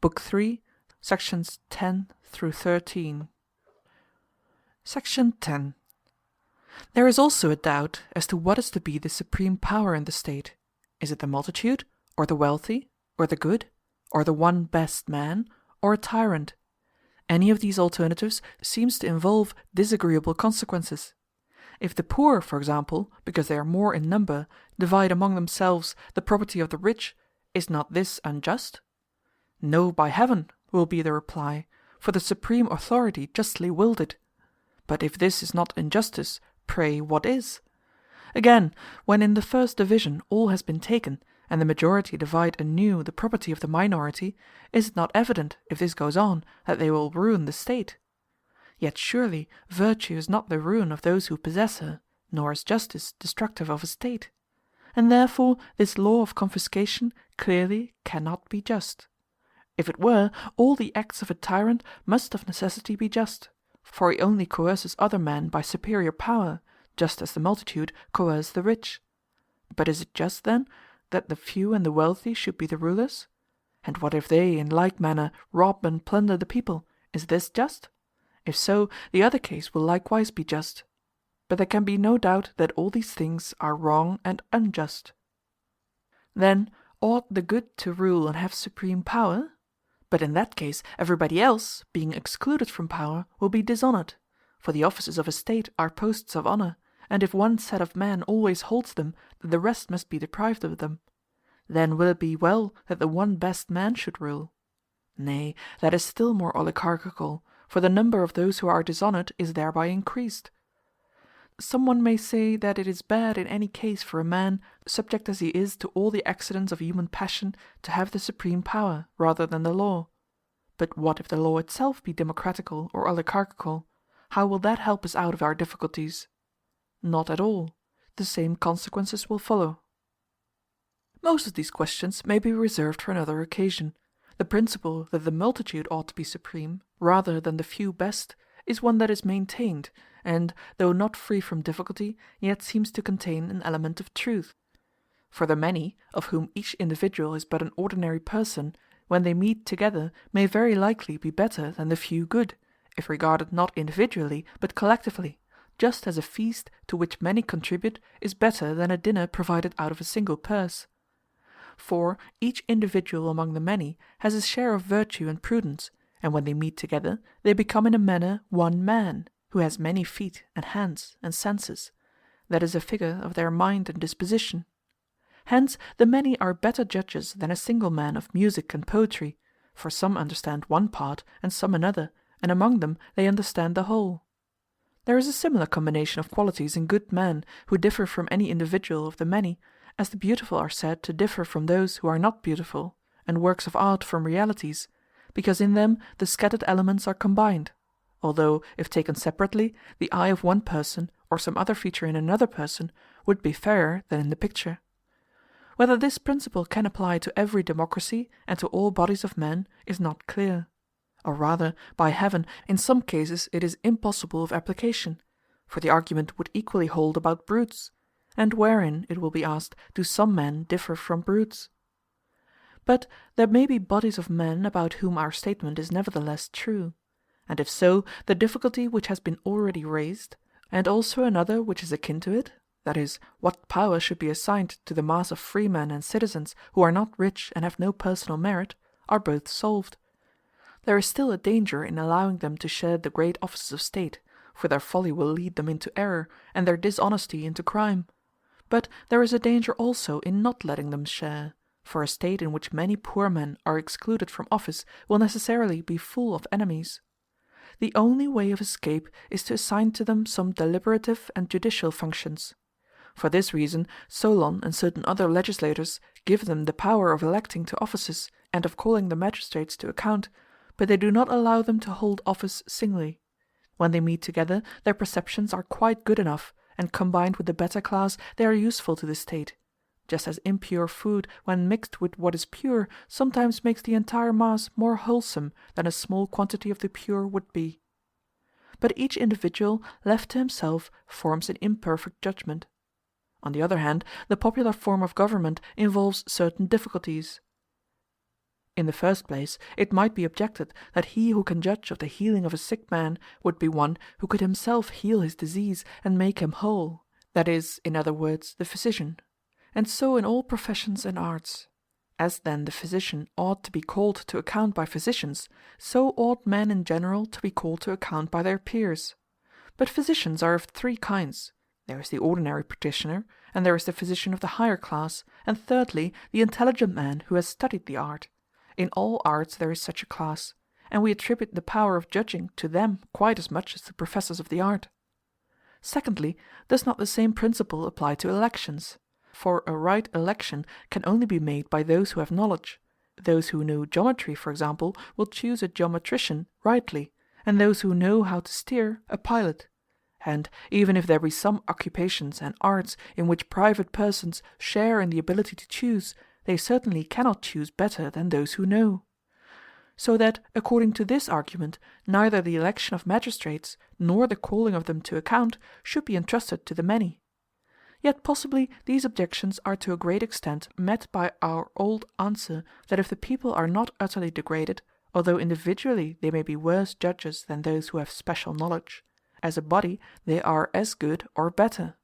Book 3, sections 10 through 13. Section 10. There is also a doubt as to what is to be the supreme power in the state. Is it the multitude, or the wealthy, or the good, or the one best man, or a tyrant? Any of these alternatives seems to involve disagreeable consequences. If the poor, for example, because they are more in number, divide among themselves the property of the rich, is not this unjust? No, by heaven, will be the reply, for the supreme authority justly willed it. But if this is not injustice, pray what is? Again, when in the first division all has been taken, and the majority divide anew the property of the minority, is it not evident, if this goes on, that they will ruin the state? Yet surely virtue is not the ruin of those who possess her, nor is justice destructive of a state. And therefore this law of confiscation clearly cannot be just. If it were, all the acts of a tyrant must of necessity be just, for he only coerces other men by superior power, just as the multitude coerce the rich. But is it just, then, that the few and the wealthy should be the rulers? And what if they, in like manner, rob and plunder the people? Is this just? If so, the other case will likewise be just. But there can be no doubt that all these things are wrong and unjust. Then, ought the good to rule and have supreme power? But in that case everybody else, being excluded from power, will be dishonored. For the offices of a state are posts of honor, and if one set of men always holds them, the rest must be deprived of them. Then will it be well that the one best man should rule? Nay, that is still more oligarchical, for the number of those who are dishonored is thereby increased. Some one may say that it is bad in any case for a man, subject as he is to all the accidents of human passion, to have the supreme power rather than the law. But what if the law itself be democratical or oligarchical? How will that help us out of our difficulties? Not at all. The same consequences will follow. Most of these questions may be reserved for another occasion. The principle that the multitude ought to be supreme, rather than the few best, is one that is maintained, and, though not free from difficulty, yet seems to contain an element of truth. For the many, of whom each individual is but an ordinary person, when they meet together may very likely be better than the few good, if regarded not individually but collectively, just as a feast to which many contribute is better than a dinner provided out of a single purse. For each individual among the many has a share of virtue and prudence, and when they meet together they become in a manner one man, who has many feet and hands and senses, that is a figure of their mind and disposition. Hence the many are better judges than a single man of music and poetry, for some understand one part and some another, and among them they understand the whole. There is a similar combination of qualities in good men who differ from any individual of the many, as the beautiful are said to differ from those who are not beautiful, and works of art from realities, because in them the scattered elements are combined, although, if taken separately, the eye of one person, or some other feature in another person, would be fairer than in the picture. Whether this principle can apply to every democracy and to all bodies of men is not clear. Or rather, by heaven, in some cases it is impossible of application, for the argument would equally hold about brutes, and wherein, it will be asked, do some men differ from brutes? But there may be bodies of men about whom our statement is nevertheless true. And if so, the difficulty which has been already raised, and also another which is akin to it, that is, what power should be assigned to the mass of freemen and citizens who are not rich and have no personal merit, are both solved. There is still a danger in allowing them to share the great offices of state, for their folly will lead them into error, and their dishonesty into crime. But there is a danger also in not letting them share, for a state in which many poor men are excluded from office will necessarily be full of enemies. The only way of escape is to assign to them some deliberative and judicial functions. For this reason Solon and certain other legislators give them the power of electing to offices and of calling the magistrates to account, but they do not allow them to hold office singly. When they meet together, their perceptions are quite good enough, and combined with the better class they are useful to the state, just as impure food, when mixed with what is pure, sometimes makes the entire mass more wholesome than a small quantity of the pure would be. But each individual, left to himself, forms an imperfect judgment. On the other hand, the popular form of government involves certain difficulties. In the first place, it might be objected that he who can judge of the healing of a sick man would be one who could himself heal his disease and make him whole, that is, in other words, the physician. And so in all professions and arts. As then the physician ought to be called to account by physicians, so ought men in general to be called to account by their peers. But physicians are of three kinds. There is the ordinary practitioner, and there is the physician of the higher class, and thirdly, the intelligent man who has studied the art. In all arts there is such a class, and we attribute the power of judging to them quite as much as to professors of the art. Secondly, does not the same principle apply to elections? For a right election can only be made by those who have knowledge. Those who know geometry, for example, will choose a geometrician rightly, and those who know how to steer, a pilot. And even if there be some occupations and arts in which private persons share in the ability to choose, they certainly cannot choose better than those who know. So that, according to this argument, neither the election of magistrates nor the calling of them to account should be entrusted to the many. Yet possibly these objections are to a great extent met by our old answer that if the people are not utterly degraded, although individually they may be worse judges than those who have special knowledge, as a body they are as good or better.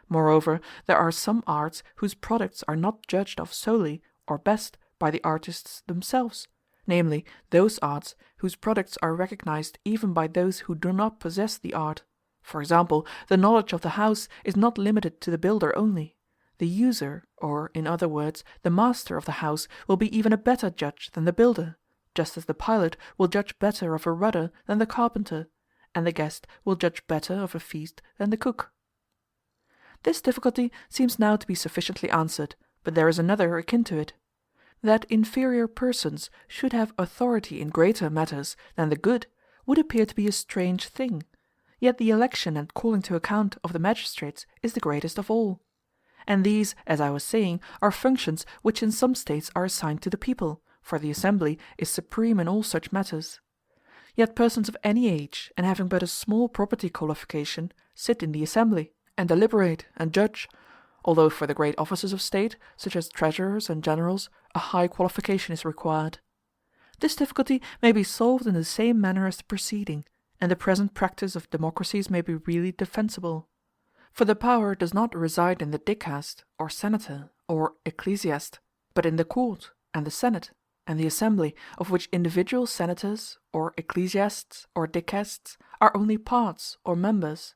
Moreover, there are some arts whose products are not judged of solely, or best, by the artists themselves, namely, those arts whose products are recognized even by those who do not possess the art. For example, the knowledge of the house is not limited to the builder only. The user, or, in other words, the master of the house, will be even a better judge than the builder, just as the pilot will judge better of a rudder than the carpenter, and the guest will judge better of a feast than the cook. This difficulty seems now to be sufficiently answered, but there is another akin to it. That inferior persons should have authority in greater matters than the good would appear to be a strange thing, yet the election and calling to account of the magistrates is the greatest of all. And these, as I was saying, are functions which in some states are assigned to the people, for the assembly is supreme in all such matters. Yet persons of any age, and having but a small property qualification, sit in the assembly, and deliberate and judge, although for the great offices of state, such as treasurers and generals, a high qualification is required. This difficulty may be solved in the same manner as the preceding, and the present practice of democracies may be really defensible. For the power does not reside in the dicast, or senator, or ecclesiast, but in the court, and the senate, and the assembly, of which individual senators, or ecclesiasts, or dicasts, are only parts, or members.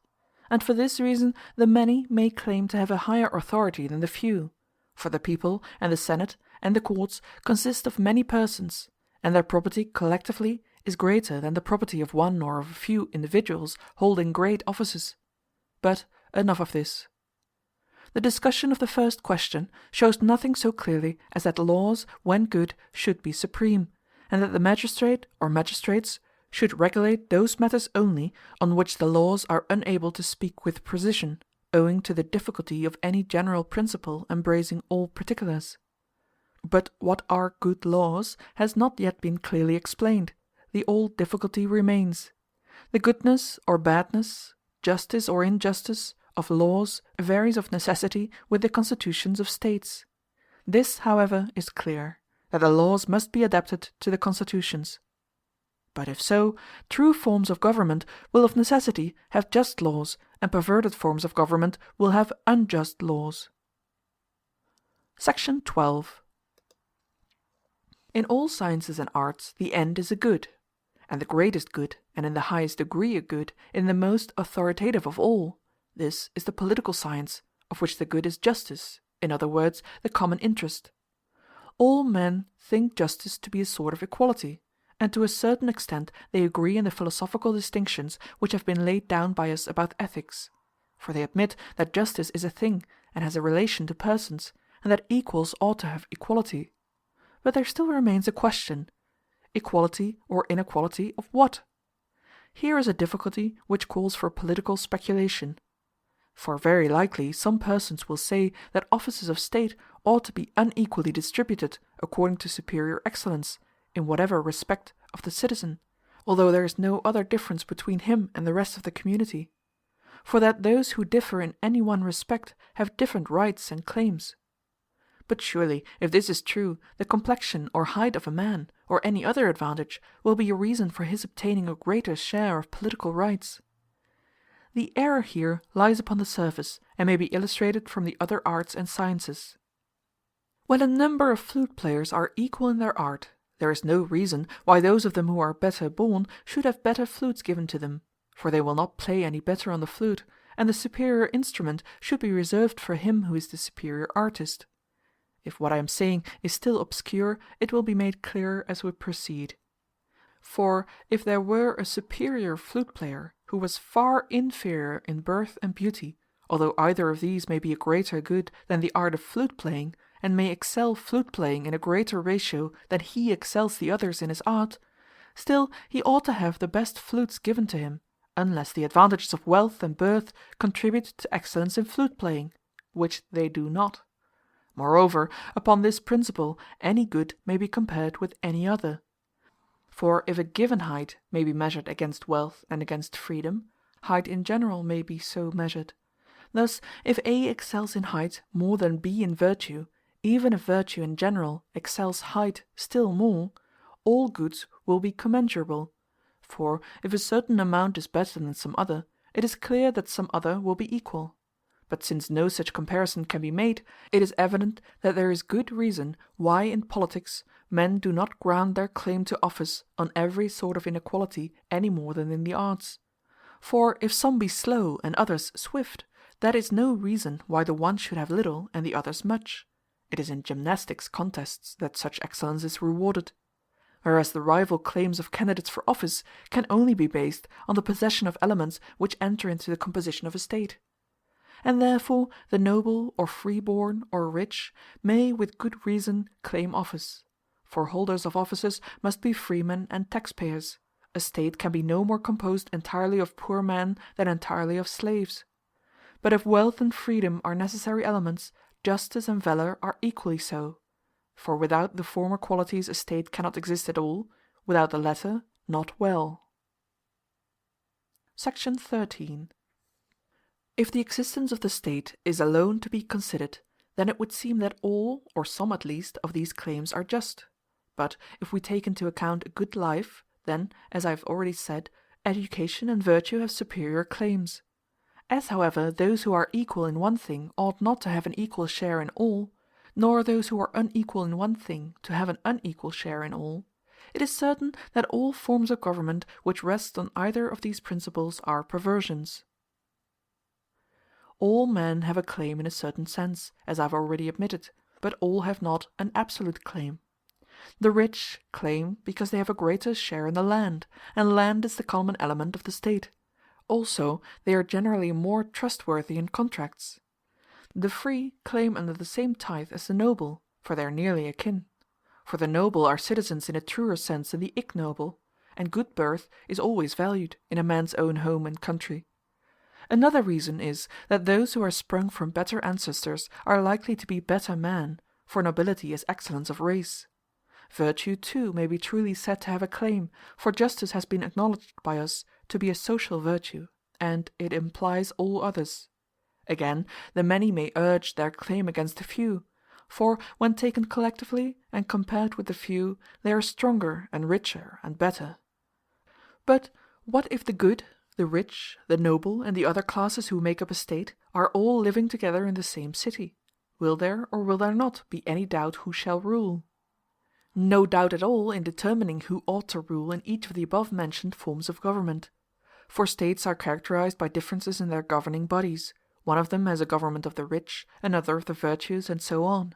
And for this reason the many may claim to have a higher authority than the few, for the people, and the senate, and the courts consist of many persons, and their property collectively is greater than the property of one or of a few individuals holding great offices. But enough of this. The discussion of the first question shows nothing so clearly as that laws, when good, should be supreme, and that the magistrate or magistrates should regulate those matters only on which the laws are unable to speak with precision, owing to the difficulty of any general principle embracing all particulars. But what are good laws has not yet been clearly explained. The old difficulty remains. The goodness or badness, justice or injustice, of laws varies of necessity with the constitutions of states. This, however, is clear, that the laws must be adapted to the constitutions. But if so, true forms of government will of necessity have just laws, and perverted forms of government will have unjust laws. Section 12. In all sciences and arts the end is a good, and the greatest good, and in the highest degree a good, in the most authoritative of all. This is the political science, of which the good is justice, in other words, the common interest. All men think justice to be a sort of equality, and to a certain extent they agree in the philosophical distinctions which have been laid down by us about ethics. For they admit that justice is a thing, and has a relation to persons, and that equals ought to have equality. But there still remains a question: equality or inequality of what? Here is a difficulty which calls for political speculation. For very likely some persons will say that offices of state ought to be unequally distributed according to superior excellence, in whatever respect, of the citizen, although there is no other difference between him and the rest of the community; for that those who differ in any one respect have different rights and claims. But surely, if this is true, the complexion or height of a man, or any other advantage, will be a reason for his obtaining a greater share of political rights. The error here lies upon the surface, and may be illustrated from the other arts and sciences. When a number of flute players are equal in their art, there is no reason why those of them who are better born should have better flutes given to them, for they will not play any better on the flute, and the superior instrument should be reserved for him who is the superior artist. If what I am saying is still obscure, it will be made clearer as we proceed. For if there were a superior flute player who was far inferior in birth and beauty, although either of these may be a greater good than the art of flute playing, and may excel flute playing in a greater ratio than he excels the others in his art, still he ought to have the best flutes given to him, unless the advantages of wealth and birth contribute to excellence in flute playing, which they do not. Moreover, upon this principle any good may be compared with any other. For if a given height may be measured against wealth and against freedom, height in general may be so measured. Thus, if A excels in height more than B in virtue, even if virtue in general excels height still more, all goods will be commensurable. For if a certain amount is better than some other, it is clear that some other will be equal. But since no such comparison can be made, it is evident that there is good reason why in politics men do not ground their claim to office on every sort of inequality any more than in the arts. For if some be slow and others swift, that is no reason why the one should have little and the others much. It is in gymnastics contests that such excellence is rewarded. Whereas the rival claims of candidates for office can only be based on the possession of elements which enter into the composition of a state. And therefore the noble or freeborn or rich may with good reason claim office. For holders of offices must be freemen and taxpayers. A state can be no more composed entirely of poor men than entirely of slaves. But if wealth and freedom are necessary elements, justice and valor are equally so. For without the former qualities a state cannot exist at all, without the latter not well. Section 13. If the existence of the state is alone to be considered, then it would seem that all, or some at least, of these claims are just. But if we take into account a good life, then, as I have already said, education and virtue have superior claims. As, however, those who are equal in one thing ought not to have an equal share in all, nor those who are unequal in one thing to have an unequal share in all, it is certain that all forms of government which rest on either of these principles are perversions. All men have a claim in a certain sense, as I have already admitted, but all have not an absolute claim. The rich claim because they have a greater share in the land, and land is the common element of the state. Also, they are generally more trustworthy in contracts. The free claim under the same tithe as the noble, for they are nearly akin. For the noble are citizens in a truer sense than the ignoble, and good birth is always valued in a man's own home and country. Another reason is that those who are sprung from better ancestors are likely to be better men, for nobility is excellence of race. Virtue too may be truly said to have a claim, for justice has been acknowledged by us to be a social virtue, and it implies all others. Again, the many may urge their claim against the few, for when taken collectively and compared with the few, they are stronger and richer and better. But what if the good, the rich, the noble, and the other classes who make up a state are all living together in the same city? Will there or will there not be any doubt who shall rule? No doubt at all in determining who ought to rule in each of the above-mentioned forms of government. For states are characterized by differences in their governing bodies. One of them has a government of the rich, another of the virtuous, and so on.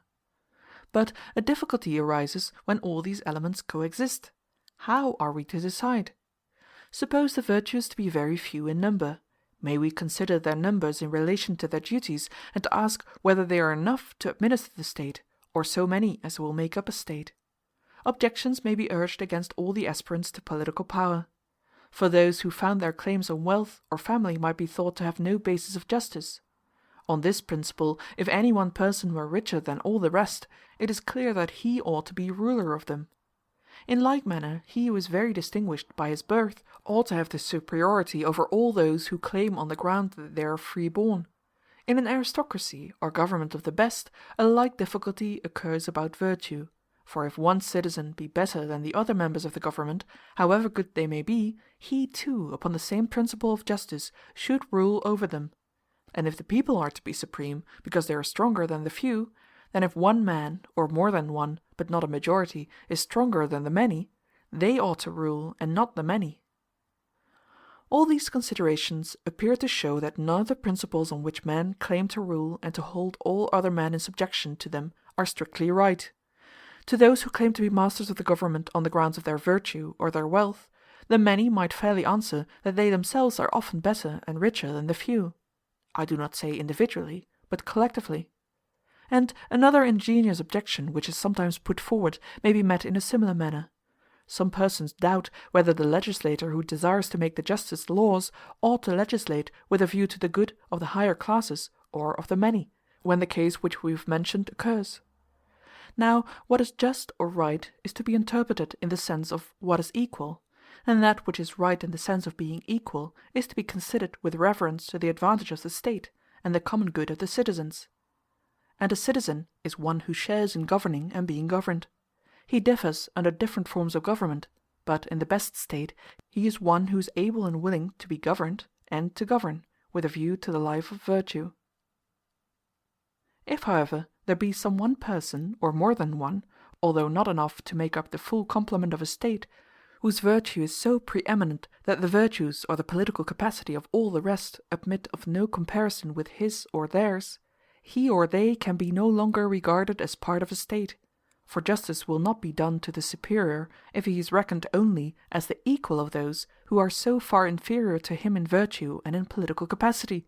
But a difficulty arises when all these elements coexist. How are we to decide? Suppose the virtuous to be very few in number. May we consider their numbers in relation to their duties, and to ask whether they are enough to administer the state, or so many as will make up a state? Objections may be urged against all the aspirants to political power. For those who found their claims on wealth or family might be thought to have no basis of justice. On this principle, if any one person were richer than all the rest, it is clear that he ought to be ruler of them. In like manner, he who is very distinguished by his birth ought to have the superiority over all those who claim on the ground that they are free-born. In an aristocracy, or government of the best, a like difficulty occurs about virtue. For if one citizen be better than the other members of the government, however good they may be, he too, upon the same principle of justice, should rule over them. And if the people are to be supreme, because they are stronger than the few, then if one man, or more than one, but not a majority, is stronger than the many, they ought to rule, and not the many. All these considerations appear to show that none of the principles on which men claim to rule and to hold all other men in subjection to them are strictly right. To those who claim to be masters of the government on the grounds of their virtue or their wealth, the many might fairly answer that they themselves are often better and richer than the few. I do not say individually, but collectively. And another ingenious objection which is sometimes put forward may be met in a similar manner. Some persons doubt whether the legislator who desires to make the justest laws ought to legislate with a view to the good of the higher classes or of the many, when the case which we have mentioned occurs. Now, what is just or right is to be interpreted in the sense of what is equal, and that which is right in the sense of being equal is to be considered with reference to the advantage of the state and the common good of the citizens. And a citizen is one who shares in governing and being governed. He differs under different forms of government, but in the best state he is one who is able and willing to be governed and to govern, with a view to the life of virtue. If, however, there be some one person, or more than one, although not enough to make up the full complement of a state, whose virtue is so preeminent that the virtues or the political capacity of all the rest admit of no comparison with his or theirs, he or they can be no longer regarded as part of a state, for justice will not be done to the superior if he is reckoned only as the equal of those who are so far inferior to him in virtue and in political capacity.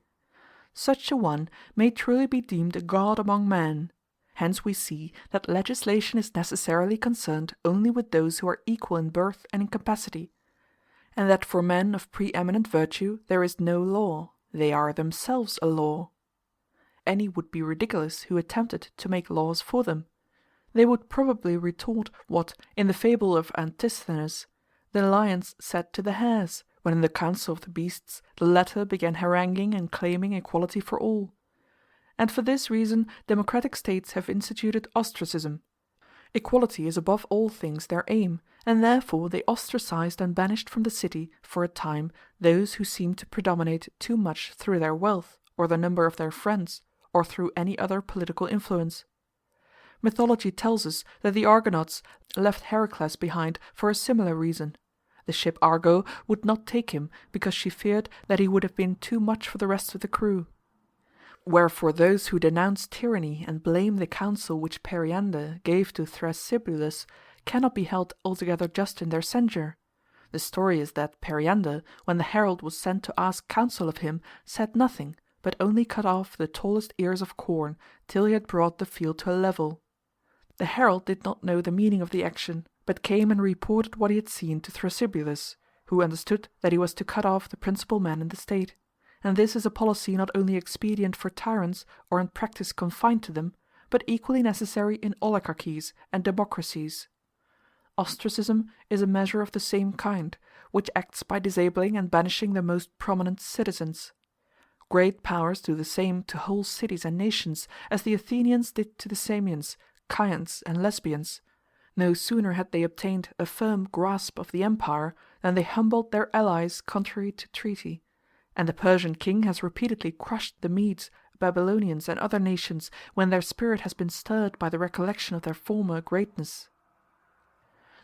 Such a one may truly be deemed a god among men. Hence we see that legislation is necessarily concerned only with those who are equal in birth and in capacity, and that for men of preeminent virtue there is no law, they are themselves a law. Any would be ridiculous who attempted to make laws for them. They would probably retort what, in the fable of Antisthenes, the lions said to the hares, when in the council of the beasts the latter began haranguing and claiming equality for all. And for this reason democratic states have instituted ostracism. Equality is above all things their aim, and therefore they ostracized and banished from the city for a time those who seemed to predominate too much through their wealth, or the number of their friends, or through any other political influence. Mythology tells us that the Argonauts left Heracles behind for a similar reason. The ship Argo would not take him because she feared that he would have been too much for the rest of the crew. Wherefore those who denounce tyranny and blame the counsel which Periander gave to Thrasybulus cannot be held altogether just in their censure. The story is that Periander, when the herald was sent to ask counsel of him, said nothing, but only cut off the tallest ears of corn till he had brought the field to a level. The herald did not know the meaning of the action, but came and reported what he had seen to Thrasybulus, who understood that he was to cut off the principal man in the state. And this is a policy not only expedient for tyrants, or in practice confined to them, but equally necessary in oligarchies and democracies. Ostracism is a measure of the same kind, which acts by disabling and banishing the most prominent citizens. Great powers do the same to whole cities and nations, as the Athenians did to the Samians, Chians, and Lesbians. No sooner had they obtained a firm grasp of the empire than they humbled their allies contrary to treaty, and the Persian king has repeatedly crushed the Medes, Babylonians, and other nations when their spirit has been stirred by the recollection of their former greatness.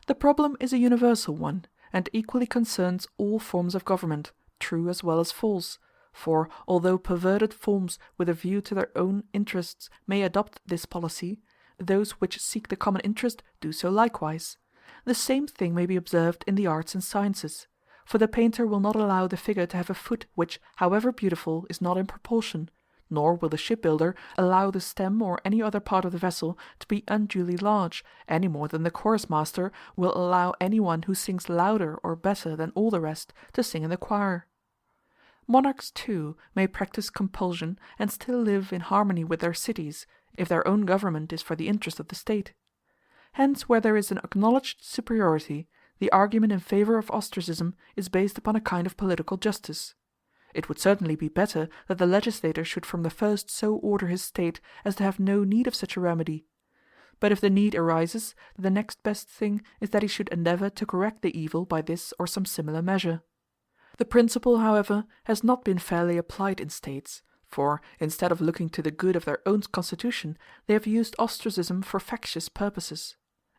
The problem is a universal one, and equally concerns all forms of government, true as well as false, for although perverted forms with a view to their own interests may adopt this policy, those which seek the common interest do so likewise. The same thing may be observed in the arts and sciences, for the painter will not allow the figure to have a foot which, however beautiful, is not in proportion, nor will the shipbuilder allow the stem or any other part of the vessel to be unduly large, any more than the chorus master will allow any one who sings louder or better than all the rest to sing in the choir. Monarchs, too, may practice compulsion and still live in harmony with their cities, if their own government is for the interest of the state. Hence, where there is an acknowledged superiority, the argument in favor of ostracism is based upon a kind of political justice. It would certainly be better that the legislator should from the first so order his state as to have no need of such a remedy. But if the need arises, the next best thing is that he should endeavour to correct the evil by this or some similar measure. The principle, however, has not been fairly applied in states, for, instead of looking to the good of their own constitution, they have used ostracism for factious purposes.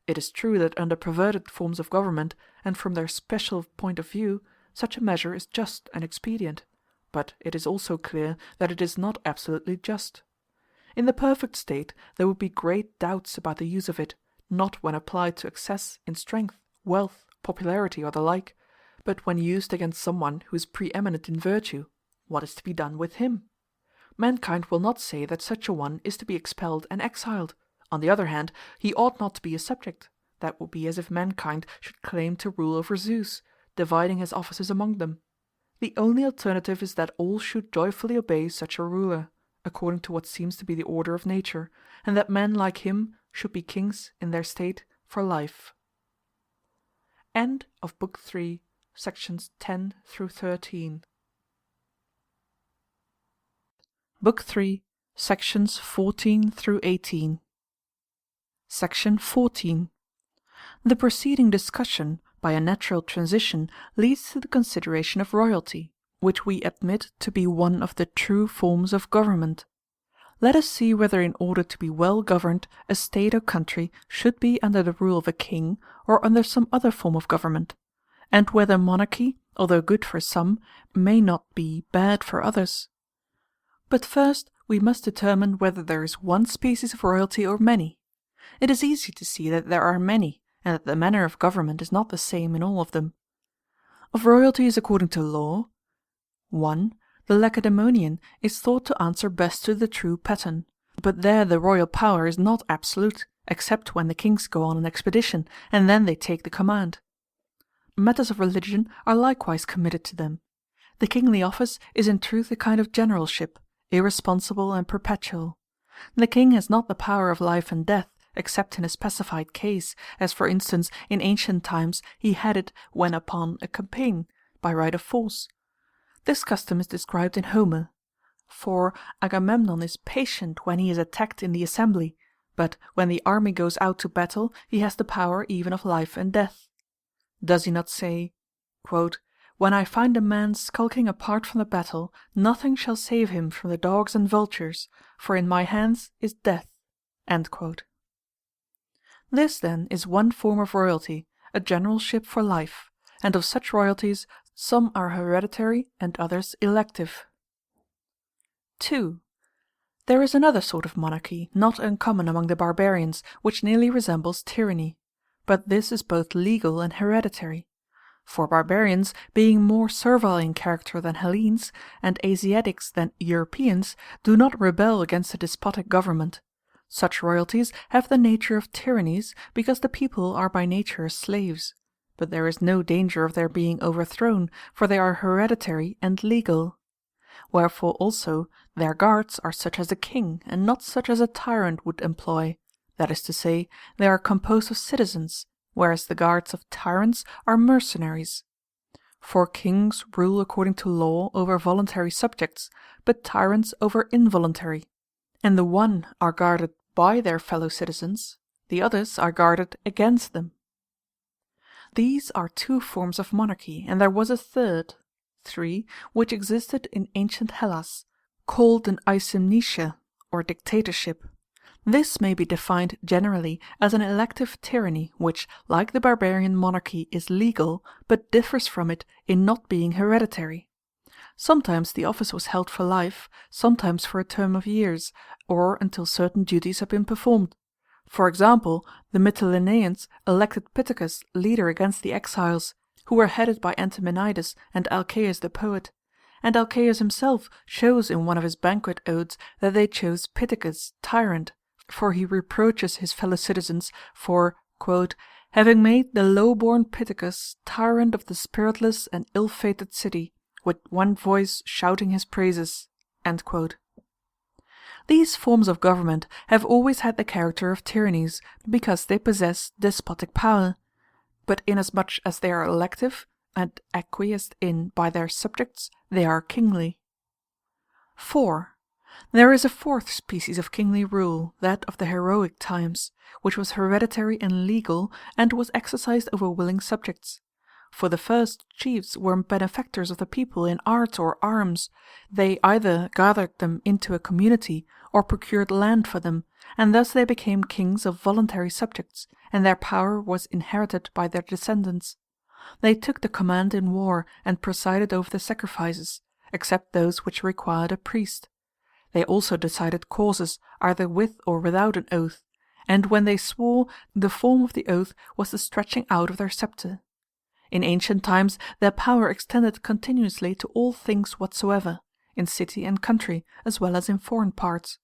It is true that under perverted forms of government, and from their special point of view, such a measure is just and expedient, but it is also clear that it is not absolutely just. In the perfect state there would be great doubts about the use of it, not when applied to excess in strength, wealth, popularity, or the like, but when used against someone who is preeminent in virtue, what is to be done with him? Mankind will not say that such a one is to be expelled and exiled. On the other hand, he ought not to be a subject. That would be as if mankind should claim to rule over Zeus, dividing his offices among them. The only alternative is that all should joyfully obey such a ruler, according to what seems to be the order of nature, and that men like him should be kings in their state for life. End of Book 3, sections 10 through 13. Book 3, sections 14 through 18. Section 14. The preceding discussion, by a natural transition, leads to the consideration of royalty, which we admit to be one of the true forms of government. Let us see whether in order to be well governed, a state or country should be under the rule of a king, or under some other form of government, and whether monarchy, although good for some, may not be bad for others. But first we must determine whether there is one species of royalty or many. It is easy to see that there are many, and that the manner of government is not the same in all of them. Of royalties according to law, 1. The Lacedaemonian is thought to answer best to the true pattern, but there the royal power is not absolute, except when the kings go on an expedition, and then they take the command. Matters of religion are likewise committed to them. The kingly office is in truth a kind of generalship, irresponsible and perpetual. The king has not the power of life and death, except in a specified case, as for instance in ancient times he had it when upon a campaign, by right of force. This custom is described in Homer. For Agamemnon is patient when he is attacked in the assembly, but when the army goes out to battle he has the power even of life and death. Does he not say, quote, "When I find a man skulking apart from the battle, nothing shall save him from the dogs and vultures, for in my hands is death." End quote. This, then, is one form of royalty, a generalship for life, and of such royalties some are hereditary and others elective. 2. There is another sort of monarchy, not uncommon among the barbarians, which nearly resembles tyranny, but this is both legal and hereditary. For barbarians, being more servile in character than Hellenes, and Asiatics than Europeans, do not rebel against a despotic government. Such royalties have the nature of tyrannies, because the people are by nature slaves. But there is no danger of their being overthrown, for they are hereditary and legal. Wherefore also their guards are such as a king, and not such as a tyrant would employ. That is to say, they are composed of citizens, whereas the guards of tyrants are mercenaries. For kings rule according to law over voluntary subjects, but tyrants over involuntary, and the one are guarded by their fellow citizens, the others are guarded against them. These are two forms of monarchy, and there was a third, 3, which existed in ancient Hellas, called an aesymnetia, or dictatorship. This may be defined generally as an elective tyranny which, like the barbarian monarchy, is legal, but differs from it in not being hereditary. Sometimes the office was held for life, sometimes for a term of years, or until certain duties had been performed. For example, the Mytileneans elected Pittacus leader against the exiles, who were headed by Antimenides and Alcaeus the poet, and Alcaeus himself shows in one of his banquet odes that they chose Pittacus tyrant, for he reproaches his fellow citizens for, quote, "having made the low-born Pittacus tyrant of the spiritless and ill-fated city, with one voice shouting his praises." End quote. These forms of government have always had the character of tyrannies, because they possess despotic power. But inasmuch as they are elective, and acquiesced in by their subjects, they are kingly. 4. There is a fourth species of kingly rule, that of the heroic times, which was hereditary and legal, and was exercised over willing subjects. For the first chiefs were benefactors of the people in arts or arms; they either gathered them into a community, or procured land for them, and thus they became kings of voluntary subjects, and their power was inherited by their descendants. They took the command in war, and presided over the sacrifices, except those which required a priest. They also decided causes, either with or without an oath, and when they swore, the form of the oath was the stretching out of their sceptre. In ancient times their power extended continuously to all things whatsoever, in city and country, as well as in foreign parts.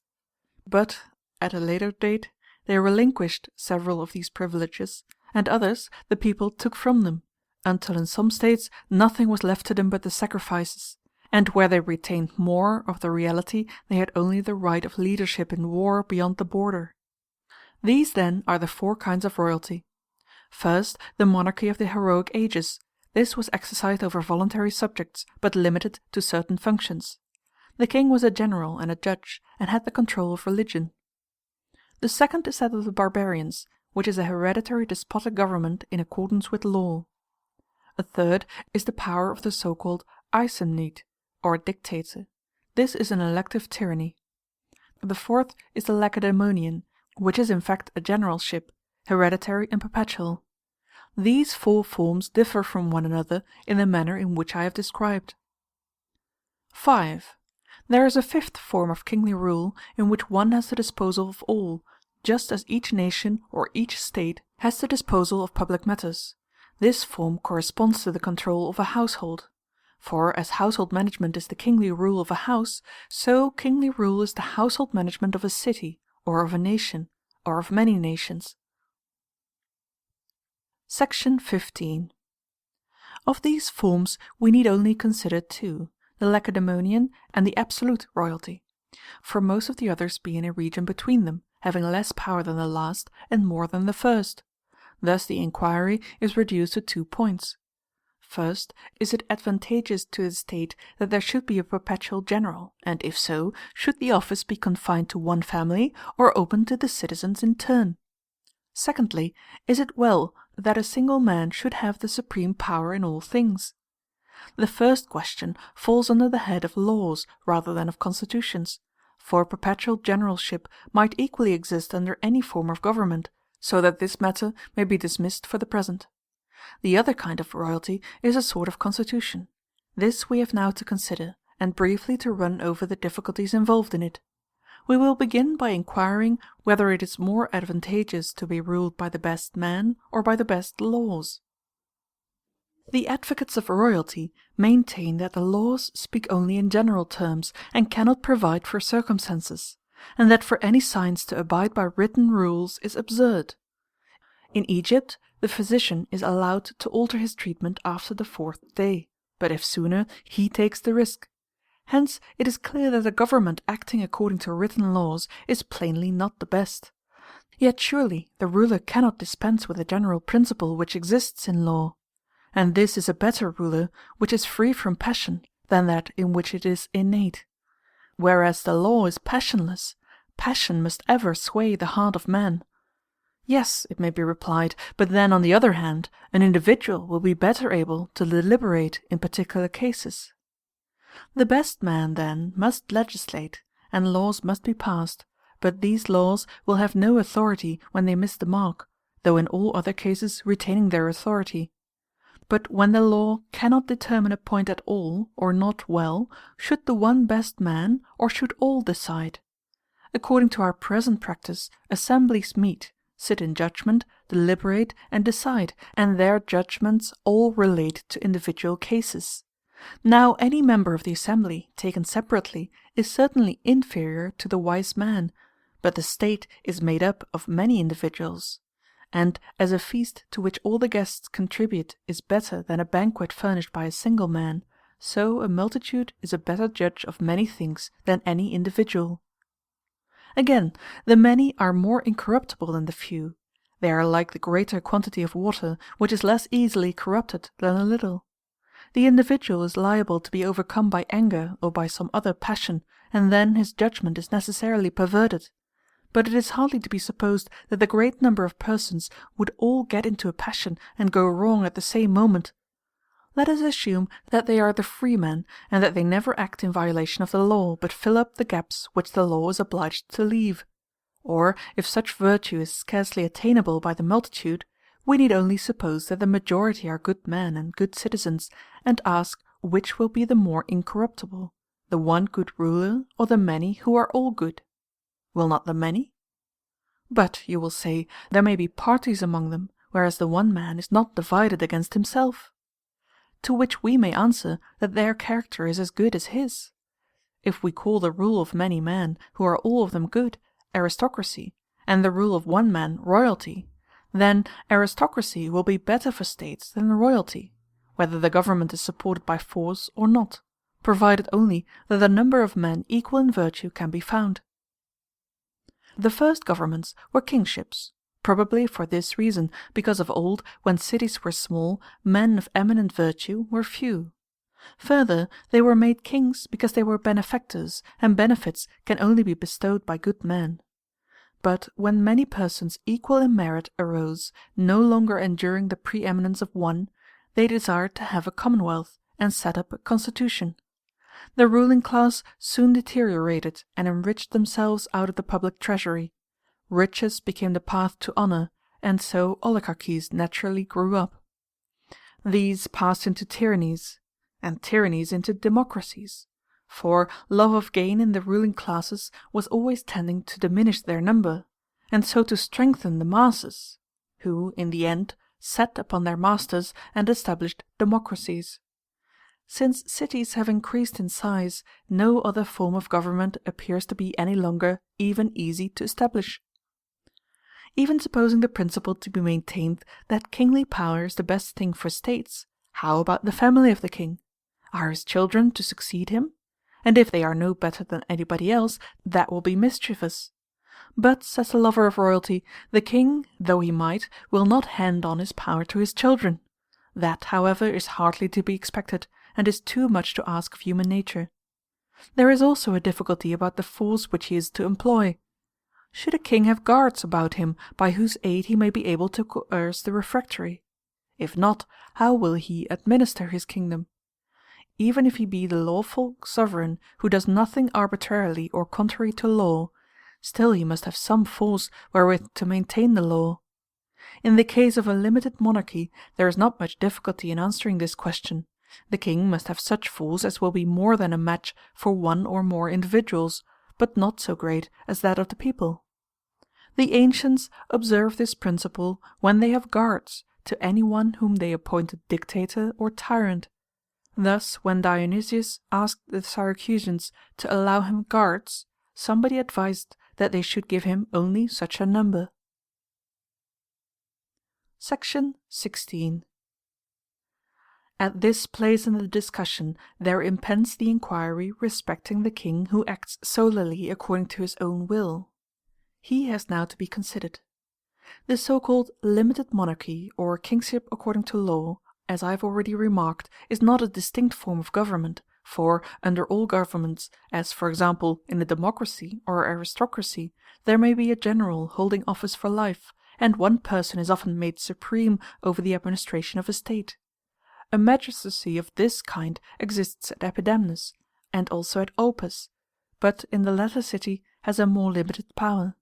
But, at a later date, they relinquished several of these privileges, and others the people took from them, until in some states nothing was left to them but the sacrifices, and where they retained more of the reality they had only the right of leadership in war beyond the border. These then are the 4 kinds of royalty. First, the monarchy of the heroic ages. This was exercised over voluntary subjects, but limited to certain functions. The king was a general and a judge, and had the control of religion. The second is that of the barbarians, which is a hereditary despotic government in accordance with law. A third is the power of the so-called Æsonid, or dictator. This is an elective tyranny. The fourth is the Lacedaemonian, which is in fact a generalship, hereditary and perpetual. These 4 forms differ from one another in the manner in which I have described. 5. There is a 5th form of kingly rule, in which one has the disposal of all, just as each nation or each state has the disposal of public matters. This form corresponds to the control of a household. For as household management is the kingly rule of a house, so kingly rule is the household management of a city, or of a nation, or of many nations. Section 15. Of these forms we need only consider 2, the Lacedaemonian and the absolute royalty, for most of the others be in a region between them, having less power than the last and more than the first. Thus the inquiry is reduced to 2 points. First, is it advantageous to the state that there should be a perpetual general, and if so, should the office be confined to one family, or open to the citizens in turn? Secondly, is it well that a single man should have the supreme power in all things? The first question falls under the head of laws rather than of constitutions, for perpetual generalship might equally exist under any form of government, so that this matter may be dismissed for the present. The other kind of royalty is a sort of constitution. This we have now to consider, and briefly to run over the difficulties involved in it. We will begin by inquiring whether it is more advantageous to be ruled by the best man or by the best laws. The advocates of royalty maintain that the laws speak only in general terms, and cannot provide for circumstances, and that for any science to abide by written rules is absurd. In Egypt, the physician is allowed to alter his treatment after the 4th day, but if sooner, he takes the risk. Hence it is clear that a government acting according to written laws is plainly not the best. Yet surely the ruler cannot dispense with the general principle which exists in law. And this is a better ruler which is free from passion than that in which it is innate. Whereas the law is passionless, passion must ever sway the heart of man. Yes, it may be replied, but then on the other hand, an individual will be better able to deliberate in particular cases. The best man, then, must legislate, and laws must be passed, but these laws will have no authority when they miss the mark, though in all other cases retaining their authority. But when the law cannot determine a point at all, or not well, should the one best man, or should all decide? According to our present practice, assemblies meet, sit in judgment, deliberate, and decide, and their judgments all relate to individual cases. Now any member of the assembly, taken separately, is certainly inferior to the wise man, but the state is made up of many individuals. And as a feast to which all the guests contribute is better than a banquet furnished by a single man, so a multitude is a better judge of many things than any individual. Again, the many are more incorruptible than the few. They are like the greater quantity of water, which is less easily corrupted than a little. The individual is liable to be overcome by anger or by some other passion, and then his judgment is necessarily perverted. But it is hardly to be supposed that the great number of persons would all get into a passion and go wrong at the same moment. Let us assume that they are the free men, and that they never act in violation of the law, but fill up the gaps which the law is obliged to leave. Or, if such virtue is scarcely attainable by the multitude, we need only suppose that the majority are good men and good citizens, and ask which will be the more incorruptible, the one good ruler, or the many who are all good? Will not the many? But, you will say, there may be parties among them, whereas the one man is not divided against himself. To which we may answer that their character is as good as his. If we call the rule of many men, who are all of them good, aristocracy, and the rule of one man royalty, then aristocracy will be better for states than royalty, whether the government is supported by force or not, provided only that a number of men equal in virtue can be found. The first governments were kingships, probably for this reason, because of old, when cities were small, men of eminent virtue were few. Further, they were made kings because they were benefactors, and benefits can only be bestowed by good men. But when many persons equal in merit arose, no longer enduring the preeminence of one, they desired to have a commonwealth, and set up a constitution. The ruling class soon deteriorated and enriched themselves out of the public treasury. Riches became the path to honor, and so oligarchies naturally grew up. These passed into tyrannies, and tyrannies into democracies, for love of gain in the ruling classes was always tending to diminish their number, and so to strengthen the masses, who, in the end, set upon their masters and established democracies. Since cities have increased in size, no other form of government appears to be any longer even easy to establish. Even supposing the principle to be maintained that kingly power is the best thing for states, how about the family of the king? Are his children to succeed him? And if they are no better than anybody else, that will be mischievous. But, says the lover of royalty, the king, though he might, will not hand on his power to his children. That, however, is hardly to be expected, and is too much to ask of human nature. There is also a difficulty about the force which he is to employ. Should a king have guards about him by whose aid he may be able to coerce the refractory? If not, how will he administer his kingdom? Even if he be the lawful sovereign who does nothing arbitrarily or contrary to law, still he must have some force wherewith to maintain the law. In the case of a limited monarchy there is not much difficulty in answering this question. The king must have such force as will be more than a match for one or more individuals, but not so great as that of the people. The ancients observe this principle when they have guards to any one whom they appointed dictator or tyrant. Thus, when Dionysius asked the Syracusans to allow him guards, somebody advised that they should give him only such a number. Section 16. At this place in the discussion there impends the inquiry respecting the king who acts solely according to his own will. He has now to be considered. The so-called limited monarchy, or kingship according to law, as I have already remarked, is not a distinct form of government, for, under all governments, as for example in a democracy or aristocracy, there may be a general holding office for life, and one person is often made supreme over the administration of a state. A magistracy of this kind exists at Epidamnus, and also at Opus, but in the latter city has a more limited power.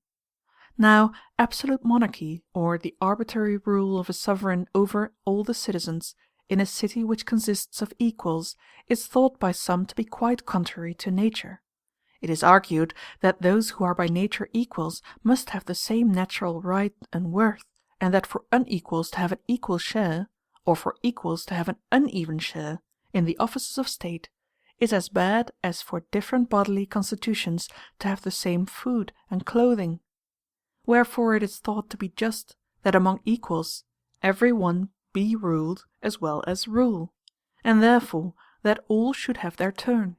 Now, absolute monarchy, or the arbitrary rule of a sovereign over all the citizens, in a city which consists of equals, is thought by some to be quite contrary to nature. It is argued that those who are by nature equals must have the same natural right and worth, and that for unequals to have an equal share, or for equals to have an uneven share, in the offices of state, is as bad as for different bodily constitutions to have the same food and clothing. Wherefore it is thought to be just that among equals every one be ruled as well as rule, and therefore that all should have their turn.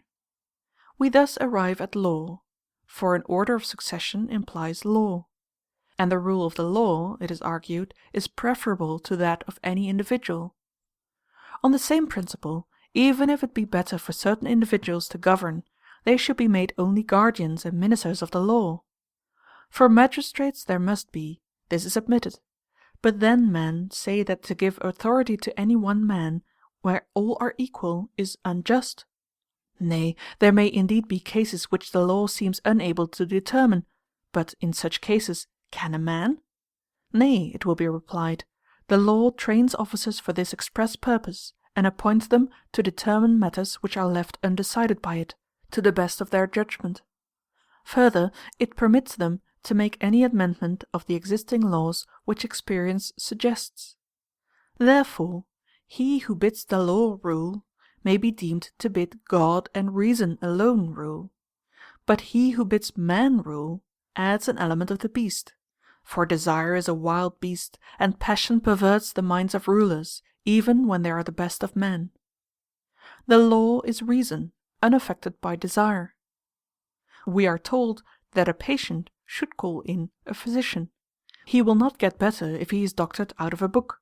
We thus arrive at law, for an order of succession implies law, and the rule of the law, it is argued, is preferable to that of any individual. On the same principle, even if it be better for certain individuals to govern, they should be made only guardians and ministers of the law. For magistrates there must be, this is admitted. But then men say that to give authority to any one man, where all are equal, is unjust. Nay, there may indeed be cases which the law seems unable to determine, but in such cases can a man? Nay, it will be replied, the law trains officers for this express purpose, and appoints them to determine matters which are left undecided by it, to the best of their judgment. Further, it permits them to make any amendment of the existing laws which experience suggests. Therefore, he who bids the law rule may be deemed to bid God and reason alone rule. But he who bids man rule adds an element of the beast. For desire is a wild beast, and passion perverts the minds of rulers, even when they are the best of men. The law is reason, unaffected by desire. We are told that a patient should call in a physician. He will not get better if he is doctored out of a book.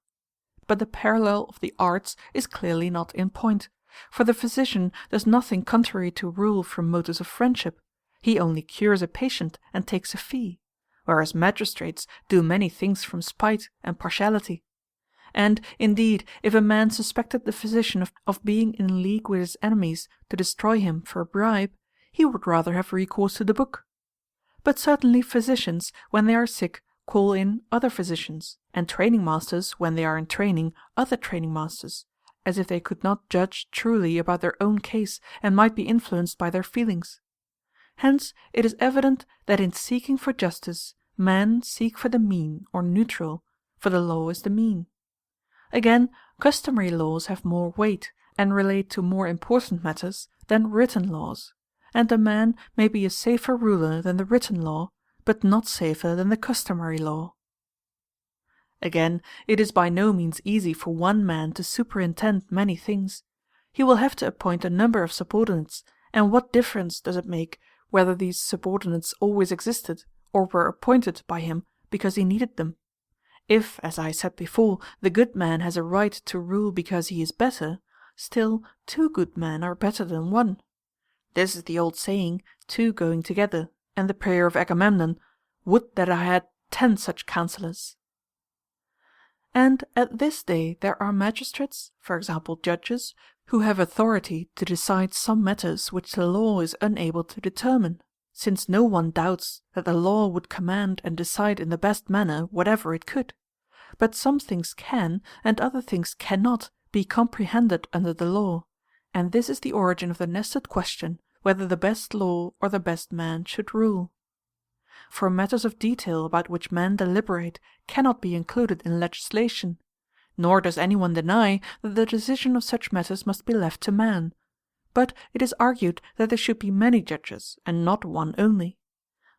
But the parallel of the arts is clearly not in point, for the physician does nothing contrary to rule from motives of friendship. He only cures a patient and takes a fee, whereas magistrates do many things from spite and partiality. And, indeed, if a man suspected the physician of being in league with his enemies to destroy him for a bribe, he would rather have recourse to the book. But certainly physicians, when they are sick, call in other physicians, and training masters, when they are in training, other training masters, as if they could not judge truly about their own case, and might be influenced by their feelings. Hence it is evident that in seeking for justice, men seek for the mean or neutral, for the law is the mean. Again, customary laws have more weight, and relate to more important matters, than written laws, and a man may be a safer ruler than the written law, but not safer than the customary law. Again, it is by no means easy for one man to superintend many things. He will have to appoint a number of subordinates, and what difference does it make whether these subordinates always existed, or were appointed by him because he needed them? If, as I said before, the good man has a right to rule because he is better, still 2 good men are better than 1. This is the old saying, 2 going together, and the prayer of Agamemnon, "Would that I had 10 such counsellors." And at this day there are magistrates, for example judges, who have authority to decide some matters which the law is unable to determine, since no one doubts that the law would command and decide in the best manner whatever it could. But some things can, and other things cannot, be comprehended under the law, and this is the origin of the nested question whether the best law or the best man should rule. For matters of detail about which men deliberate cannot be included in legislation, nor does anyone deny that the decision of such matters must be left to man, but it is argued that there should be many judges, and not one only.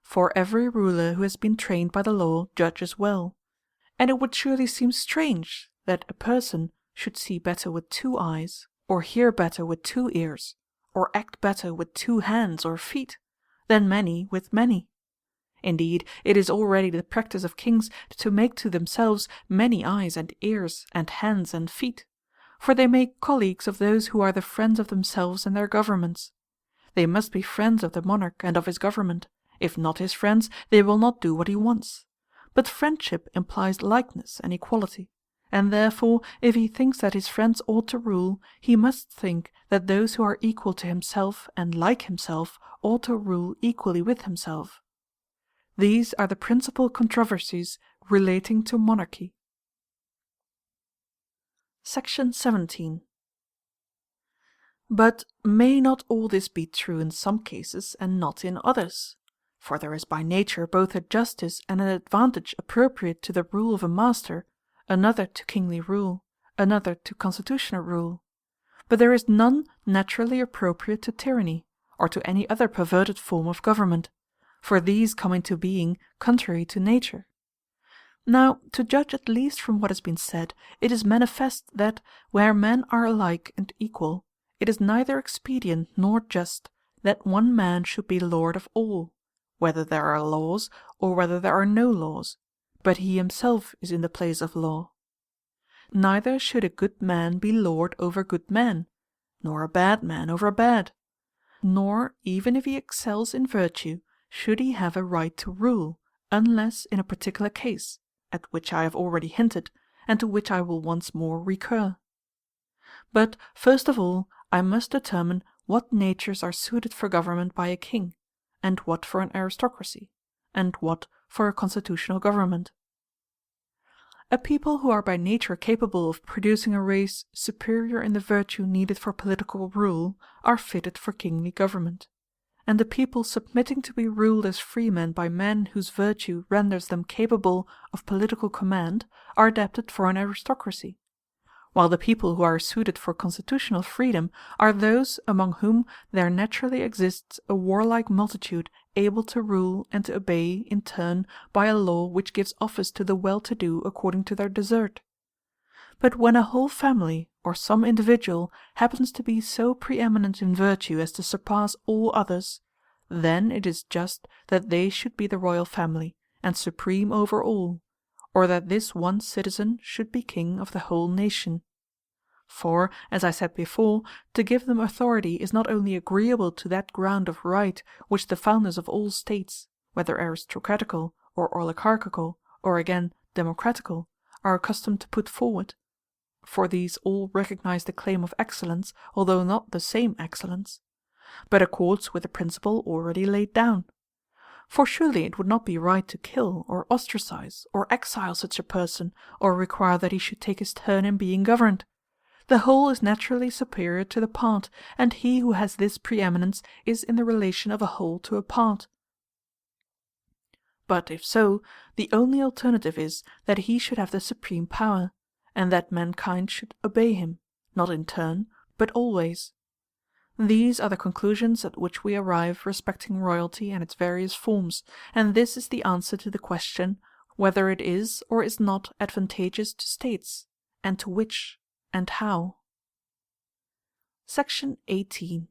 For every ruler who has been trained by the law judges well, and it would surely seem strange that a person should see better with 2 eyes, or hear better with 2 ears, or act better with 2 hands or feet, than many with many. Indeed, it is already the practice of kings to make to themselves many eyes and ears and hands and feet, for they make colleagues of those who are the friends of themselves and their governments. They must be friends of the monarch and of his government. If not his friends, they will not do what he wants. But friendship implies likeness and equality, and therefore if he thinks that his friends ought to rule, he must think that those who are equal to himself and like himself ought to rule equally with himself. These are the principal controversies relating to monarchy. Section 17. But may not all this be true in some cases and not in others? For there is by nature both a justice and an advantage appropriate to the rule of a master, another to kingly rule, another to constitutional rule. But there is none naturally appropriate to tyranny, or to any other perverted form of government, for these come into being contrary to nature. Now, to judge at least from what has been said, it is manifest that, where men are alike and equal, it is neither expedient nor just that one man should be lord of all, whether there are laws or whether there are no laws, but he himself is in the place of law. Neither should a good man be lord over good men, nor a bad man over a bad. Nor, even if he excels in virtue, should he have a right to rule, unless in a particular case, at which I have already hinted, and to which I will once more recur. But, first of all, I must determine what natures are suited for government by a king, and what for an aristocracy, and what for a constitutional government. A people who are by nature capable of producing a race superior in the virtue needed for political rule are fitted for kingly government; and the people submitting to be ruled as freemen by men whose virtue renders them capable of political command are adapted for an aristocracy; while the people who are suited for constitutional freedom are those among whom there naturally exists a warlike multitude able to rule and to obey in turn by a law which gives office to the well-to-do according to their desert. But when a whole family or some individual happens to be so preeminent in virtue as to surpass all others, then it is just that they should be the royal family, and supreme over all, or that this one citizen should be king of the whole nation. For, as I said before, to give them authority is not only agreeable to that ground of right which the founders of all states, whether aristocratical or oligarchical, or again democratical, are accustomed to put forward, for these all recognize the claim of excellence, although not the same excellence, but accords with the principle already laid down. For surely it would not be right to kill, or ostracize, or exile such a person, or require that he should take his turn in being governed. The whole is naturally superior to the part, and he who has this preeminence is in the relation of a whole to a part. But if so, the only alternative is that he should have the supreme power, and that mankind should obey him, not in turn, but always. These are the conclusions at which we arrive respecting royalty and its various forms, and this is the answer to the question whether it is or is not advantageous to states, and to which, and how. Section 18.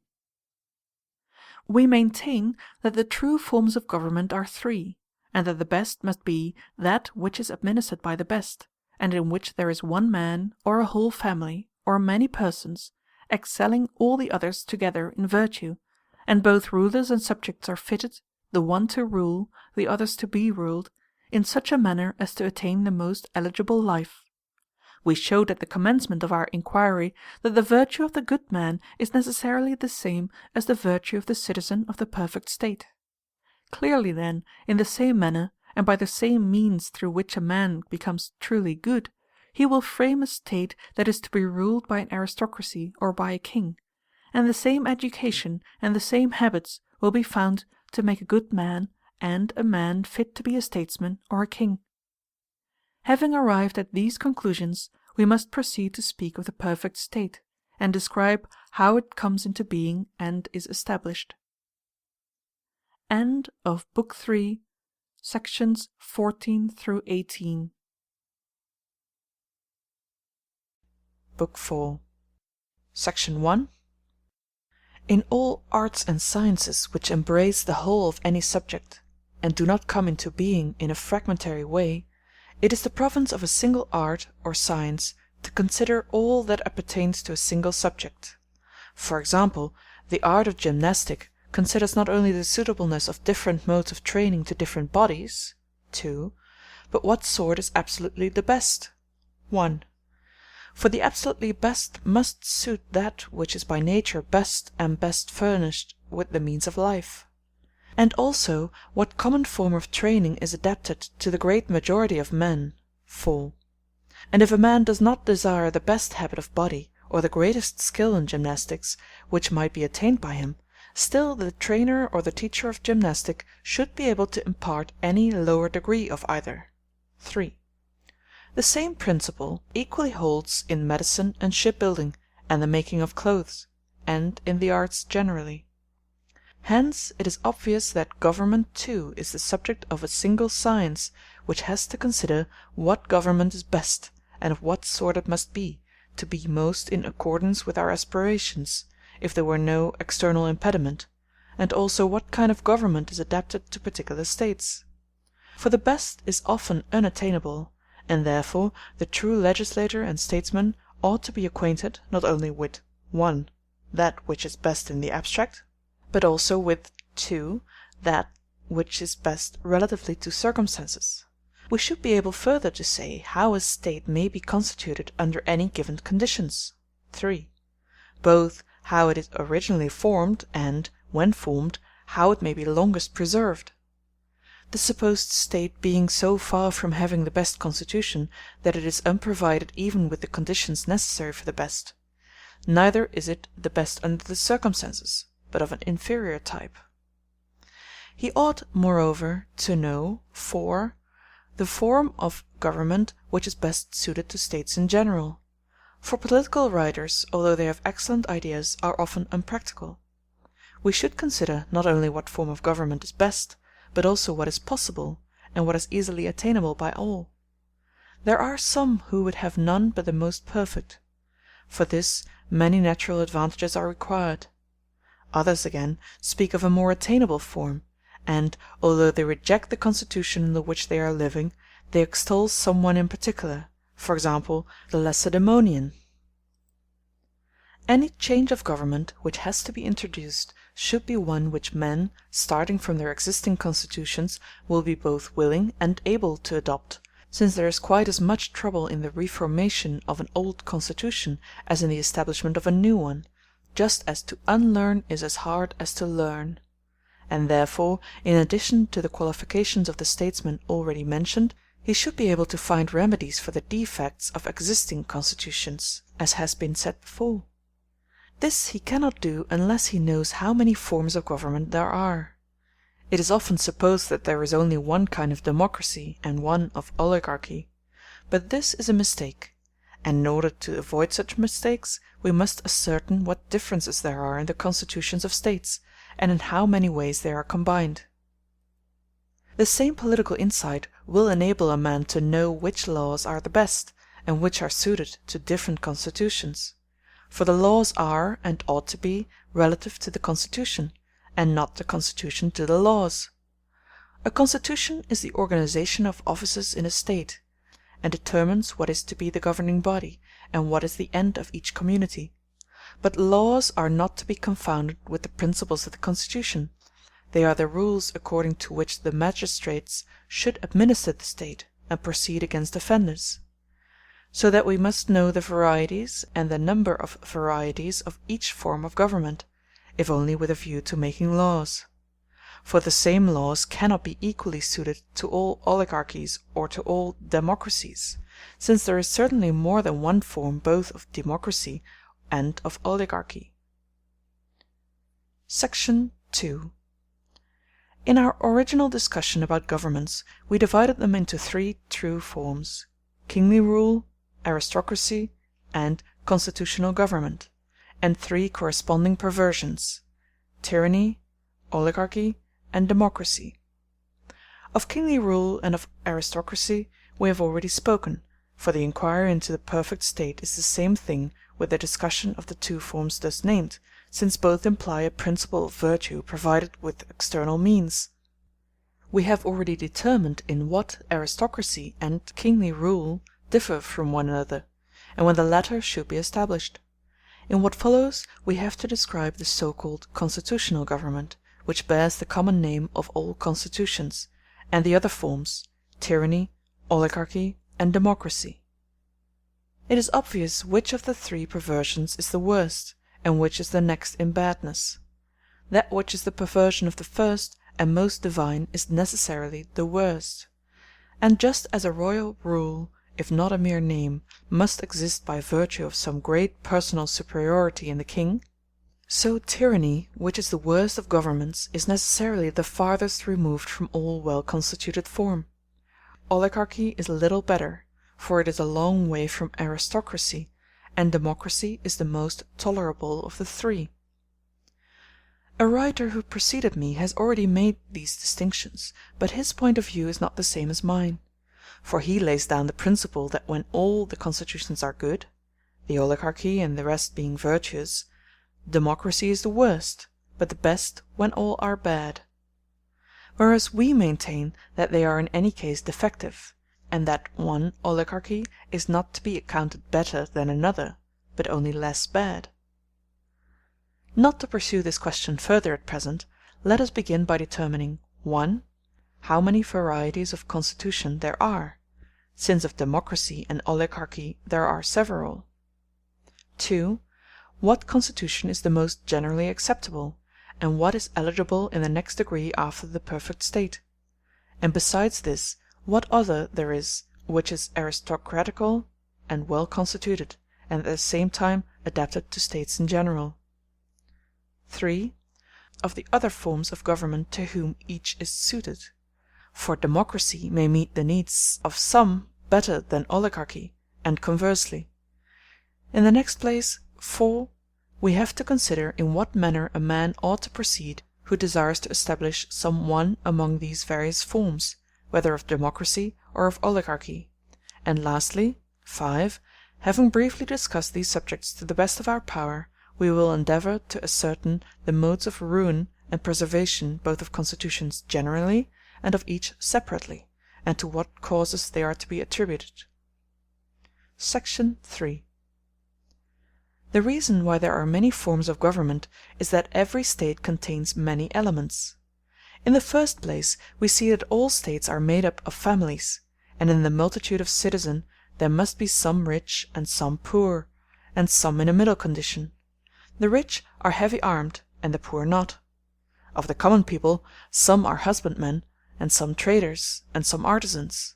We maintain that the true forms of government are three, and that the best must be that which is administered by the best, and in which there is one man, or a whole family, or many persons, excelling all the others together in virtue, and both rulers and subjects are fitted, the one to rule, the others to be ruled, in such a manner as to attain the most eligible life. We showed at the commencement of our inquiry that the virtue of the good man is necessarily the same as the virtue of the citizen of the perfect state. Clearly, then, in the same manner, and by the same means through which a man becomes truly good, he will frame a state that is to be ruled by an aristocracy or by a king, and the same education and the same habits will be found to make a good man and a man fit to be a statesman or a king. Having arrived at these conclusions, we must proceed to speak of the perfect state, and describe how it comes into being and is established. End of Book 3, sections 14 through 18. Book 4, Section 1. In all arts and sciences which embrace the whole of any subject, and do not come into being in a fragmentary way, it is the province of a single art or science to consider all that appertains to a single subject. For example, the art of gymnastic considers not only the suitableness of different modes of training to different bodies, 2, but what sort is absolutely the best, 1. For the absolutely best must suit that which is by nature best and best furnished with the means of life; and also what common form of training is adapted to the great majority of men, 4. And if a man does not desire the best habit of body, or the greatest skill in gymnastics, which might be attained by him, still the trainer or the teacher of gymnastic should be able to impart any lower degree of either, 3. The same principle equally holds in medicine and shipbuilding, and the making of clothes, and in the arts generally. Hence it is obvious that government too is the subject of a single science, which has to consider what government is best, and of what sort it must be, to be most in accordance with our aspirations, if there were no external impediment, and also what kind of government is adapted to particular states. For the best is often unattainable, and therefore the true legislator and statesman ought to be acquainted not only with 1. that which is best in the abstract, but also with (2) that which is best relatively to circumstances. We should be able further to say how a state may be constituted under any given conditions. 3. Both how it is originally formed, and, when formed, how it may be longest preserved. The supposed state being so far from having the best constitution that it is unprovided even with the conditions necessary for the best, neither is it the best under the circumstances, but of an inferior type. He ought, moreover, to know, 4. The form of government which is best suited to states in general. For political writers, although they have excellent ideas, are often unpractical. We should consider not only what form of government is best, but also what is possible, and what is easily attainable by all. There are some who would have none but the most perfect. For this many natural advantages are required. Others again speak of a more attainable form, and, although they reject the constitution under which they are living, they extol some one in particular, for example, the Lacedaemonian. Any change of government which has to be introduced should be one which men, starting from their existing constitutions, will be both willing and able to adopt, since there is quite as much trouble in the reformation of an old constitution as in the establishment of a new one, just as to unlearn is as hard as to learn. And therefore, in addition to the qualifications of the statesman already mentioned, he should be able to find remedies for the defects of existing constitutions, as has been said before. This he cannot do unless he knows how many forms of government there are. It is often supposed that there is only one kind of democracy and one of oligarchy, but this is a mistake, and in order to avoid such mistakes we must ascertain what differences there are in the constitutions of states, and in how many ways they are combined. The same political insight will enable a man to know which laws are the best, and which are suited to different constitutions. For the laws are, and ought to be, relative to the constitution, and not the constitution to the laws. A constitution is the organization of offices in a state, and determines what is to be the governing body, and what is the end of each community. But laws are not to be confounded with the principles of the constitution. They are the rules according to which the magistrates should administer the state, and proceed against offenders. So that we must know the varieties and the number of varieties of each form of government, if only with a view to making laws. For the same laws cannot be equally suited to all oligarchies or to all democracies, since there is certainly more than one form both of democracy and of oligarchy. Section 2. In our original discussion about governments, we divided them into 3 true forms: kingly rule, aristocracy, and constitutional government, and 3 corresponding perversions: tyranny, oligarchy, and democracy. Of kingly rule and of aristocracy we have already spoken, for the inquiry into the perfect state is the same thing with the discussion of the 2 forms thus named, since both imply a principle of virtue provided with external means. We have already determined in what aristocracy and kingly rule differ from one another, and when the latter should be established. In what follows we have to describe the so-called constitutional government, which bears the common name of all constitutions, and the other forms, tyranny, oligarchy, and democracy. It is obvious which of the 3 perversions is the worst, and which is the next in badness. That which is the perversion of the first and most divine is necessarily the worst. And just as a royal rule, if not a mere name, must exist by virtue of some great personal superiority in the king, so tyranny, which is the worst of governments, is necessarily the farthest removed from all well-constituted form. Oligarchy is little better, for it is a long way from aristocracy, and democracy is the most tolerable of the 3. A writer who preceded me has already made these distinctions, but his point of view is not the same as mine. For he lays down the principle that when all the constitutions are good, the oligarchy and the rest being virtuous, democracy is the worst, but the best when all are bad. Whereas we maintain that they are in any case defective, and that one oligarchy is not to be accounted better than another, but only less bad. Not to pursue this question further at present, let us begin by determining 1. How many varieties of constitution there are, since of democracy and oligarchy there are several. 2. What constitution is the most generally acceptable, and what is eligible in the next degree after the perfect state; and besides this, what other there is which is aristocratical and well constituted, and at the same time adapted to states in general. 3. Of the other forms of government to whom each is suited; for democracy may meet the needs of some better than oligarchy, and conversely. In the next place, 4. We have to consider in what manner a man ought to proceed who desires to establish some one among these various forms, whether of democracy or of oligarchy; and lastly, 5. Having briefly discussed these subjects to the best of our power, we will endeavour to ascertain the modes of ruin and preservation both of constitutions generally and of each separately, and to what causes they are to be attributed. Section 3. The reason why there are many forms of government is that every state contains many elements. In the first place, we see that all states are made up of families, and in the multitude of citizens there must be some rich and some poor, and some in a middle condition. The rich are heavy armed, and the poor not. Of the common people, some are husbandmen, and some traders, and some artisans.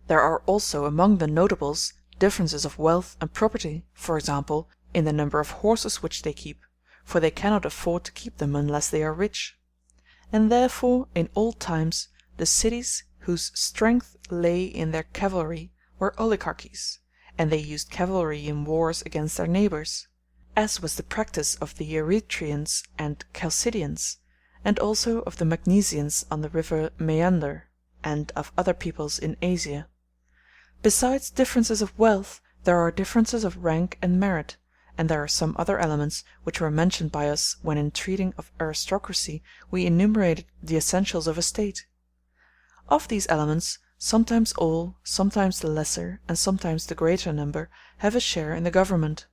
There are also among the notables differences of wealth and property, for example, in the number of horses which they keep, for they cannot afford to keep them unless they are rich. And therefore in old times the cities whose strength lay in their cavalry were oligarchies, and they used cavalry in wars against their neighbours, as was the practice of the Eretrians and Chalcidians, and also of the Magnesians on the river Meander, and of other peoples in Asia. Besides differences of wealth, there are differences of rank and merit, and there are some other elements which were mentioned by us when in treating of aristocracy we enumerated the essentials of a state. Of these elements, sometimes all, sometimes the lesser, and sometimes the greater number have a share in the government.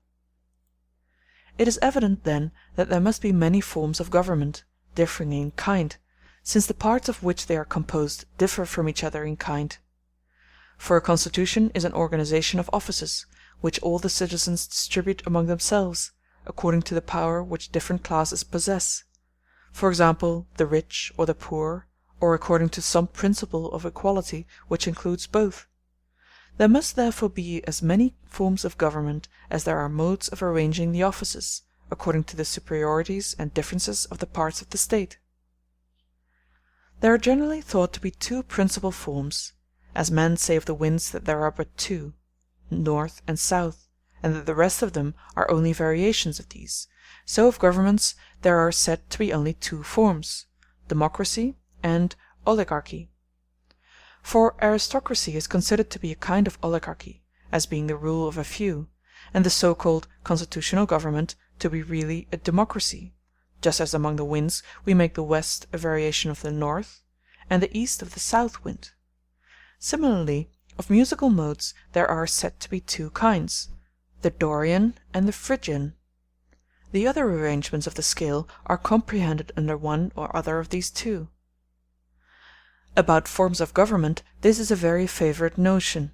It is evident, then, that there must be many forms of government, differing in kind, since the parts of which they are composed differ from each other in kind. For a constitution is an organization of offices, which all the citizens distribute among themselves, according to the power which different classes possess; for example, the rich or the poor, or according to some principle of equality which includes both. There must therefore be as many forms of government as there are modes of arranging the offices, according to the superiorities and differences of the parts of the state. There are generally thought to be two principal forms, as men say of the winds that there are but two, north and south, and that the rest of them are only variations of these, so of governments there are said to be only two forms, democracy and oligarchy. For aristocracy is considered to be a kind of oligarchy, as being the rule of a few, and the so-called constitutional government to be really a democracy, just as among the winds we make the west a variation of the north, and the east of the south wind. Similarly, of musical modes there are said to be two kinds, the Dorian and the Phrygian. The other arrangements of the scale are comprehended under one or other of these two. About forms of government this is a very favourite notion.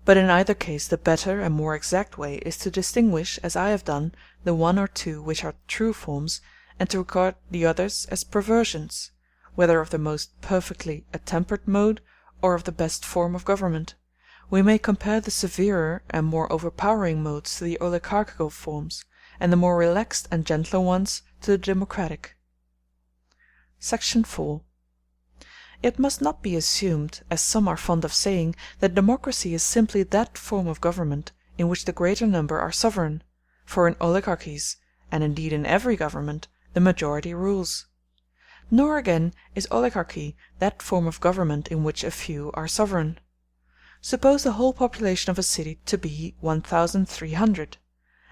But in either case the better and more exact way is to distinguish, as I have done, the one or two which are true forms, and to regard the others as perversions, whether of the most perfectly attempered mode, or of the best form of government. We may compare the severer and more overpowering modes to the oligarchical forms, and the more relaxed and gentler ones to the democratic. Section 4. It must not be assumed, as some are fond of saying, that democracy is simply that form of government in which the greater number are sovereign, for in oligarchies, and indeed in every government, the majority rules. Nor again is oligarchy that form of government in which a few are sovereign. Suppose the whole population of a city to be 1,300,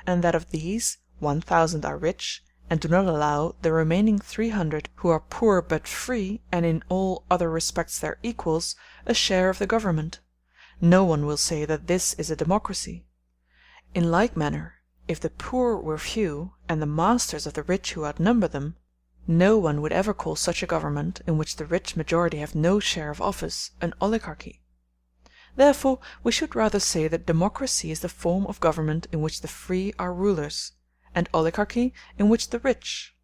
and that of these 1,000 are rich, and do not allow the remaining 300 who are poor but free, and in all other respects their equals, a share of the government. No one will say that this is a democracy. In like manner, if the poor were few, and the masters of the rich who outnumber them, no one would ever call such a government, in which the rich majority have no share of office, an oligarchy. Therefore we should rather say that democracy is the form of government in which the free are rulers, and oligarchy in which the rich.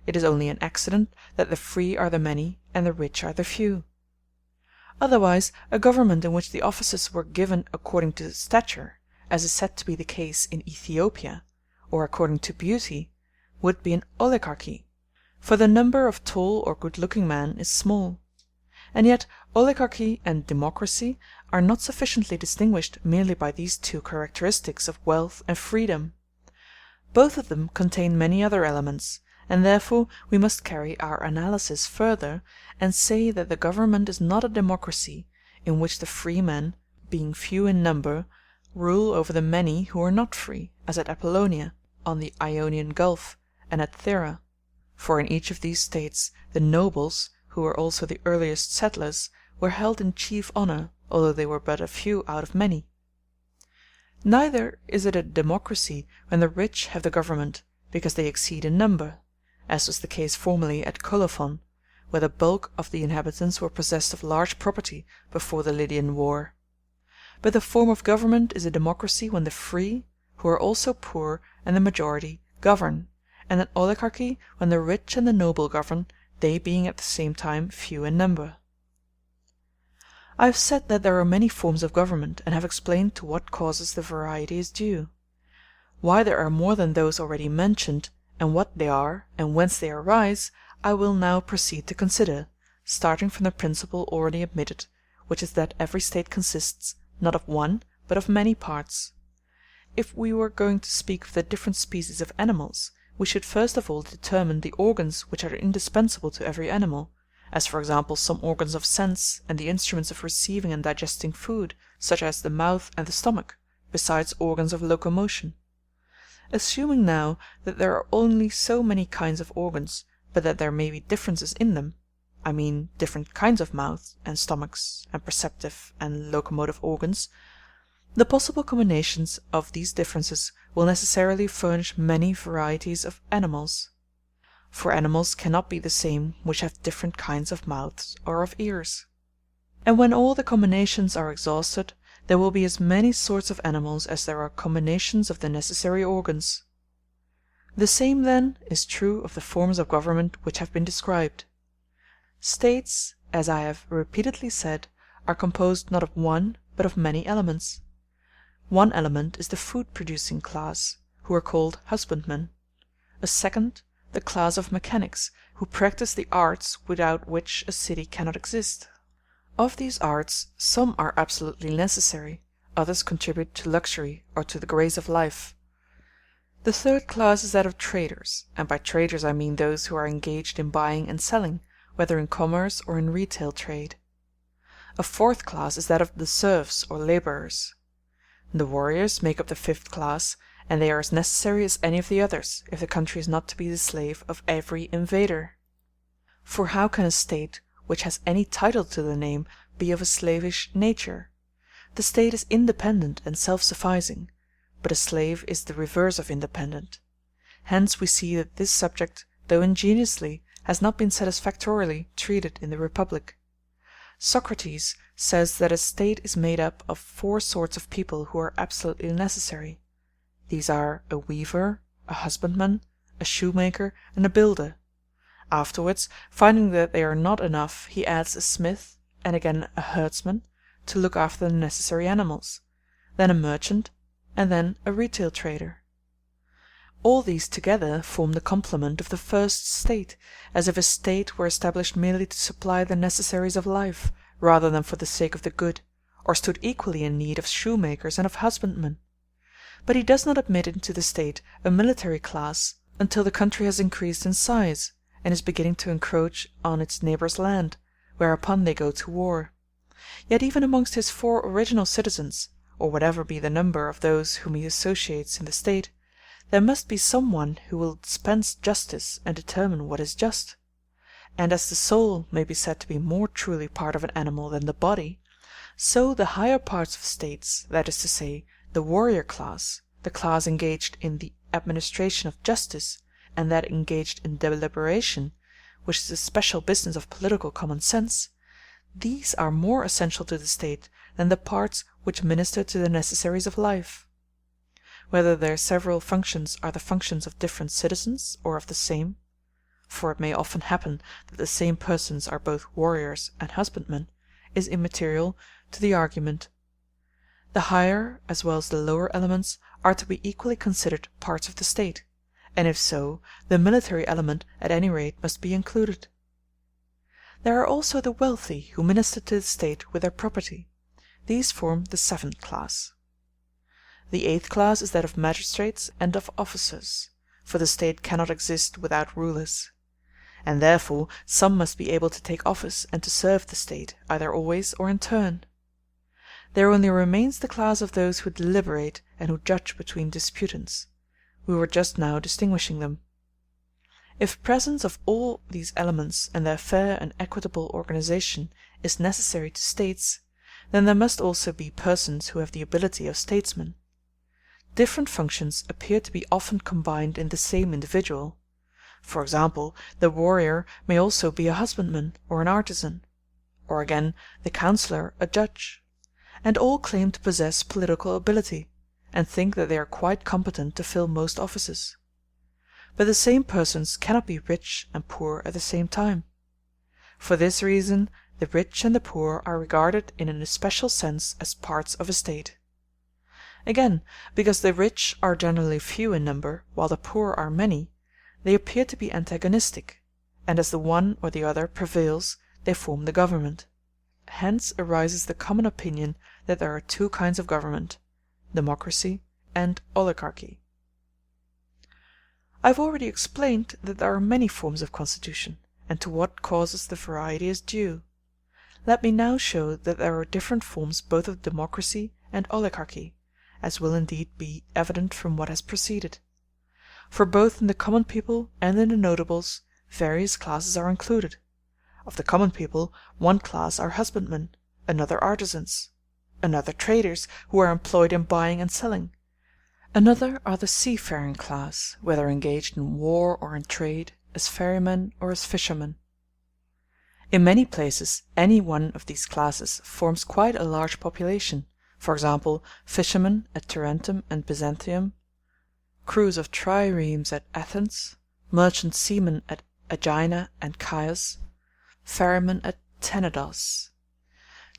It is only an accident that the free are the many and the rich are the few. Otherwise a government in which the offices were given according to stature, as is said to be the case in Ethiopia, or according to beauty, would be an oligarchy, for the number of tall or good-looking men is small. And yet oligarchy and democracy are not sufficiently distinguished merely by these two characteristics of wealth and freedom. Both of them contain many other elements, and therefore we must carry our analysis further, and say that the government is not a democracy in which the free men, being few in number, rule over the many who are not free, as at Apollonia, on the Ionian Gulf, and at Thera; for in each of these states the nobles, who were also the earliest settlers, were held in chief honour, although they were but a few out of many. Neither is it a democracy when the rich have the government, because they exceed in number, as was the case formerly at Colophon, where the bulk of the inhabitants were possessed of large property before the Lydian war. But the form of government is a democracy when the free, who are also poor, and the majority, govern, and an oligarchy when the rich and the noble govern, they being at the same time few in number. I have said that there are many forms of government, and have explained to what causes the variety is due. Why there are more than those already mentioned, and what they are, and whence they arise, I will now proceed to consider, starting from the principle already admitted, which is that every state consists, not of one, but of many parts. If we were going to speak of the different species of animals, we should first of all determine the organs which are indispensable to every animal, as for example some organs of sense, and the instruments of receiving and digesting food, such as the mouth and the stomach, besides organs of locomotion. Assuming now that there are only so many kinds of organs, but that there may be differences in them, I mean different kinds of mouths and stomachs and perceptive and locomotive organs, the possible combinations of these differences will necessarily furnish many varieties of animals. For animals cannot be the same which have different kinds of mouths or of ears. And when all the combinations are exhausted, there will be as many sorts of animals as there are combinations of the necessary organs. The same, then, is true of the forms of government which have been described. States, as I have repeatedly said, are composed not of one, but of many elements. One element is the food-producing class, who are called husbandmen; a second, the class of mechanics, who practice the arts without which a city cannot exist. Of these arts some are absolutely necessary, others contribute to luxury or to the grace of life. The third class is that of traders, and by traders I mean those who are engaged in buying and selling, whether in commerce or in retail trade. A fourth class is that of the serfs or labourers. The warriors make up the fifth class, and they are as necessary as any of the others, if the country is not to be the slave of every invader. For how can a state which has any title to the name be of a slavish nature? The state is independent and self-sufficing, but a slave is the reverse of independent. Hence we see that this subject, though ingeniously, has not been satisfactorily treated in the Republic. Socrates says that a state is made up of 4 sorts of people who are absolutely necessary. These are a weaver, a husbandman, a shoemaker, and a builder. Afterwards, finding that they are not enough, he adds a smith, and again a herdsman, to look after the necessary animals, then a merchant, and then a retail trader. All these together form the complement of the first state, as if a state were established merely to supply the necessaries of life, rather than for the sake of the good, or stood equally in need of shoemakers and of husbandmen. But he does not admit into the state a military class until the country has increased in size, and is beginning to encroach on its neighbours' land, whereupon they go to war. Yet even amongst his 4 original citizens, or whatever be the number of those whom he associates in the state, there must be some one who will dispense justice and determine what is just. And as the soul may be said to be more truly part of an animal than the body, so the higher parts of states, that is to say, the warrior class, the class engaged in the administration of justice, and that engaged in deliberation, which is a special business of political common sense, these are more essential to the State than the parts which minister to the necessaries of life. Whether their several functions are the functions of different citizens or of the same, for it may often happen that the same persons are both warriors and husbandmen, is immaterial to the argument. The higher as well as the lower elements are to be equally considered parts of the State, and if so, the military element at any rate must be included. There are also the wealthy who minister to the State with their property. These form the seventh class. The eighth class is that of magistrates and of officers, for the State cannot exist without rulers. And therefore some must be able to take office and to serve the State, either always or in turn. There only remains the class of those who deliberate and who judge between disputants. We were just now distinguishing them. If presence of all these elements and their fair and equitable organization is necessary to States, then there must also be persons who have the ability of statesmen. Different functions appear to be often combined in the same individual. For example, the warrior may also be a husbandman or an artisan, or again the councillor a judge, and all claim to possess political ability, and think that they are quite competent to fill most offices. But the same persons cannot be rich and poor at the same time. For this reason the rich and the poor are regarded in an especial sense as parts of a State. Again, because the rich are generally few in number, while the poor are many, they appear to be antagonistic, and as the one or the other prevails, they form the government. Hence arises the common opinion that there are two kinds of government, democracy and oligarchy. I have already explained that there are many forms of constitution, and to what causes the variety is due. Let me now show that there are different forms both of democracy and oligarchy, as will indeed be evident from what has preceded. For both in the common people and in the notables various classes are included. Of the common people, one class are husbandmen, another artisans, another traders, who are employed in buying and selling, another are the seafaring class, whether engaged in war or in trade, as ferrymen or as fishermen. In many places any one of these classes forms quite a large population, for example, fishermen at Tarentum and Byzantium, crews of triremes at Athens, merchant seamen at Aegina and Chios, ferrymen at Tenedos.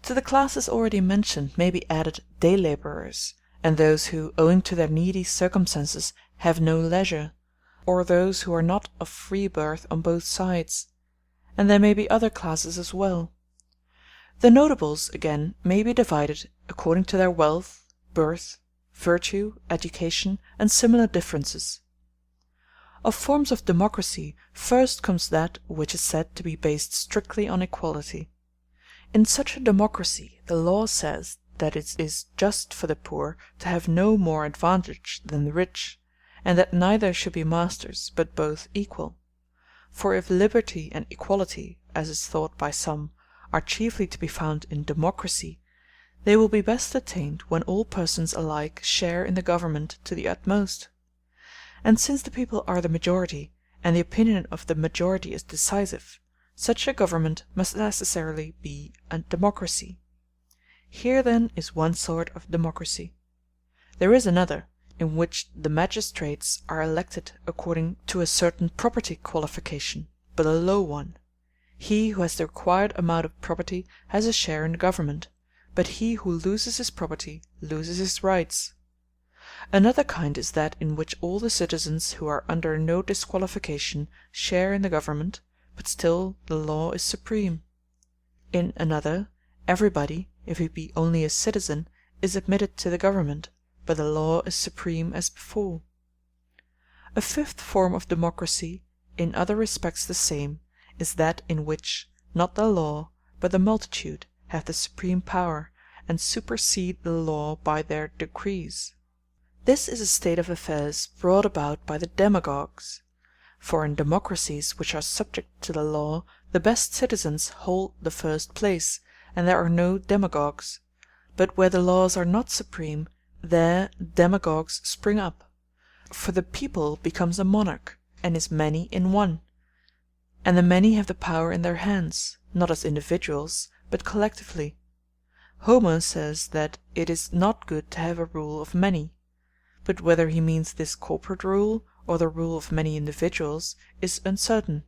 To the classes already mentioned may be added day labourers, and those who, owing to their needy circumstances, have no leisure, or those who are not of free birth on both sides, and there may be other classes as well. The notables, again, may be divided according to their wealth, birth, virtue, education, and similar differences. Of forms of democracy first comes that which is said to be based strictly on equality. In such a democracy the law says that it is just for the poor to have no more advantage than the rich, and that neither should be masters, but both equal. For if liberty and equality, as is thought by some, are chiefly to be found in democracy, they will be best attained when all persons alike share in the government to the utmost. And since the people are the majority, and the opinion of the majority is decisive, such a government must necessarily be a democracy. Here then is one sort of democracy. There is another, in which the magistrates are elected according to a certain property qualification, but a low one. He who has the required amount of property has a share in the government, but he who loses his property loses his rights. Another kind is that in which all the citizens who are under no disqualification share in the government, but still the law is supreme. In another, everybody, if he be only a citizen, is admitted to the government, but the law is supreme as before. A fifth form of democracy, in other respects the same, is that in which, not the law, but the multitude have the supreme power, and supersede the law by their decrees. This is a state of affairs brought about by the demagogues. For in democracies which are subject to the law, the best citizens hold the first place, and there are no demagogues; but where the laws are not supreme, There demagogues spring up, for the people becomes a monarch, and is many in one; and the many have the power in their hands, not as individuals, but collectively. Homer says that it is not good to have a rule of many; but whether he means this corporate rule, or the rule of many individuals, is uncertain.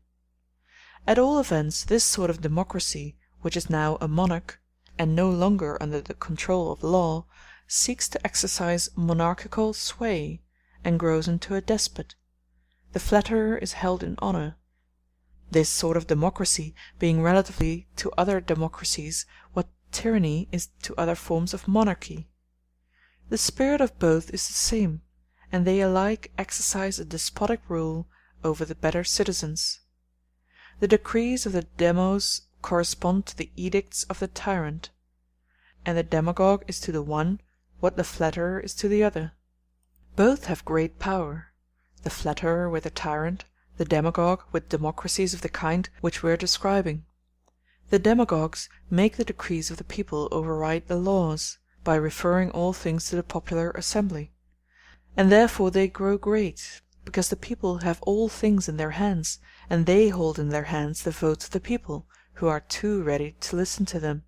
At all events, this sort of democracy, which is now a monarch, and no longer under the control of law, seeks to exercise monarchical sway, and grows into a despot. The flatterer is held in honor. This sort of democracy being relatively to other democracies what tyranny is to other forms of monarchy. The spirit of both is the same, and they alike exercise a despotic rule over the better citizens. The decrees of the demos correspond to the edicts of the tyrant, and the demagogue is to the one what the flatterer is to the other. Both have great power, the flatterer with the tyrant, the demagogue with democracies of the kind which we are describing. The demagogues make the decrees of the people override the laws, by referring all things to the popular assembly; and therefore they grow great, because the people have all things in their hands, and they hold in their hands the votes of the people, who are too ready to listen to them.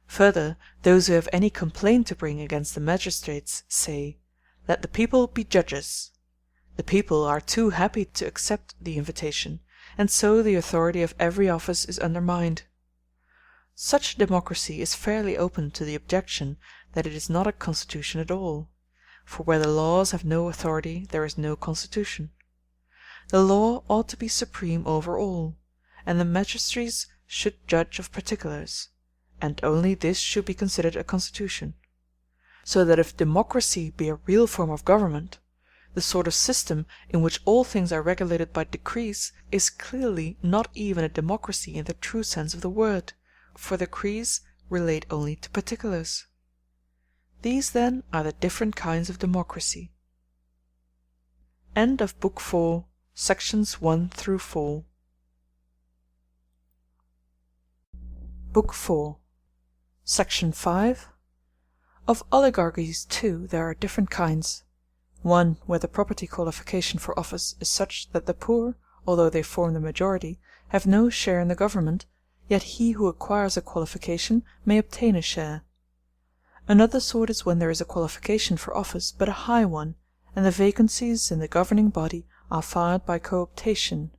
Further, those who have any complaint to bring against the magistrates say, "Let the people be judges." The people are too happy to accept the invitation, and so the authority of every office is undermined. Such democracy is fairly open to the objection that it is not a constitution at all; for where the laws have no authority there is no constitution. The law ought to be supreme over all, and the magistrates should judge of particulars, and only this should be considered a constitution. So that if democracy be a real form of government, the sort of system in which all things are regulated by decrees is clearly not even a democracy in the true sense of the word, for decrees relate only to particulars. These then are the different kinds of democracy. End of Book 4, Sections 1 through 4. Book 4, Section 5. Of oligarchies too there are different kinds. One where the property qualification for office is such that the poor, although they form the majority, have no share in the government, yet he who acquires a qualification may obtain a share. Another sort is when there is a qualification for office but a high one, and the vacancies in the governing body are filled by cooptation.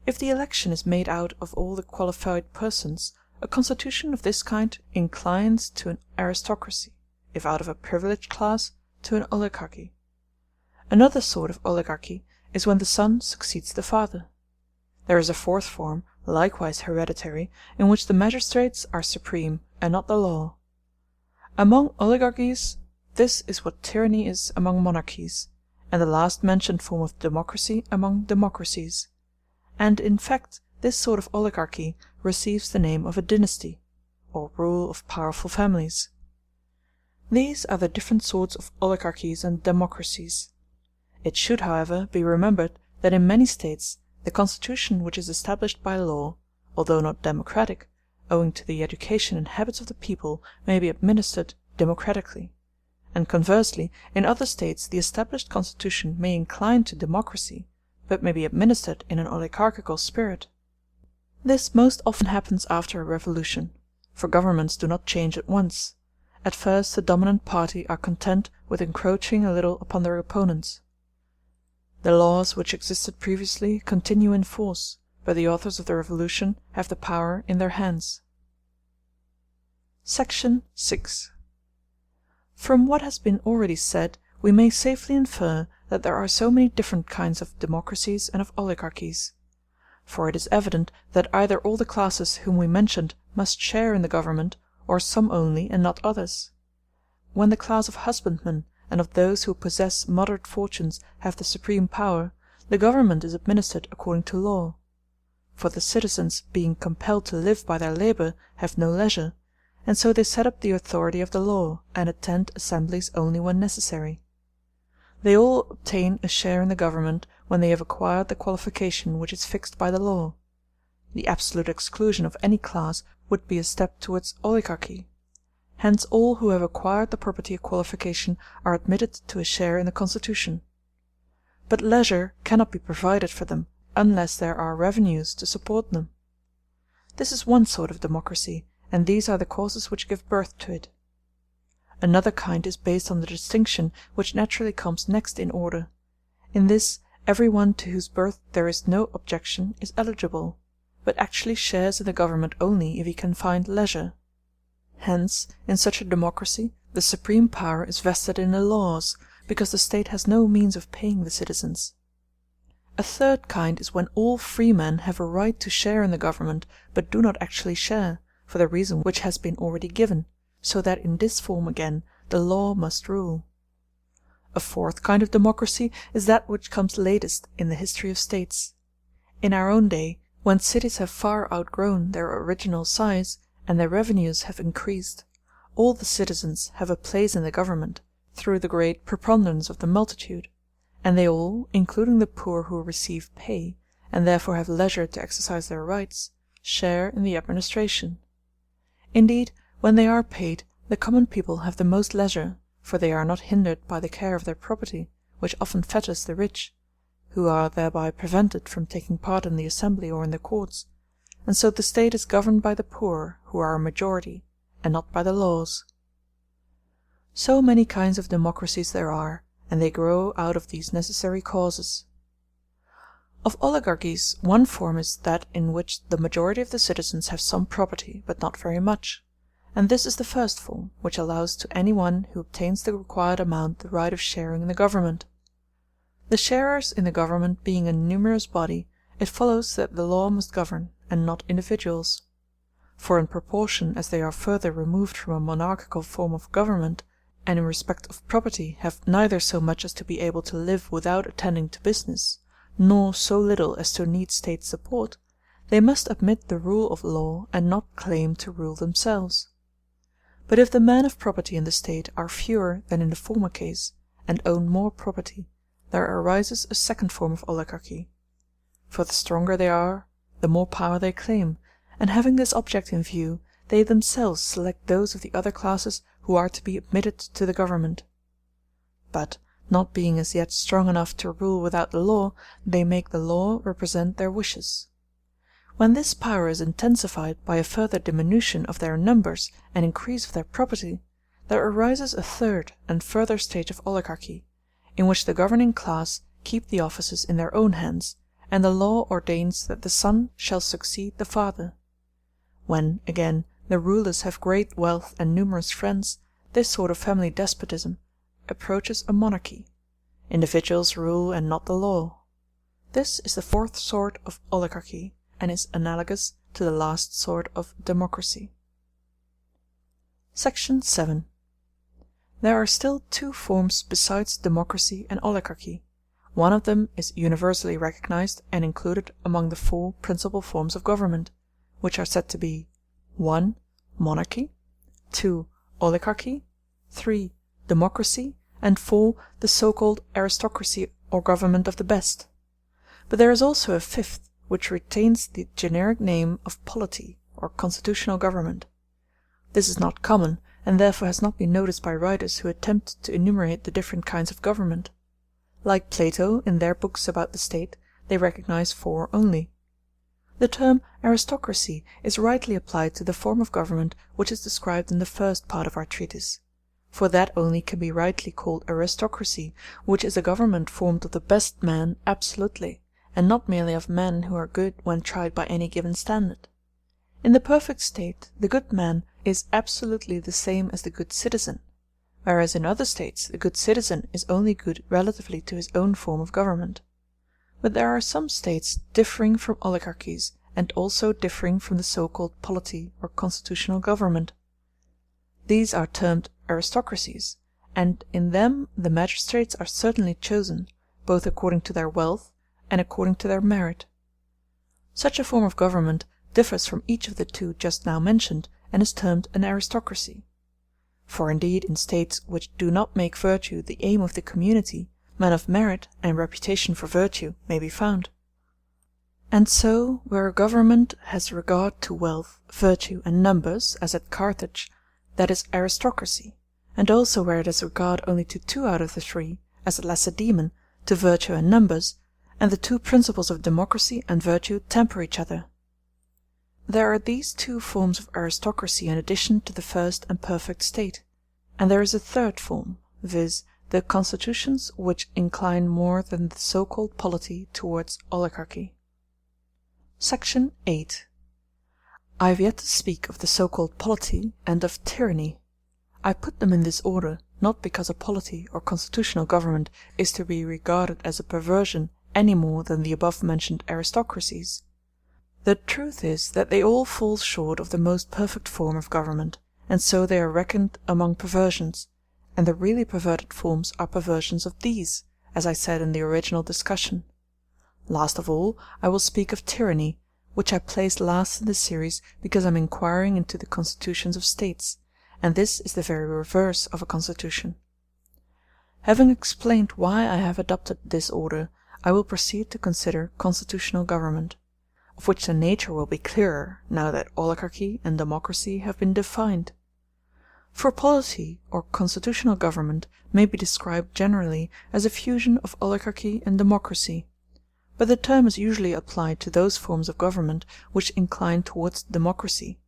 If the election is made out of all the qualified persons, a constitution of this kind inclines to an aristocracy, if out of a privileged class, to an oligarchy. Another sort of oligarchy is when the son succeeds the father. There is a fourth form, likewise hereditary, in which the magistrates are supreme, and not the law. Among oligarchies this is what tyranny is among monarchies, and the last mentioned form of democracy among democracies; and in fact this sort of oligarchy receives the name of a dynasty, or rule of powerful families. These are the different sorts of oligarchies and democracies. It should, however, be remembered that in many states the constitution which is established by law, although not democratic, owing to the education and habits of the people, may be administered democratically; and conversely, in other states the established constitution may incline to democracy, but may be administered in an oligarchical spirit. This most often happens after a revolution, for governments do not change at once. At first the dominant party are content with encroaching a little upon their opponents. The laws which existed previously continue in force, but the authors of the revolution have the power in their hands. Section 6. From what has been already said, we may safely infer that there are so many different kinds of democracies and of oligarchies. For it is evident that either all the classes whom we mentioned must share in the government, or some only and not others. When the class of husbandmen and of those who possess moderate fortunes have the supreme power, the government is administered according to law. For the citizens, being compelled to live by their labor, have no leisure, and so they set up the authority of the law, and attend assemblies only when necessary. They all obtain a share in the government when they have acquired the qualification which is fixed by the law. The absolute exclusion of any class would be a step towards oligarchy. Hence all who have acquired the property of qualification are admitted to a share in the constitution. But leisure cannot be provided for them unless there are revenues to support them. This is one sort of democracy, and these are the causes which give birth to it. Another kind is based on the distinction which naturally comes next in order. In this, every one to whose birth there is no objection is eligible, but actually shares in the government only if he can find leisure. Hence, in such a democracy, the supreme power is vested in the laws, because the state has no means of paying the citizens. A third kind is when all free men have a right to share in the government, but do not actually share, for the reason which has been already given, so that in this form again the law must rule. A fourth kind of democracy is that which comes latest in the history of states. In our own day, when cities have far outgrown their original size, and their revenues have increased, all the citizens have a place in the government, through the great preponderance of the multitude, and they all, including the poor who receive pay, and therefore have leisure to exercise their rights, share in the administration. Indeed, when they are paid, the common people have the most leisure, for they are not hindered by the care of their property, which often fetters the rich, who are thereby prevented from taking part in the assembly or in the courts, and so the state is governed by the poor, who are a majority, and not by the laws. So many kinds of democracies there are, and they grow out of these necessary causes. Of oligarchies, one form is that in which the majority of the citizens have some property, but not very much; and this is the first form, which allows to any one who obtains the required amount the right of sharing in the government. The sharers in the government being a numerous body, it follows that the law must govern, and not individuals. For in proportion as they are further removed from a monarchical form of government, and in respect of property have neither so much as to be able to live without attending to business, nor so little as to need state support, they must admit the rule of law and not claim to rule themselves. But if the men of property in the state are fewer than in the former case, and own more property, there arises a second form of oligarchy. For the stronger they are, the more power they claim, and having this object in view, they themselves select those of the other classes who are to be admitted to the government. But, not being as yet strong enough to rule without the law, they make the law represent their wishes. When this power is intensified by a further diminution of their numbers and increase of their property, there arises a third and further stage of oligarchy, in which the governing class keep the offices in their own hands, and the law ordains that the son shall succeed the father. When, again, the rulers have great wealth and numerous friends, this sort of family despotism approaches a monarchy. Individuals rule and not the law. This is the fourth sort of oligarchy, and is analogous to the last sort of democracy. Section 7. There are still two forms besides democracy and oligarchy. One of them is universally recognized and included among the four principal forms of government, which are said to be 1. Monarchy, 2. Oligarchy, 3. Democracy, and 4. The so-called aristocracy or government of the best. But there is also a fifth, which retains the generic name of polity or constitutional government. This is not common, and therefore has not been noticed by writers who attempt to enumerate the different kinds of government. Like Plato, in their books about the state, they recognize 4 only. The term aristocracy is rightly applied to the form of government which is described in the first part of our treatise; for that only can be rightly called aristocracy which is a government formed of the best men absolutely, and not merely of men who are good when tried by any given standard. In the perfect state the good man is absolutely the same as the good citizen, whereas in other states the good citizen is only good relatively to his own form of government. But there are some states differing from oligarchies, and also differing from the so-called polity or constitutional government. These are termed aristocracies, and in them the magistrates are certainly chosen, both according to their wealth and according to their merit. Such a form of government differs from each of the two just now mentioned, and is termed an aristocracy. For indeed in states which do not make virtue the aim of the community, men of merit and reputation for virtue may be found. And so, where a government has regard to wealth, virtue, and numbers, as at Carthage, that is aristocracy, and also where it has regard only to 2 out of the 3, as the Lacedaemon, to virtue and numbers, and the 2 principles of democracy and virtue temper each other. There are these 2 forms of aristocracy in addition to the first and perfect state, and there is a third form, viz., the constitutions which incline more than the so-called polity towards oligarchy. Section 8. I have yet to speak of the so-called polity and of tyranny. I put them in this order, not because a polity or constitutional government is to be regarded as a perversion any more than the above-mentioned aristocracies. The truth is that they all fall short of the most perfect form of government, and so they are reckoned among perversions, and the really perverted forms are perversions of these, as I said in the original discussion. Last of all, I will speak of tyranny, which I place last in the series because I am inquiring into the constitutions of states, and this is the very reverse of a constitution. Having explained why I have adopted this order, I will proceed to consider constitutional government, of which the nature will be clearer now that oligarchy and democracy have been defined. For polity or constitutional government may be described generally as a fusion of oligarchy and democracy, but the term is usually applied to those forms of government which incline towards democracy,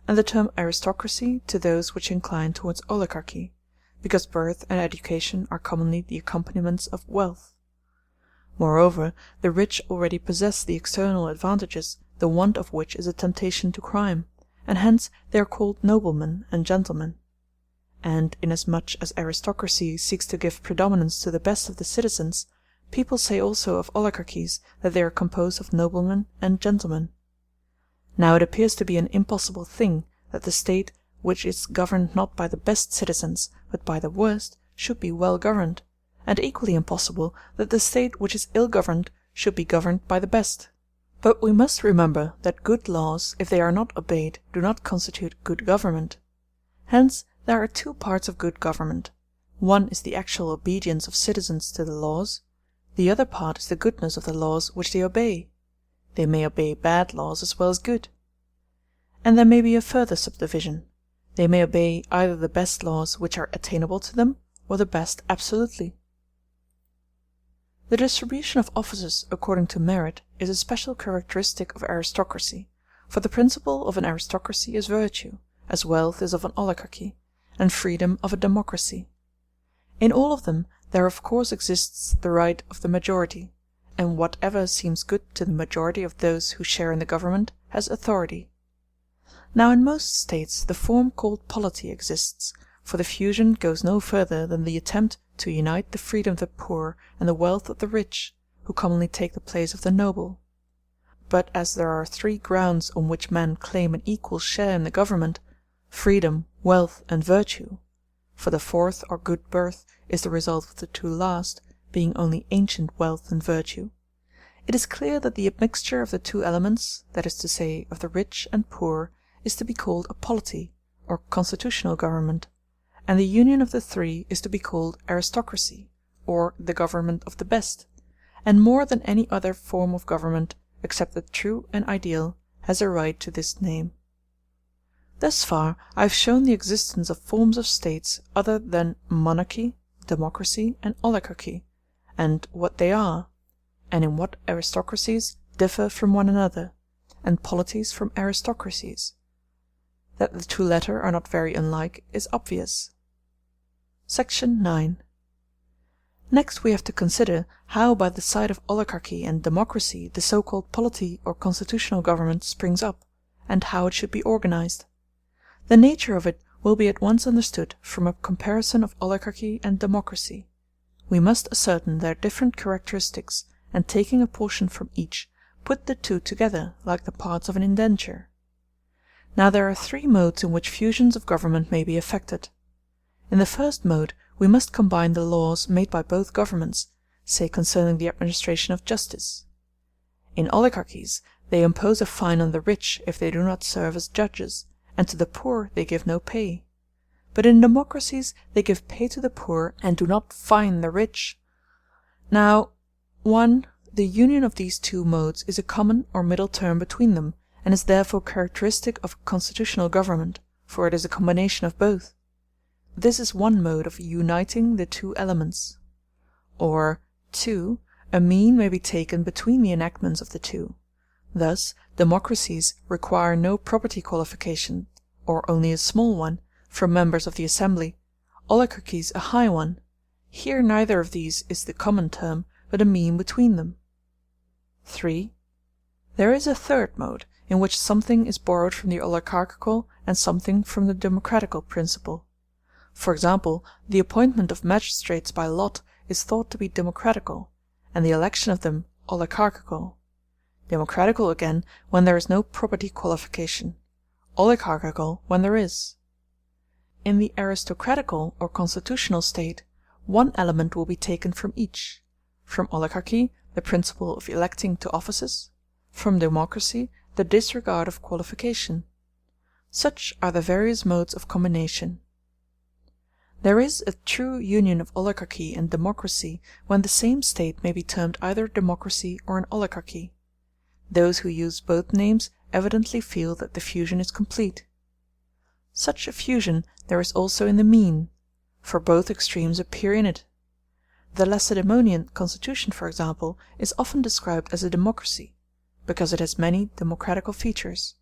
and the term aristocracy to those which incline towards oligarchy, because birth and education are commonly the accompaniments of wealth. Moreover, the rich already possess the external advantages, the want of which is a temptation to crime, and hence they are called noblemen and gentlemen. And inasmuch as aristocracy seeks to give predominance to the best of the citizens, people say also of oligarchies that they are composed of noblemen and gentlemen. Now it appears to be an impossible thing that the state which is governed not by the best citizens but by the worst should be well governed, and equally impossible that the state which is ill governed should be governed by the best. But we must remember that good laws, if they are not obeyed, do not constitute good government. Hence there are 2 parts of good government. One is the actual obedience of citizens to the laws. The other part is the goodness of the laws which they obey. They may obey bad laws as well as good. And there may be a further subdivision. They may obey either the best laws which are attainable to them, or the best absolutely. The distribution of offices according to merit is a special characteristic of aristocracy, for the principle of an aristocracy is virtue, as wealth is of an oligarchy, and freedom of a democracy. In all of them there of course exists the right of the majority, and whatever seems good to the majority of those who share in the government has authority. Now in most states the form called polity exists, for the fusion goes no further than the attempt to unite the freedom of the poor and the wealth of the rich, who commonly take the place of the noble. But as there are 3 grounds on which men claim an equal share in the government, freedom, wealth, and virtue, for the 4th or good birth is the result of the 2 last, being only ancient wealth and virtue, it is clear that the admixture of the 2 elements, that is to say, of the rich and poor, is to be called a polity, or constitutional government, and the union of the 3 is to be called aristocracy, or the government of the best, and more than any other form of government, except the true and ideal, has a right to this name. Thus far I have shown the existence of forms of states other than monarchy, democracy, and oligarchy, and what they are, and in what aristocracies differ from one another, and polities from aristocracies. That the 2 latter are not very unlike is obvious. Section 9. Next we have to consider how by the side of oligarchy and democracy the so-called polity or constitutional government springs up, and how it should be organized. The nature of it will be at once understood from a comparison of oligarchy and democracy. We must ascertain their different characteristics, and taking a portion from each, put the 2 together like the parts of an indenture. Now there are 3 modes in which fusions of government may be effected. In the first mode we must combine the laws made by both governments, say concerning the administration of justice. In oligarchies they impose a fine on the rich if they do not serve as judges, and to the poor they give no pay. But in democracies they give pay to the poor and do not fine the rich. Now, 1. The union of these 2 modes is a common or middle term between them, and is therefore characteristic of constitutional government, for it is a combination of both. This is one mode of uniting the two elements. Or, 2. A mean may be taken between the enactments of the two. Thus, democracies require no property qualification, or only a small one, from members of the assembly, oligarchies a high one. Here neither of these is the common term, but a mean between them. 3. There is a third mode, in which something is borrowed from the oligarchical and something from the democratical principle. For example, the appointment of magistrates by lot is thought to be democratical, and the election of them oligarchical. Democratical again when there is no property qualification, oligarchical when there is. In the aristocratical or constitutional state, one element will be taken from each: from oligarchy, the principle of electing to offices; from democracy, the disregard of qualification. Such are the various modes of combination. There is a true union of oligarchy and democracy when the same state may be termed either democracy or an oligarchy. Those who use both names evidently feel that the fusion is complete. Such a fusion there is also in the mean, for both extremes appear in it. The Lacedaemonian constitution, for example, is often described as a democracy, because it has many democratical features.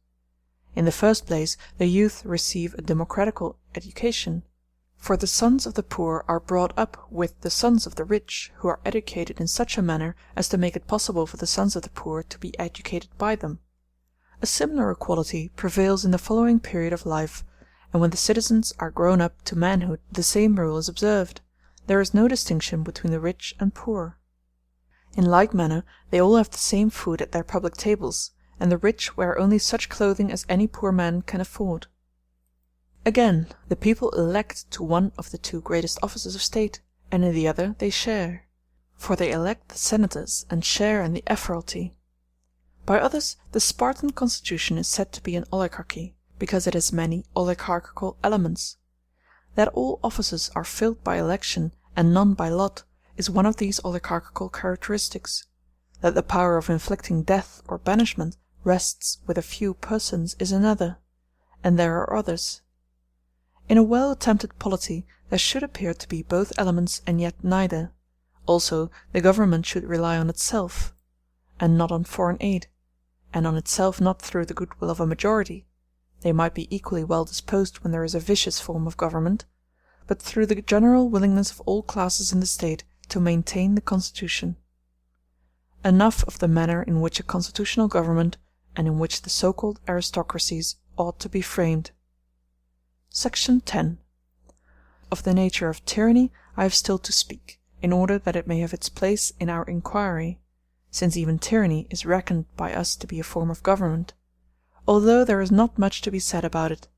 In the first place, the youth receive a democratical education, for the sons of the poor are brought up with the sons of the rich, who are educated in such a manner as to make it possible for the sons of the poor to be educated by them. A similar equality prevails in the following period of life, and when the citizens are grown up to manhood the same rule is observed: there is no distinction between the rich and poor. In like manner they all have the same food at their public tables, and the rich wear only such clothing as any poor man can afford. Again, the people elect to one of the two greatest offices of state, and in the other they share; for they elect the senators and share in the ephoralty. By others the Spartan constitution is said to be an oligarchy, because it has many oligarchical elements. That all offices are filled by election and none by lot is one of these oligarchical characteristics. That the power of inflicting death or banishment rests with a few persons is another, and there are others. In a well-attempted polity there should appear to be both elements and yet neither. Also the government should rely on itself, and not on foreign aid, and on itself not through the goodwill of a majority. They might be equally well disposed when there is a vicious form of government, but through the general willingness of all classes in the state to maintain the constitution. Enough of the manner in which a constitutional government, and in which the so-called aristocracies, ought to be framed. Section 10. Of the nature of tyranny I have still to speak, in order that it may have its place in our inquiry, since even tyranny is reckoned by us to be a form of government, although there is not much to be said about it.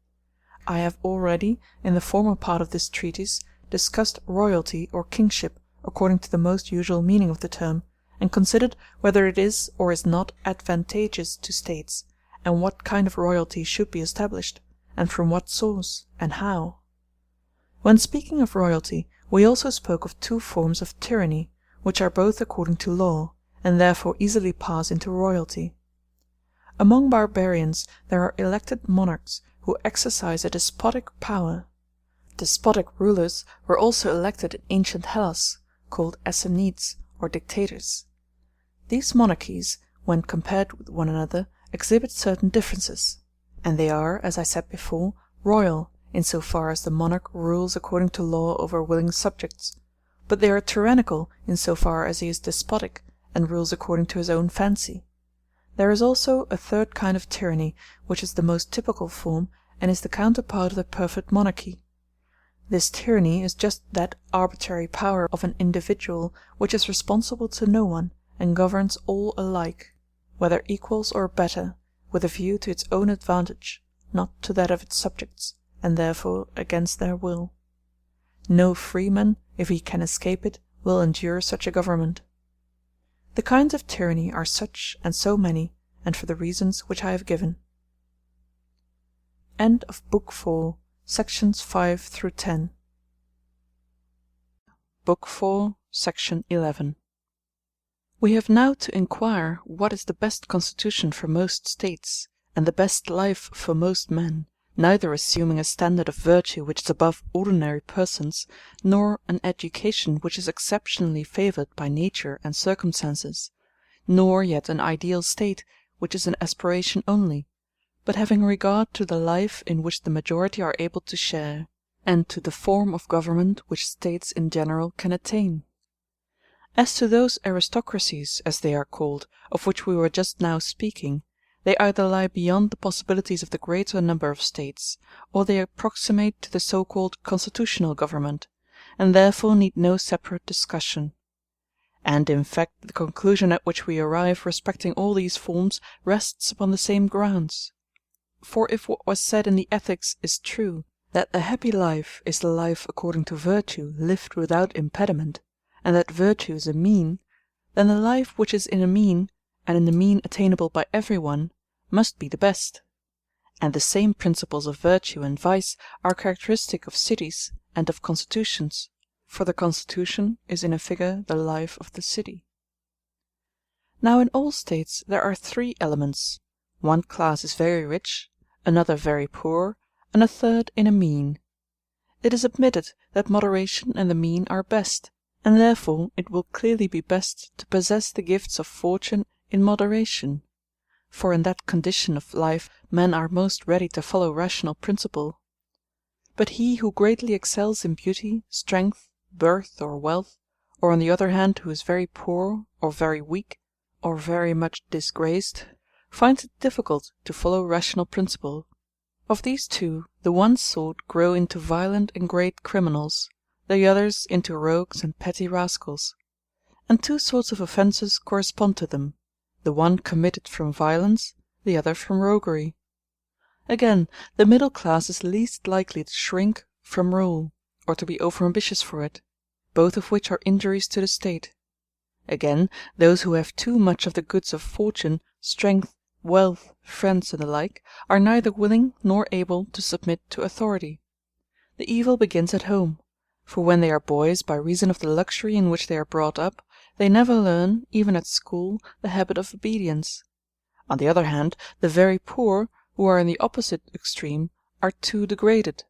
I have already, in the former part of this treatise, discussed royalty or kingship according to the most usual meaning of the term, and considered whether it is or is not advantageous to states, and what kind of royalty should be established, and from what source, and how. When speaking of royalty, we also spoke of two forms of tyranny, which are both according to law, and therefore easily pass into royalty. Among barbarians there are elected monarchs who exercise a despotic power. Despotic rulers were also elected in ancient Hellas, called Asynids or dictators. These monarchies, when compared with one another, exhibit certain differences, and they are, as I said before, royal, in so far as the monarch rules according to law over willing subjects, but they are tyrannical in so far as he is despotic, and rules according to his own fancy. There is also a third kind of tyranny, which is the most typical form, and is the counterpart of the perfect monarchy. This tyranny is just that arbitrary power of an individual which is responsible to no one, and governs all alike, whether equals or better, with a view to its own advantage, not to that of its subjects, and therefore against their will. No freeman, if he can escape it, will endure such a government. The kinds of tyranny are such and so many, and for the reasons which I have given. End of Book 4, Sections 5 through 10. Book 4, Section 11. We have now to inquire what is the best constitution for most states, and the best life for most men, neither assuming a standard of virtue which is above ordinary persons, nor an education which is exceptionally favoured by nature and circumstances, nor yet an ideal state which is an aspiration only, but having regard to the life in which the majority are able to share, and to the form of government which states in general can attain. As to those aristocracies, as they are called, of which we were just now speaking, they either lie beyond the possibilities of the greater number of states, or they approximate to the so-called constitutional government, and therefore need no separate discussion. And in fact the conclusion at which we arrive respecting all these forms rests upon the same grounds. For if what was said in the Ethics is true, that the happy life is the life according to virtue lived without impediment, and that virtue is a mean, then the life which is in a mean, and in the mean attainable by every one, must be the best. And the same principles of virtue and vice are characteristic of cities and of constitutions, for the constitution is in a figure the life of the city. Now in all states there are three elements: one class is very rich, another very poor, and a third in a mean. It is admitted that moderation and the mean are best, and therefore it will clearly be best to possess the gifts of fortune in moderation, for in that condition of life men are most ready to follow rational principle. But he who greatly excels in beauty, strength, birth, or wealth, or on the other hand who is very poor, or very weak, or very much disgraced, finds it difficult to follow rational principle. Of these two, the one sort grow into violent and great criminals, the others into rogues and petty rascals. And two sorts of offences correspond to them, the one committed from violence, the other from roguery. Again, the middle class is least likely to shrink from rule, or to be overambitious for it, both of which are injuries to the state. Again, those who have too much of the goods of fortune, strength, wealth, friends, and the like, are neither willing nor able to submit to authority. The evil begins at home, for when they are boys, by reason of the luxury in which they are brought up, they never learn, even at school, the habit of obedience. On the other hand, the very poor, who are in the opposite extreme, are too degraded,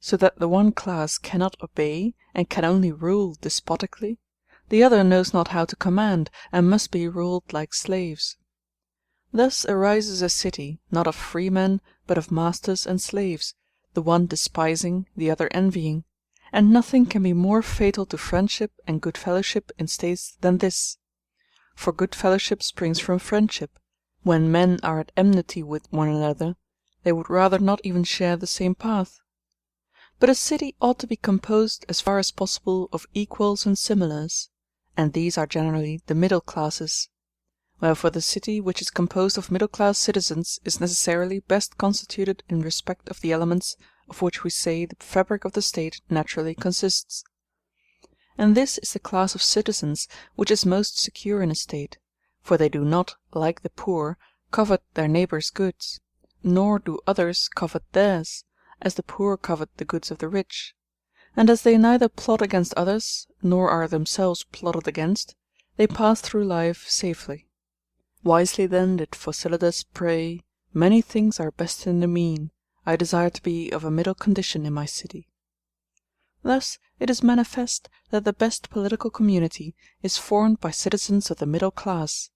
so that the one class cannot obey, and can only rule despotically; the other knows not how to command, and must be ruled like slaves. Thus arises a city, not of free men, but of masters and slaves, the one despising, the other envying; and nothing can be more fatal to friendship and good fellowship in states than this. For good fellowship springs from friendship. When men are at enmity with one another, they would rather not even share the same path. But a city ought to be composed as far as possible of equals and similars, and these are generally the middle classes. Wherefore the city which is composed of middle class citizens is necessarily best constituted in respect of the elements of which we say the fabric of the state naturally consists. And this is the class of citizens which is most secure in a state, for they do not, like the poor, covet their neighbours' goods, nor do others covet theirs, as the poor covet the goods of the rich; and as they neither plot against others, nor are themselves plotted against, they pass through life safely. Wisely then did Phocylides pray, "Many things are best in the mean; I desire to be of a middle condition in my city." Thus it is manifest that the best political community is formed by citizens of the middle class,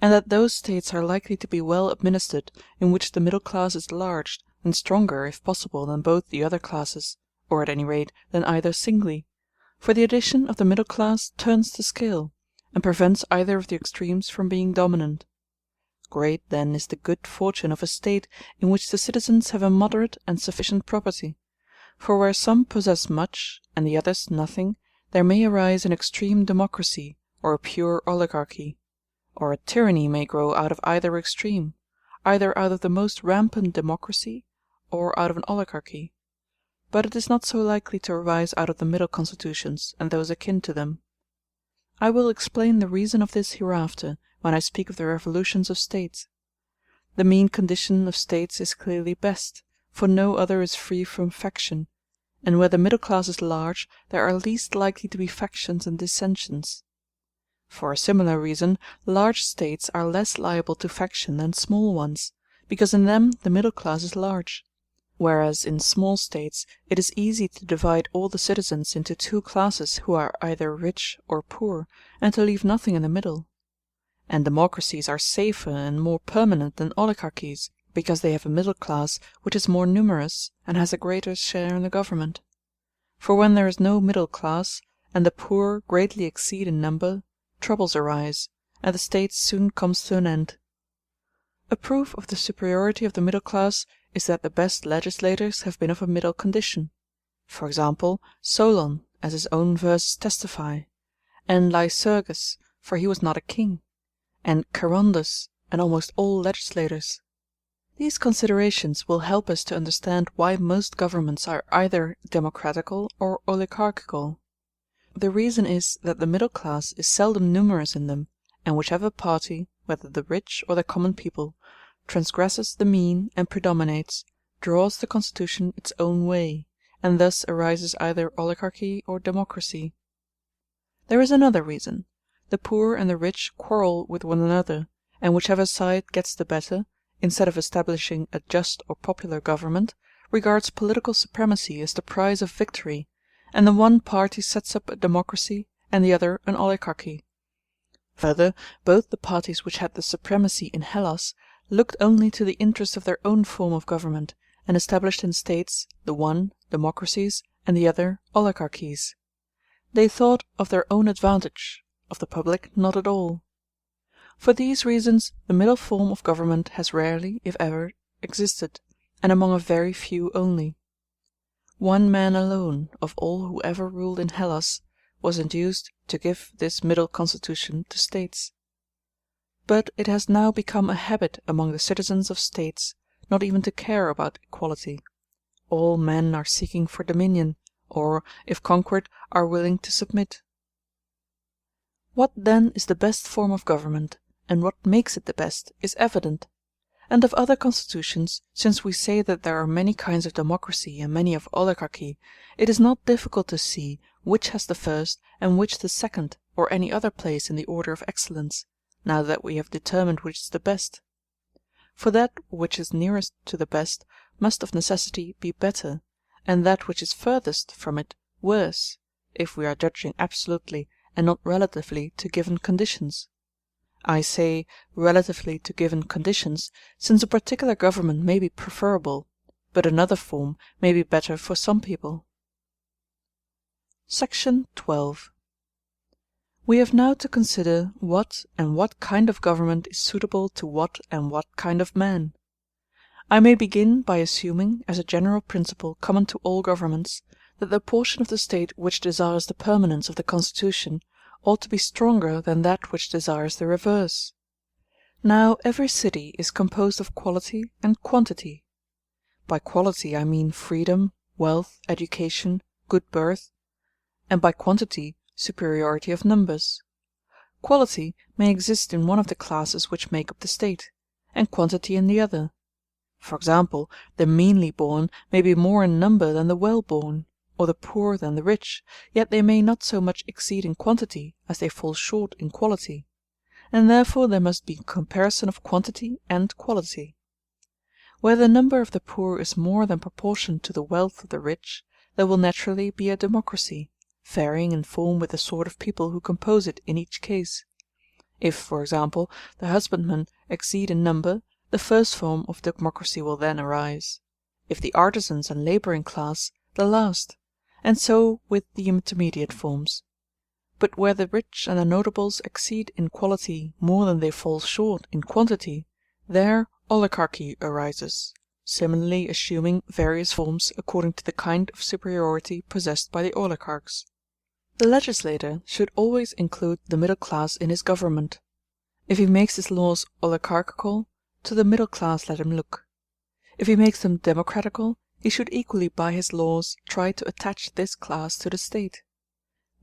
and that those states are likely to be well administered in which the middle class is large, and stronger, if possible, than both the other classes, or at any rate than either singly; for the addition of the middle class turns the scale, and prevents either of the extremes from being dominant. Great then is the good fortune of a state in which the citizens have a moderate and sufficient property; for where some possess much, and the others nothing, there may arise an extreme democracy, or a pure oligarchy; or a tyranny may grow out of either extreme, either out of the most rampant democracy, or out of an oligarchy; but it is not so likely to arise out of the middle constitutions, and those akin to them. I will explain the reason of this hereafter, when I speak of the revolutions of states. The mean condition of states is clearly best, for no other is free from faction, and where the middle class is large, there are least likely to be factions and dissensions. For a similar reason, large states are less liable to faction than small ones, because in them the middle class is large; Whereas in small states it is easy to divide all the citizens into two classes who are either rich or poor, and to leave nothing in the middle. And democracies are safer and more permanent than oligarchies, because they have a middle class which is more numerous and has a greater share in the government. For when there is no middle class, and the poor greatly exceed in number, troubles arise, and the state soon comes to an end. A proof of the superiority of the middle class is that the best legislators have been of a middle condition. For example, Solon, as his own verses testify, and Lycurgus, for he was not a king, and Charondas, and almost all legislators. These considerations will help us to understand why most governments are either democratical or oligarchical. The reason is that the middle class is seldom numerous in them, and whichever party, whether the rich or the common people, transgresses the mean and predominates, draws the constitution its own way, and thus arises either oligarchy or democracy. There is another reason. The poor and the rich quarrel with one another, and whichever side gets the better, instead of establishing a just or popular government, regards political supremacy as the prize of victory, and the one party sets up a democracy and the other an oligarchy. Further, both the parties which had the supremacy in Hellas looked only to the interest of their own form of government, and established in states, the one democracies and the other oligarchies. They thought of their own advantage, of the public not at all. For these reasons the middle form of government has rarely, if ever, existed, and among a very few only. One man alone, of all who ever ruled in Hellas, was induced to give this middle constitution to states. But it has now become a habit among the citizens of states not even to care about equality. All men are seeking for dominion, or, if conquered, are willing to submit. What then is the best form of government, and what makes it the best, is evident. And of other constitutions, since we say that there are many kinds of democracy and many of oligarchy, it is not difficult to see which has the first and which the second or any other place in the order of excellence, now that we have determined which is the best. For that which is nearest to the best must of necessity be better, and that which is furthest from it worse, if we are judging absolutely and not relatively to given conditions. I say relatively to given conditions, since a particular government may be preferable, but another form may be better for some people. Section 12. We have now to consider what and what kind of government is suitable to what and what kind of man. I may begin by assuming, as a general principle common to all governments, that the portion of the State which desires the permanence of the constitution ought to be stronger than that which desires the reverse. Now every city is composed of quality and quantity. By quality I mean freedom, wealth, education, good birth, and by quantity superiority of numbers. Quality may exist in one of the classes which make up the State, and quantity in the other. For example, the meanly born may be more in number than the well born, or the poor than the rich, yet they may not so much exceed in quantity as they fall short in quality, and therefore there must be comparison of quantity and quality. Where the number of the poor is more than proportioned to the wealth of the rich, there will naturally be a democracy, varying in form with the sort of people who compose it in each case. If, for example, the husbandmen exceed in number, the first form of democracy will then arise; if the artisans and labouring class, the last, and so with the intermediate forms. But where the rich and the notables exceed in quality more than they fall short in quantity, there oligarchy arises, similarly assuming various forms according to the kind of superiority possessed by the oligarchs. The legislator should always include the middle class in his government. If he makes his laws oligarchical, to the middle class let him look. If he makes them democratical, he should equally by his laws try to attach this class to the State.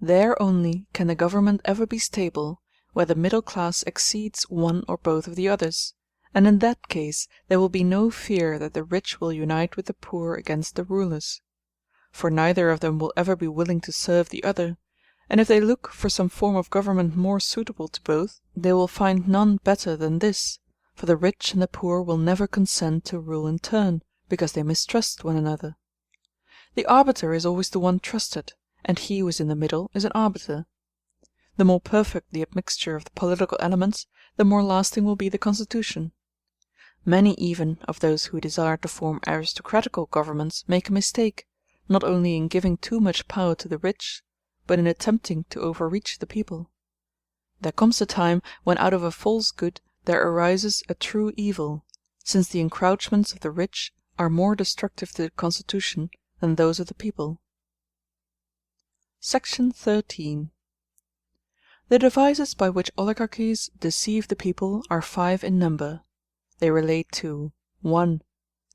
There only can the government ever be stable, where the middle class exceeds one or both of the others, and in that case there will be no fear that the rich will unite with the poor against the rulers. For neither of them will ever be willing to serve the other, and if they look for some form of government more suitable to both, they will find none better than this, for the rich and the poor will never consent to rule in turn, because they mistrust one another. The arbiter is always the one trusted, and he who is in the middle is an arbiter. The more perfect the admixture of the political elements, the more lasting will be the constitution. Many even of those who desire to form aristocratical governments make a mistake, not only in giving too much power to the rich, but in attempting to overreach the people. There comes a time when out of a false good there arises a true evil, since the encroachments of the rich are more destructive to the constitution than those of the people. Section 13. The devices by which oligarchies deceive the people are 5 in number. They relate to 1.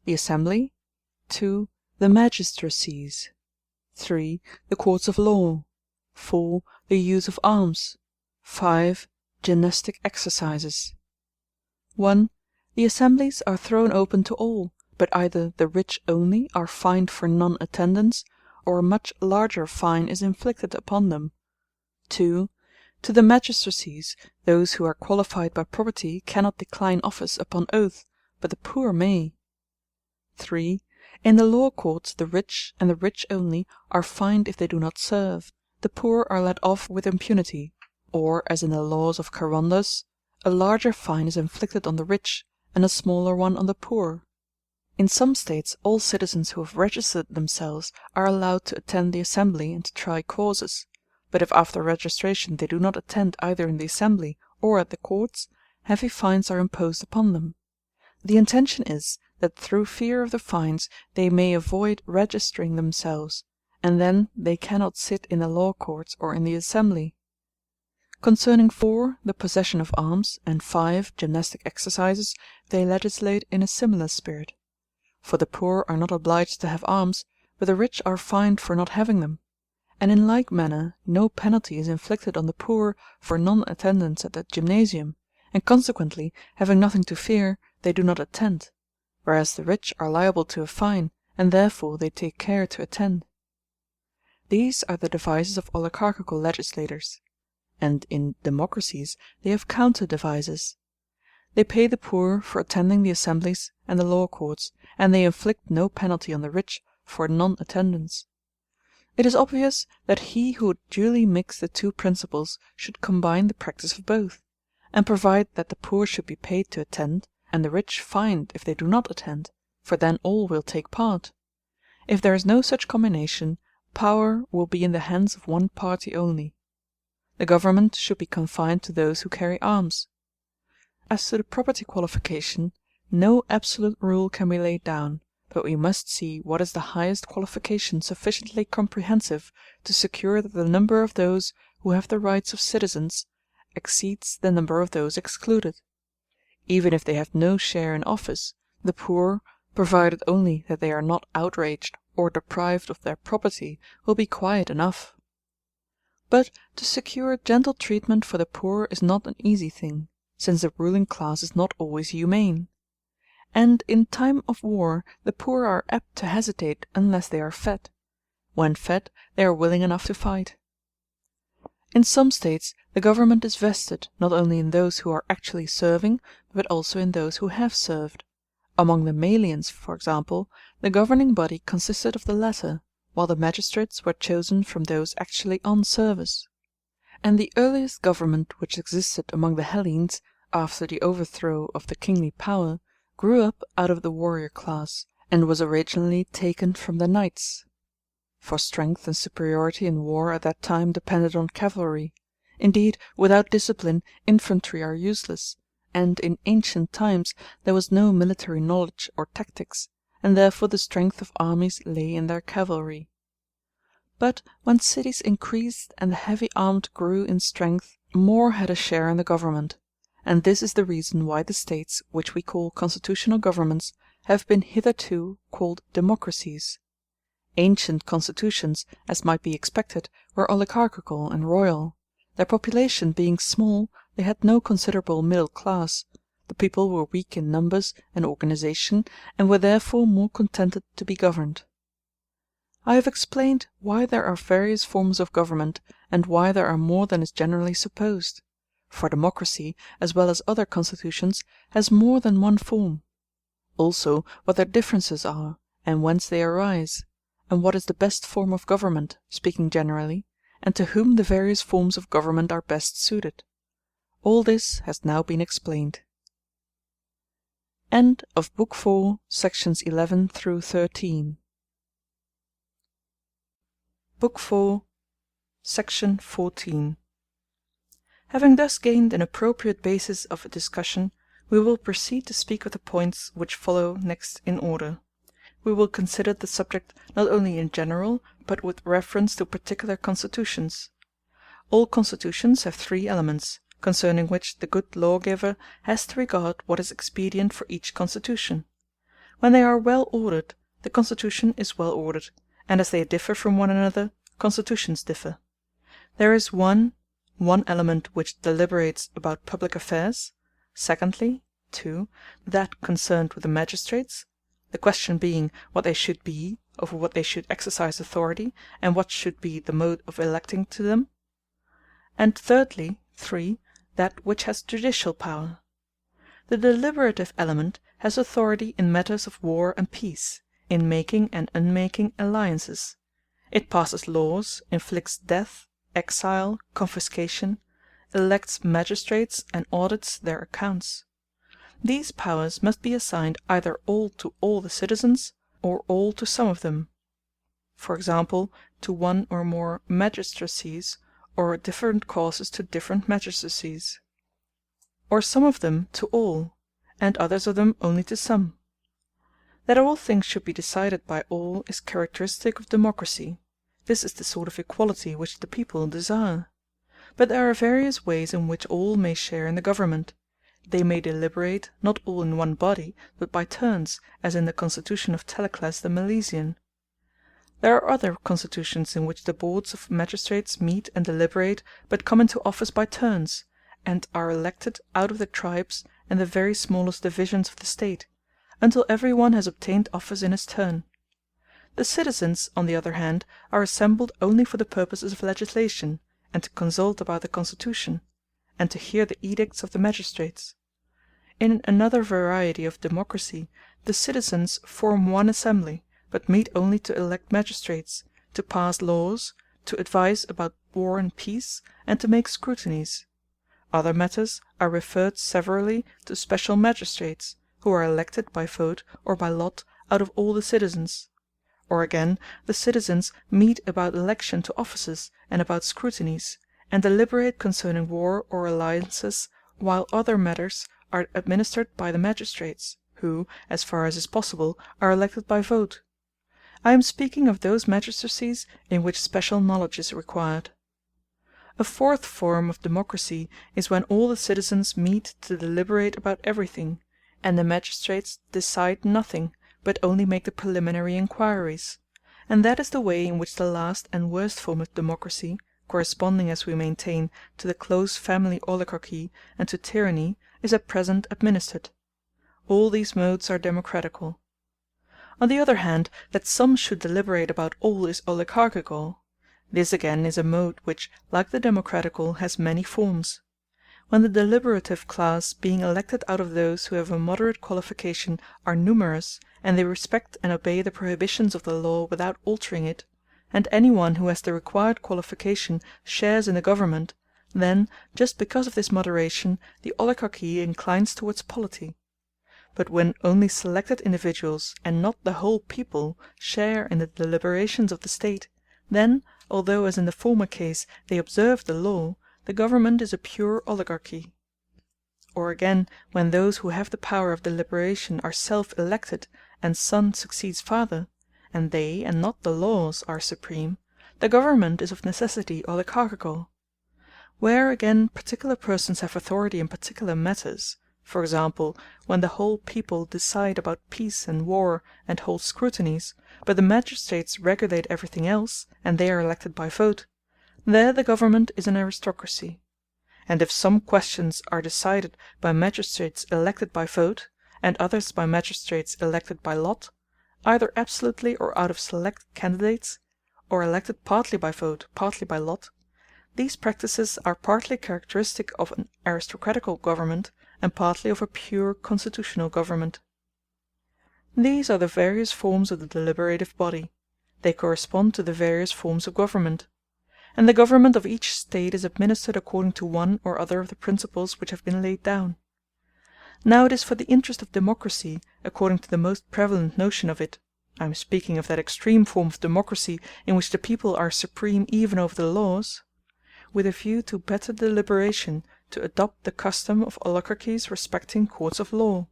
The assembly, 2. The magistracies, 3. The courts of law, 4. The use of arms, 5. Gymnastic exercises. 1. The assemblies are thrown open to all, but either the rich only are fined for non-attendance, or a much larger fine is inflicted upon them. 2. To the magistracies, those who are qualified by property cannot decline office upon oath, but the poor may. 3. In the law courts the rich, and the rich only, are fined if they do not serve; the poor are let off with impunity; or, as in the laws of Charondas, a larger fine is inflicted on the rich, and a smaller one on the poor. In some states all citizens who have registered themselves are allowed to attend the assembly and to try causes; but if after registration they do not attend either in the assembly or at the courts, heavy fines are imposed upon them. The intention is that through fear of the fines they may avoid registering themselves, and then they cannot sit in the law courts or in the assembly. Concerning 4. The possession of arms, and 5. Gymnastic exercises, they legislate in a similar spirit. For the poor are not obliged to have arms, but the rich are fined for not having them; and in like manner no penalty is inflicted on the poor for non-attendance at the gymnasium, and consequently, having nothing to fear, they do not attend, whereas the rich are liable to a fine, and therefore they take care to attend. These are the devices of oligarchical legislators; and in democracies they have counter devices. They pay the poor for attending the assemblies and the law courts, and they inflict no penalty on the rich for non-attendance. It is obvious that he who would duly mix the 2 principles should combine the practice of both, and provide that the poor should be paid to attend, and the rich fined if they do not attend, for then all will take part. If there is no such combination, power will be in the hands of one party only. The government should be confined to those who carry arms. As to the property qualification, no absolute rule can be laid down, but we must see what is the highest qualification sufficiently comprehensive to secure that the number of those who have the rights of citizens exceeds the number of those excluded. Even if they have no share in office, the poor, provided only that they are not outraged or deprived of their property, will be quiet enough. But to secure gentle treatment for the poor is not an easy thing, since the ruling class is not always humane. And in time of war the poor are apt to hesitate unless they are fed; when fed, they are willing enough to fight. In some states the government is vested, not only in those who are actually serving, but also in those who have served. Among the Malians, for example, the governing body consisted of the latter, while the magistrates were chosen from those actually on service. And the earliest government which existed among the Hellenes, after the overthrow of the kingly power, grew up out of the warrior class, and was originally taken from the knights. For strength and superiority in war at that time depended on cavalry; indeed, without discipline infantry are useless, and in ancient times there was no military knowledge or tactics, and therefore the strength of armies lay in their cavalry. But when cities increased and the heavy armed grew in strength, more had a share in the government; and this is the reason why the states which we call constitutional governments have been hitherto called democracies. Ancient constitutions, as might be expected, were oligarchical and royal; their population being small, they had no considerable middle class; the people were weak in numbers and organization, and were therefore more contented to be governed. I have explained why there are various forms of government, and why there are more than is generally supposed; for democracy, as well as other constitutions, has more than one form. Also what their differences are, and whence they arise, and what is the best form of government, speaking generally, and to whom the various forms of government are best suited. All this has now been explained. End of Book 4, Sections 11 through 13. Book 4, Section 14. Having thus gained an appropriate basis of discussion, we will proceed to speak of the points which follow next in order. We will consider the subject not only in general, but with reference to particular constitutions. All constitutions have three elements, concerning which the good lawgiver has to regard what is expedient for each constitution. When they are well ordered, the constitution is well ordered, and as they differ from one another, constitutions differ. There is one element which deliberates about public affairs; secondly, 2, that concerned with the magistrates, the question being what they should be, over what they should exercise authority, and what should be the mode of electing to them; and thirdly, 3, that which has judicial power. The deliberative element has authority in matters of war and peace, in making and unmaking alliances. It passes laws, inflicts death, exile, confiscation, elects magistrates, and audits their accounts. These powers must be assigned either all to all the citizens, or all to some of them; for example, to one or more magistracies, or different causes to different magistracies; or some of them to all, and others of them only to some. That all things should be decided by all is characteristic of democracy. This is the sort of equality which the people desire. But there are various ways in which all may share in the government. They may deliberate, not all in one body, but by turns, as in the constitution of Telecles the Milesian. There are other constitutions in which the boards of magistrates meet and deliberate, but come into office by turns, and are elected out of the tribes and the very smallest divisions of the state, until every one has obtained office in his turn. The citizens, on the other hand, are assembled only for the purposes of legislation, and to consult about the constitution, and to hear the edicts of the magistrates. In another variety of democracy, the citizens form one assembly, but meet only to elect magistrates, to pass laws, to advise about war and peace, and to make scrutinies. Other matters are referred severally to special magistrates, who are elected by vote or by lot out of all the citizens. Or again, the citizens meet about election to offices and about scrutinies, and deliberate concerning war or alliances, while other matters are administered by the magistrates, who, as far as is possible, are elected by vote. I am speaking of those magistracies in which special knowledge is required. A fourth form of democracy is when all the citizens meet to deliberate about everything, and the magistrates decide nothing, but only make the preliminary inquiries; and that is the way in which the last and worst form of democracy, corresponding, as we maintain, to the close family oligarchy and to tyranny, is at present administered. All these modes are democratical. On the other hand, that some should deliberate about all is oligarchical. This again is a mode which, like the democratical, has many forms. When the deliberative class, being elected out of those who have a moderate qualification, are numerous, and they respect and obey the prohibitions of the law without altering it, and any one who has the required qualification shares in the government, then, just because of this moderation, the oligarchy inclines towards polity. But when only selected individuals, and not the whole people, share in the deliberations of the state, then, although as in the former case they observe the law, the government is a pure oligarchy. Or again, when those who have the power of deliberation are self-elected, and son succeeds father, and they and not the laws are supreme, the government is of necessity oligarchical. Where again particular persons have authority in particular matters, for example, when the whole people decide about peace and war and hold scrutinies, but the magistrates regulate everything else, and they are elected by vote, there the government is an aristocracy. And if some questions are decided by magistrates elected by vote, and others by magistrates elected by lot, either absolutely or out of select candidates, or elected partly by vote, partly by lot, these practices are partly characteristic of an aristocratical government, and partly of a pure constitutional government. These are the various forms of the deliberative body. They correspond to the various forms of government. And the government of each State is administered according to one or other of the principles which have been laid down. Now it is for the interest of democracy, according to the most prevalent notion of it, I am speaking of that extreme form of democracy in which the people are supreme even over the laws, with a view to better deliberation, to adopt the custom of oligarchies respecting courts of law.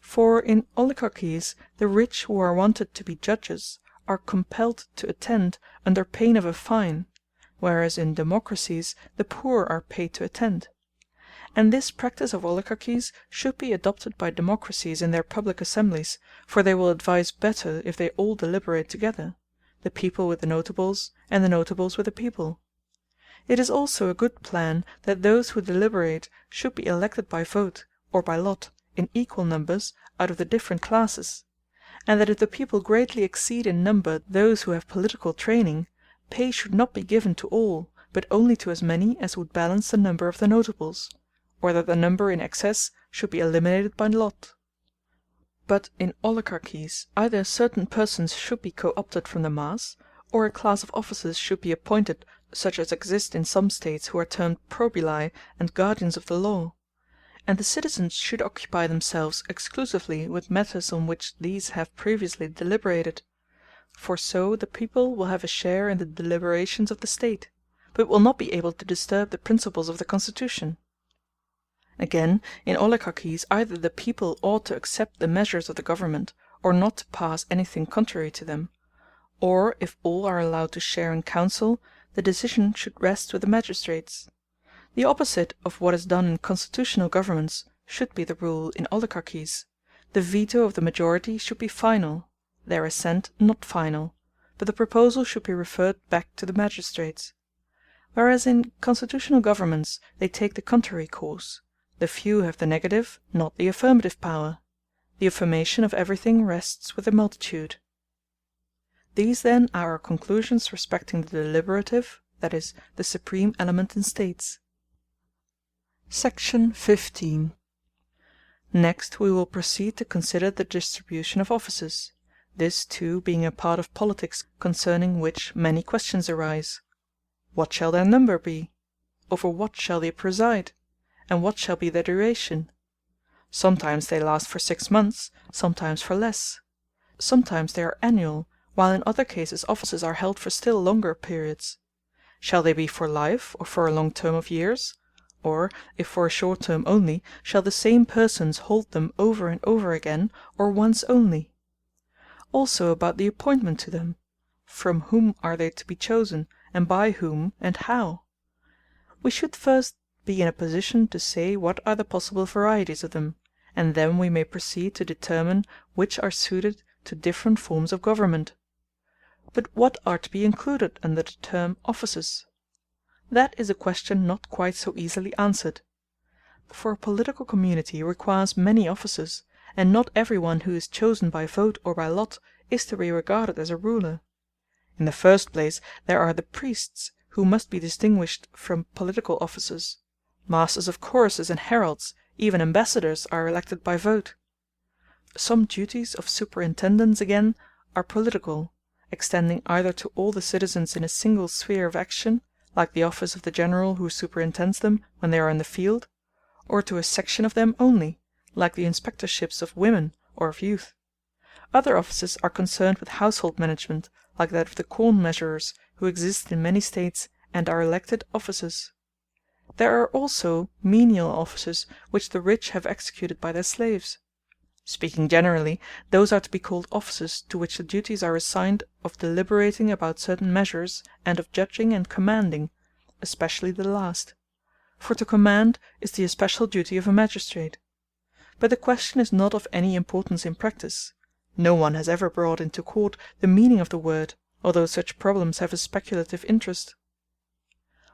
For in oligarchies the rich who are wanted to be judges are compelled to attend under pain of a fine, whereas in democracies the poor are paid to attend. And this practice of oligarchies should be adopted by democracies in their public assemblies, for they will advise better if they all deliberate together, the people with the notables, and the notables with the people. It is also a good plan that those who deliberate should be elected by vote, or by lot, in equal numbers out of the different classes, and that if the people greatly exceed in number those who have political training, pay should not be given to all, but only to as many as would balance the number of the notables, or that the number in excess should be eliminated by lot. But in oligarchies either certain persons should be co-opted from the mass, or a class of officers should be appointed, such as exist in some States, who are termed probili and guardians of the law; and the citizens should occupy themselves exclusively with matters on which these have previously deliberated, for so the people will have a share in the deliberations of the State, but will not be able to disturb the principles of the constitution. Again, in oligarchies either the people ought to accept the measures of the government, or not to pass anything contrary to them; or, if all are allowed to share in council, the decision should rest with the magistrates. The opposite of what is done in constitutional governments should be the rule in oligarchies: the veto of the majority should be final, their assent not final, but the proposal should be referred back to the magistrates. Whereas in constitutional governments they take the contrary course: the few have the negative, not the affirmative power; the affirmation of everything rests with the multitude. These then are our conclusions respecting the deliberative, that is, the supreme element in States. Section 15. Next we will proceed to consider the distribution of offices, this too being a part of politics concerning which many questions arise. What shall their number be? Over what shall they preside? And what shall be their duration? Sometimes they last for 6 months, sometimes for less. Sometimes they are annual, while in other cases offices are held for still longer periods. Shall they be for life, or for a long term of years? Or, if for a short term only, shall the same persons hold them over and over again, or once only? Also about the appointment to them. From whom are they to be chosen, and by whom, and how? We should first be in a position to say what are the possible varieties of them, and then we may proceed to determine which are suited to different forms of government. But what are to be included under the term offices? That is a question not quite so easily answered. For a political community requires many offices, and not every one who is chosen by vote or by lot is to be regarded as a ruler. In the first place there are the priests, who must be distinguished from political officers. Masters of choruses and heralds, even ambassadors, are elected by vote. Some duties of superintendence, again, are political, extending either to all the citizens in a single sphere of action, like the office of the general who superintends them when they are in the field, or to a section of them only, like the inspectorships of women or of youth. Other offices are concerned with household management, like that of the corn measurers, who exist in many States and are elected offices. There are also menial offices which the rich have executed by their slaves. Speaking generally, those are to be called offices to which the duties are assigned of deliberating about certain measures, and of judging and commanding, especially the last. For to command is the especial duty of a magistrate. But the question is not of any importance in practice. No one has ever brought into court the meaning of the word, although such problems have a speculative interest.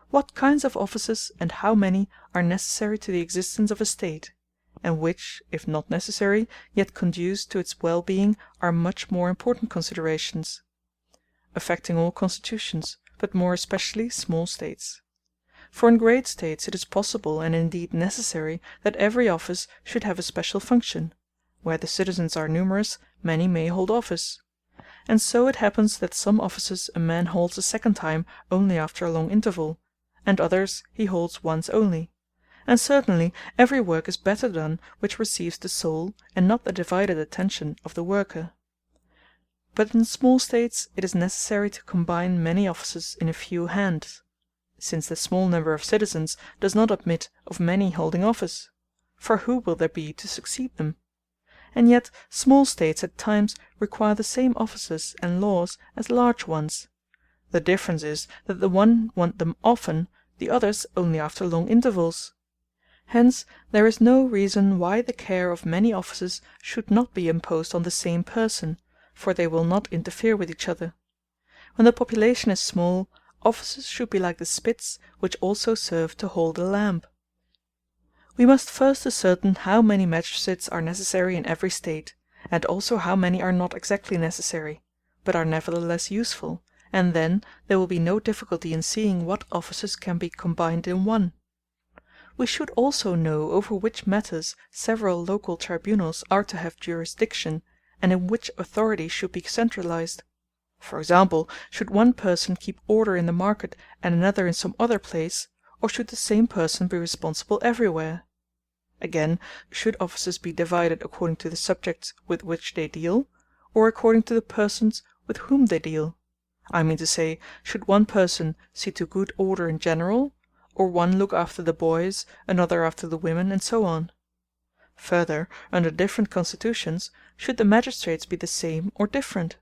What kinds of offices, and how many, are necessary to the existence of a State, and which, if not necessary, yet conduce to its well-being, are much more important considerations, affecting all constitutions, but more especially small States. For in great States it is possible, and indeed necessary, that every office should have a special function, where the citizens are numerous, many may hold office. And so it happens that some offices a man holds a second time only after a long interval, and others he holds once only. And certainly every work is better done which receives the sole and not the divided attention of the worker. But in small states it is necessary to combine many offices in a few hands, since the small number of citizens does not admit of many holding office. For who will there be to succeed them? And yet small states at times require the same offices and laws as large ones. The difference is that the one want them often, the others only after long intervals. Hence there is no reason why the care of many offices should not be imposed on the same person, for they will not interfere with each other. When the population is small, offices should be like the spits which also serve to hold a lamp. We must first ascertain how many magistrates are necessary in every state, and also how many are not exactly necessary, but are nevertheless useful, and then there will be no difficulty in seeing what offices can be combined in one. We should also know over which matters several local tribunals are to have jurisdiction, and in which authority should be centralized. For example, should one person keep order in the market and another in some other place, or should the same person be responsible everywhere? Again, should offices be divided according to the subjects with which they deal, or according to the persons with whom they deal? I mean to say, should one person see to good order in general, or one look after the boys, another after the women, and so on? Further, under different constitutions, should the magistrates be the same or different?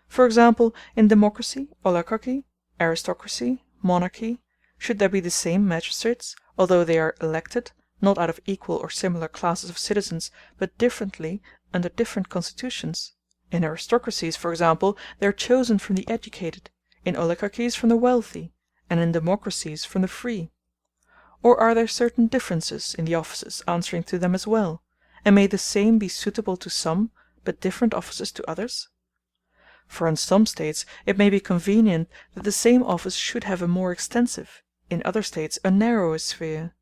For example, in democracy, oligarchy, aristocracy, monarchy, should there be the same magistrates, although they are elected, not out of equal or similar classes of citizens, but differently under different constitutions? In aristocracies, for example, they are chosen from the educated, in oligarchies from the wealthy, and in democracies from the free. Or are there certain differences in the offices answering to them as well, and may the same be suitable to some, but different offices to others? For in some states it may be convenient that the same office should have a more extensive, in other states a narrower sphere.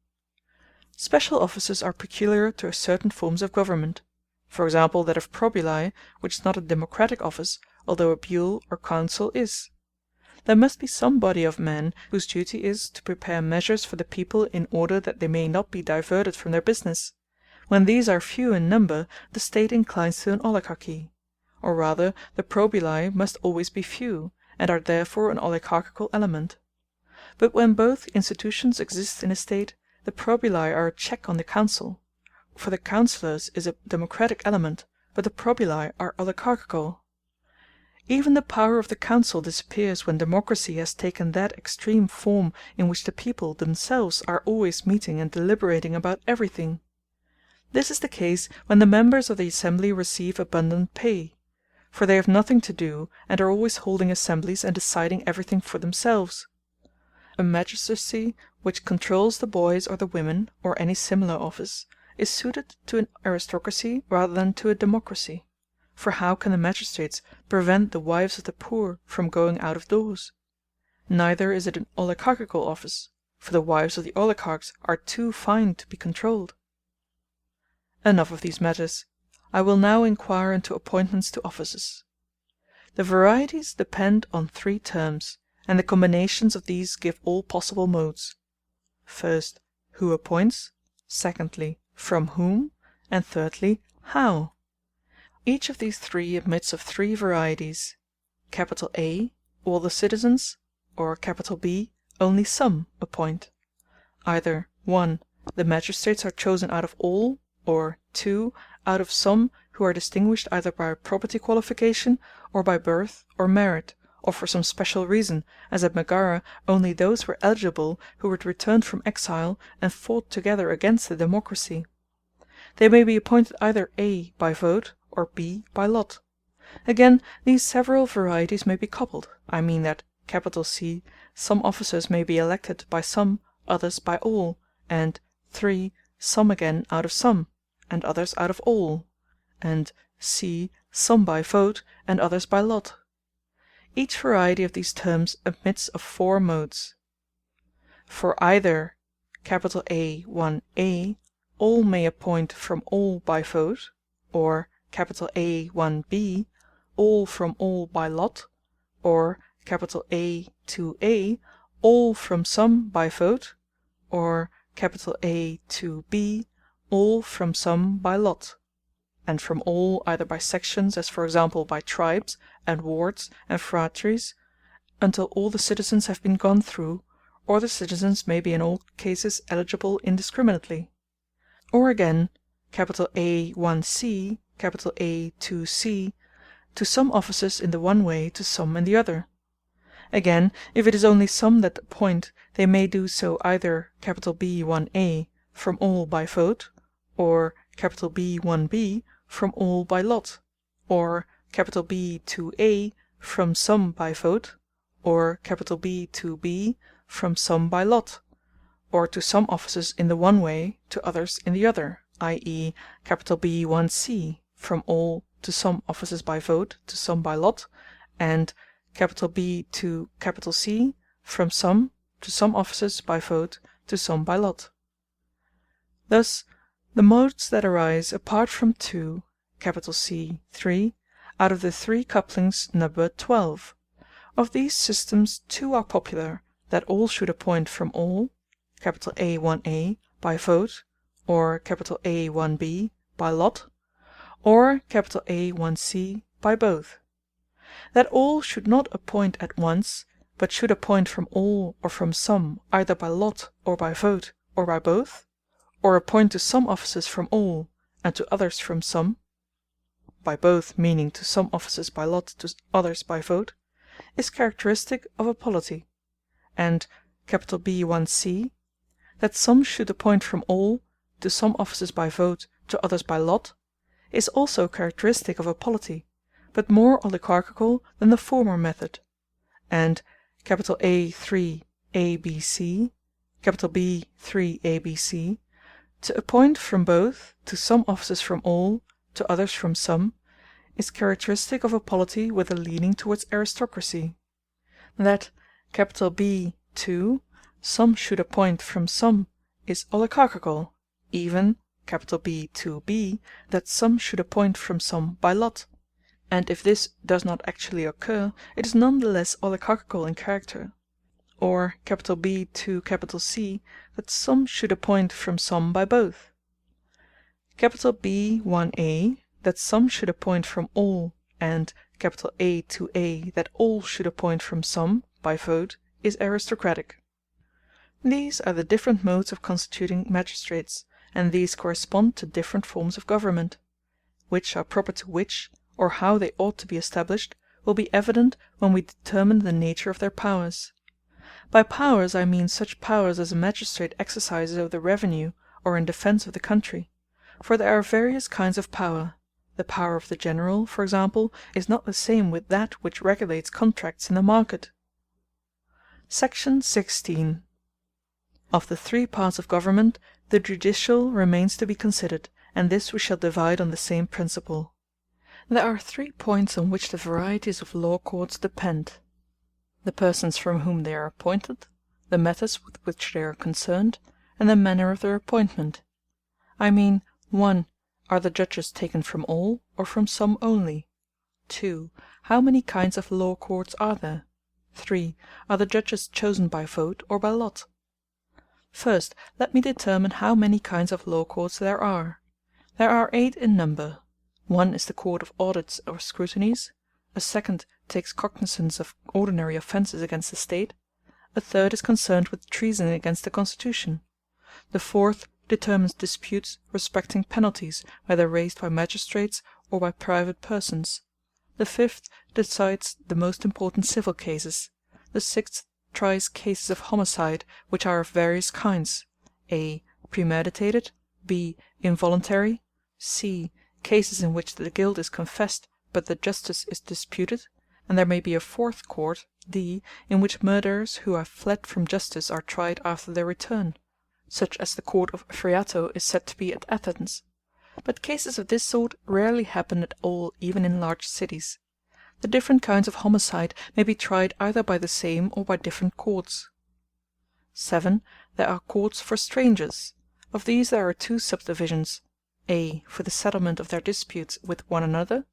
Special offices are peculiar to certain forms of government. For example, that of probuli, which is not a democratic office, although a buhl or council is. There must be some body of men whose duty is to prepare measures for the people in order that they may not be diverted from their business. When these are few in number, the state inclines to an oligarchy. Or rather, the probuli must always be few, and are therefore an oligarchical element. But when both institutions exist in a state, the probuli are a check on the council. For the councillors is a democratic element, but the probuli are oligarchical. Even the power of the council disappears when democracy has taken that extreme form in which the people themselves are always meeting and deliberating about everything. This is the case when the members of the assembly receive abundant pay, for they have nothing to do and are always holding assemblies and deciding everything for themselves. A magistracy which controls the boys or the women, or any similar office, is suited to an aristocracy rather than to a democracy. For how can the magistrates prevent the wives of the poor from going out of doors? Neither is it an oligarchical office, for the wives of the oligarchs are too fine to be controlled. Enough of these matters. I will now inquire into appointments to offices. The varieties depend on three terms, and the combinations of these give all possible modes. First, who appoints; secondly, from whom; and thirdly, how. Each of these three admits of three varieties: A, all the citizens; or B, only some appoint. Either 1. The magistrates are chosen out of all, or 2. out of some who are distinguished either by property qualification, or by birth or merit, or for some special reason, as at Megara only those were eligible who had returned from exile and fought together against the democracy. They may be appointed either A, by vote, or B, by lot. Again, these several varieties may be coupled. I mean that C, some officers may be elected by some, others by all, and 3. some again out of some, and others out of all, and C, some by vote, and others by lot. Each variety of these terms admits of 4 modes. For either A, 1a, all may appoint from all by vote, or A1b, all from all by lot, or A2a, all from some by vote, or A2b, all from some by lot, and from all either by sections, as for example by tribes, and wards, and phratries, until all the citizens have been gone through, or the citizens may be in all cases eligible indiscriminately. Or again, A1c, A2c, to some offices in the one way, to some in the other. Again, if it is only some that appoint, they may do so either B1a, from all by vote, or B1b, from all by lot, or B2a, from some by vote, or B2b, from some by lot, or to some offices in the one way, to others in the other, i.e. B1c, from all to some offices by vote, to some by lot, and B to C, from some to some offices by vote, to some by lot. Thus the modes that arise apart from 2, C 3, out of the 3 couplings number 12. Of these systems 2 are popular, that all should appoint from all, A1a, by vote, or A1b, by lot, or A1c, by both. That all should not appoint at once, but should appoint from all or from some, either by lot, or by vote, or by both, or appoint to some offices from all, and to others from some, by both meaning to some offices by lot, to others by vote, is characteristic of a polity; and B1c, that some should appoint from all, to some offices by vote, to others by lot, is also characteristic of a polity, but more oligarchical than the former method; and A3 ABC, B3 ABC, to appoint from both, to some offices from all, to others from some, is characteristic of a polity with a leaning towards aristocracy. That B2, some should appoint from some, is oligarchical, even B2b, that some should appoint from some by lot; and if this does not actually occur, it is none the less oligarchical in character. Or B to C, that some should appoint from some by both. B1a, that some should appoint from all, and A2a, that all should appoint from some, by vote, is aristocratic. These are the different modes of constituting magistrates, and these correspond to different forms of government. Which are proper to which, or how they ought to be established, will be evident when we determine the nature of their powers. By powers I mean such powers as a magistrate exercises over the revenue, or in defence of the country. For there are various kinds of power. The power of the general, for example, is not the same with that which regulates contracts in the market. Section 16. Of the 3 parts of government, the judicial remains to be considered, and this we shall divide on the same principle. There are 3 points on which the varieties of law courts depend: the persons from whom they are appointed, the matters with which they are concerned, and the manner of their appointment. I mean, 1. Are the judges taken from all, or from some only? 2. How many kinds of law courts are there? 3. Are the judges chosen by vote or by lot? First, let me determine how many kinds of law courts there are. There are 8 in number. 1 is the court of audits or scrutinies; a second takes cognizance of ordinary offences against the state; a third is concerned with treason against the constitution; the fourth determines disputes respecting penalties, whether raised by magistrates or by private persons; the fifth decides the most important civil cases; the sixth tries cases of homicide, which are of various kinds: a. premeditated, b. involuntary, c. cases in which the guilt is confessed but the justice is disputed; and there may be a fourth court, d. in which murderers who have fled from justice are tried after their return, such as the court of Phreato is said to be at Athens. But cases of this sort rarely happen at all even in large cities. The different kinds of homicide may be tried either by the same or by different courts. 7. There are courts for strangers. Of these there are 2 subdivisions: a. For the settlement of their disputes with one another,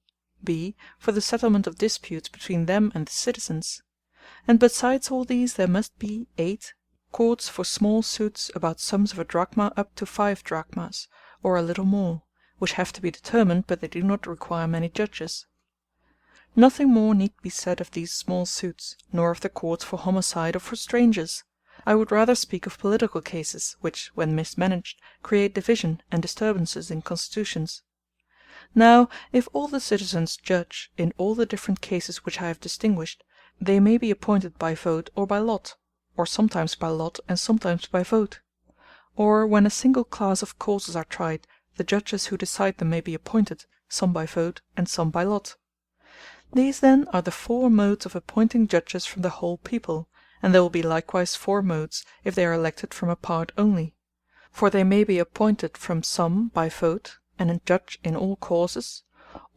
b. For the settlement of disputes between them and the citizens. And besides all these there must be 8. Courts for small suits about sums of a drachma up to 5 drachmas, or a little more, which have to be determined, but they do not require many judges. Nothing more need be said of these small suits, nor of the courts for homicide or for strangers. I would rather speak of political cases, which, when mismanaged, create division and disturbances in constitutions. Now, if all the citizens judge in all the different cases which I have distinguished, they may be appointed by vote or by lot, or sometimes by lot and sometimes by vote. Or when a single class of causes are tried, the judges who decide them may be appointed, some by vote and some by lot. These then are the 4 modes of appointing judges from the whole people, and there will be likewise 4 modes if they are elected from a part only. For they may be appointed from some by vote, and judge in all causes,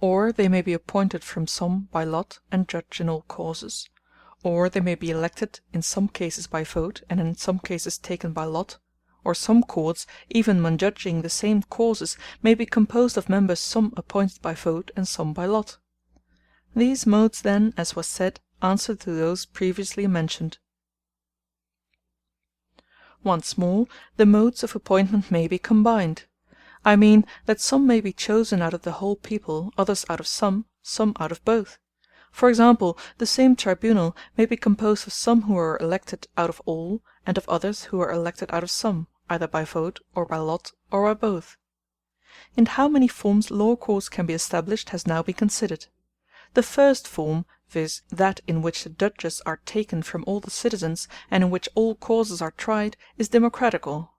or they may be appointed from some by lot, and judge in all causes, or they may be elected in some cases by vote, and in some cases taken by lot, or some courts, even when judging the same causes, may be composed of members some appointed by vote and some by lot. These modes then, as was said, answer to those previously mentioned. Once more, the modes of appointment may be combined. I mean that some may be chosen out of the whole people, others out of some out of both. For example, the same tribunal may be composed of some who are elected out of all, and of others who are elected out of some, either by vote, or by lot, or by both. In how many forms law courts can be established has now been considered. The first form, viz., that in which the judges are taken from all the citizens, and in which all causes are tried, is democratical.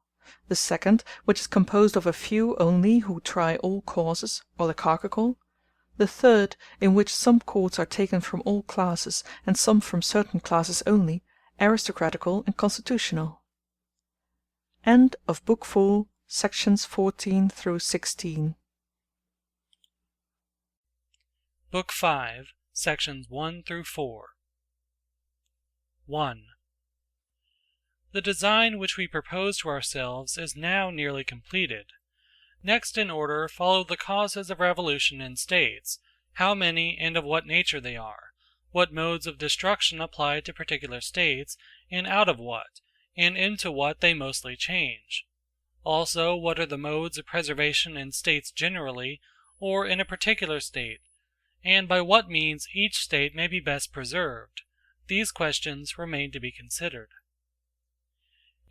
The second, which is composed of a few only who try all causes, oligarchical. The third, in which some courts are taken from all classes, and some from certain classes only, aristocratical and constitutional. End of Book 4, Sections 14 through 16. Book 5, Sections 1 through 4. 1. The design which we propose to ourselves is now nearly completed. Next in order follow the causes of revolution in states, how many and of what nature they are, what modes of destruction apply to particular states, and out of what, and into what they mostly change. Also what are the modes of preservation in states generally, or in a particular state, and by what means each state may be best preserved. These questions remain to be considered.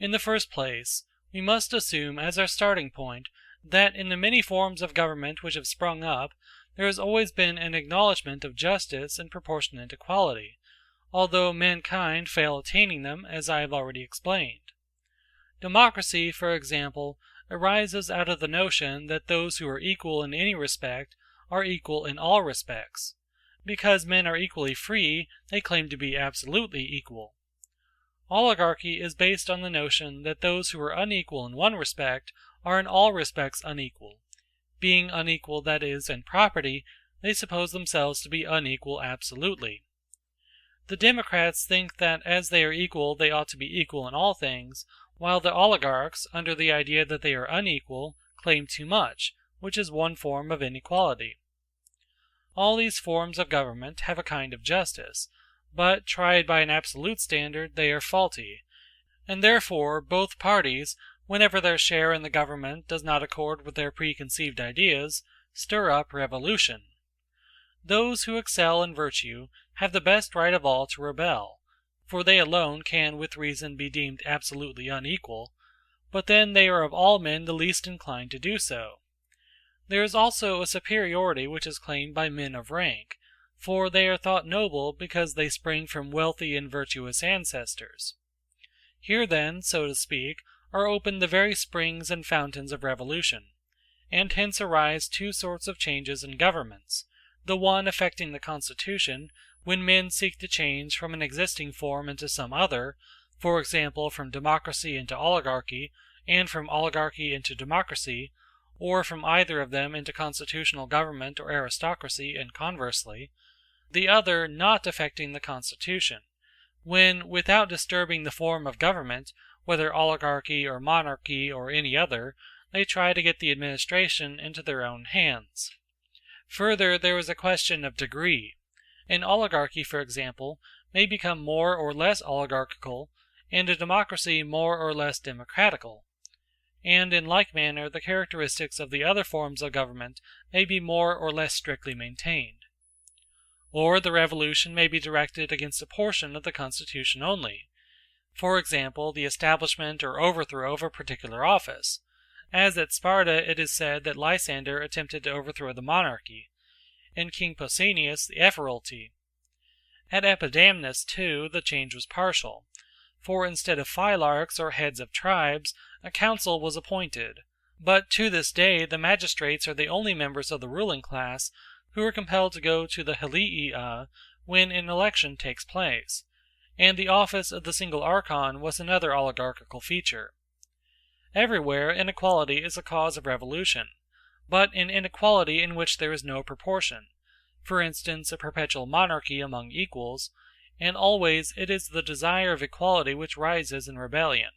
In the first place, we must assume as our starting point that in the many forms of government which have sprung up, there has always been an acknowledgment of justice and proportionate equality, although mankind fail attaining them, as I have already explained. Democracy, for example, arises out of the notion that those who are equal in any respect are equal in all respects. Because men are equally free, they claim to be absolutely equal. Oligarchy is based on the notion that those who are unequal in one respect are in all respects unequal. Being unequal, that is, in property, they suppose themselves to be unequal absolutely. The democrats think that as they are equal they ought to be equal in all things, while the oligarchs, under the idea that they are unequal, claim too much, which is one form of inequality. All these forms of government have a kind of justice, but tried by an absolute standard they are faulty, and therefore both parties, whenever their share in the government does not accord with their preconceived ideas, stir up revolution. Those who excel in virtue have the best right of all to rebel, for they alone can with reason be deemed absolutely unequal, but then they are of all men the least inclined to do so. There is also a superiority which is claimed by men of rank, for they are thought noble because they spring from wealthy and virtuous ancestors. Here then, so to speak, are opened the very springs and fountains of revolution, and hence arise 2 sorts of changes in governments, the one affecting the constitution, when men seek to change from an existing form into some other, for example from democracy into oligarchy, and from oligarchy into democracy, or from either of them into constitutional government or aristocracy, and conversely; the other not affecting the constitution, when, without disturbing the form of government, whether oligarchy or monarchy or any other, they try to get the administration into their own hands. Further, there is a question of degree. An oligarchy, for example, may become more or less oligarchical, and a democracy more or less democratical. And in like manner the characteristics of the other forms of government may be more or less strictly maintained. Or the revolution may be directed against a portion of the constitution only, for example, the establishment or overthrow of a particular office, as at Sparta it is said that Lysander attempted to overthrow the monarchy, and King Pausanias the ephoralty. At Epidamnus, too, the change was partial, for instead of phylarchs or heads of tribes, a council was appointed, but to this day the magistrates are the only members of the ruling class who are compelled to go to the Heliaea when an election takes place, and the office of the single archon was another oligarchical feature. Everywhere inequality is a cause of revolution, but an inequality in which there is no proportion, for instance a perpetual monarchy among equals, and always it is the desire of equality which rises in rebellion.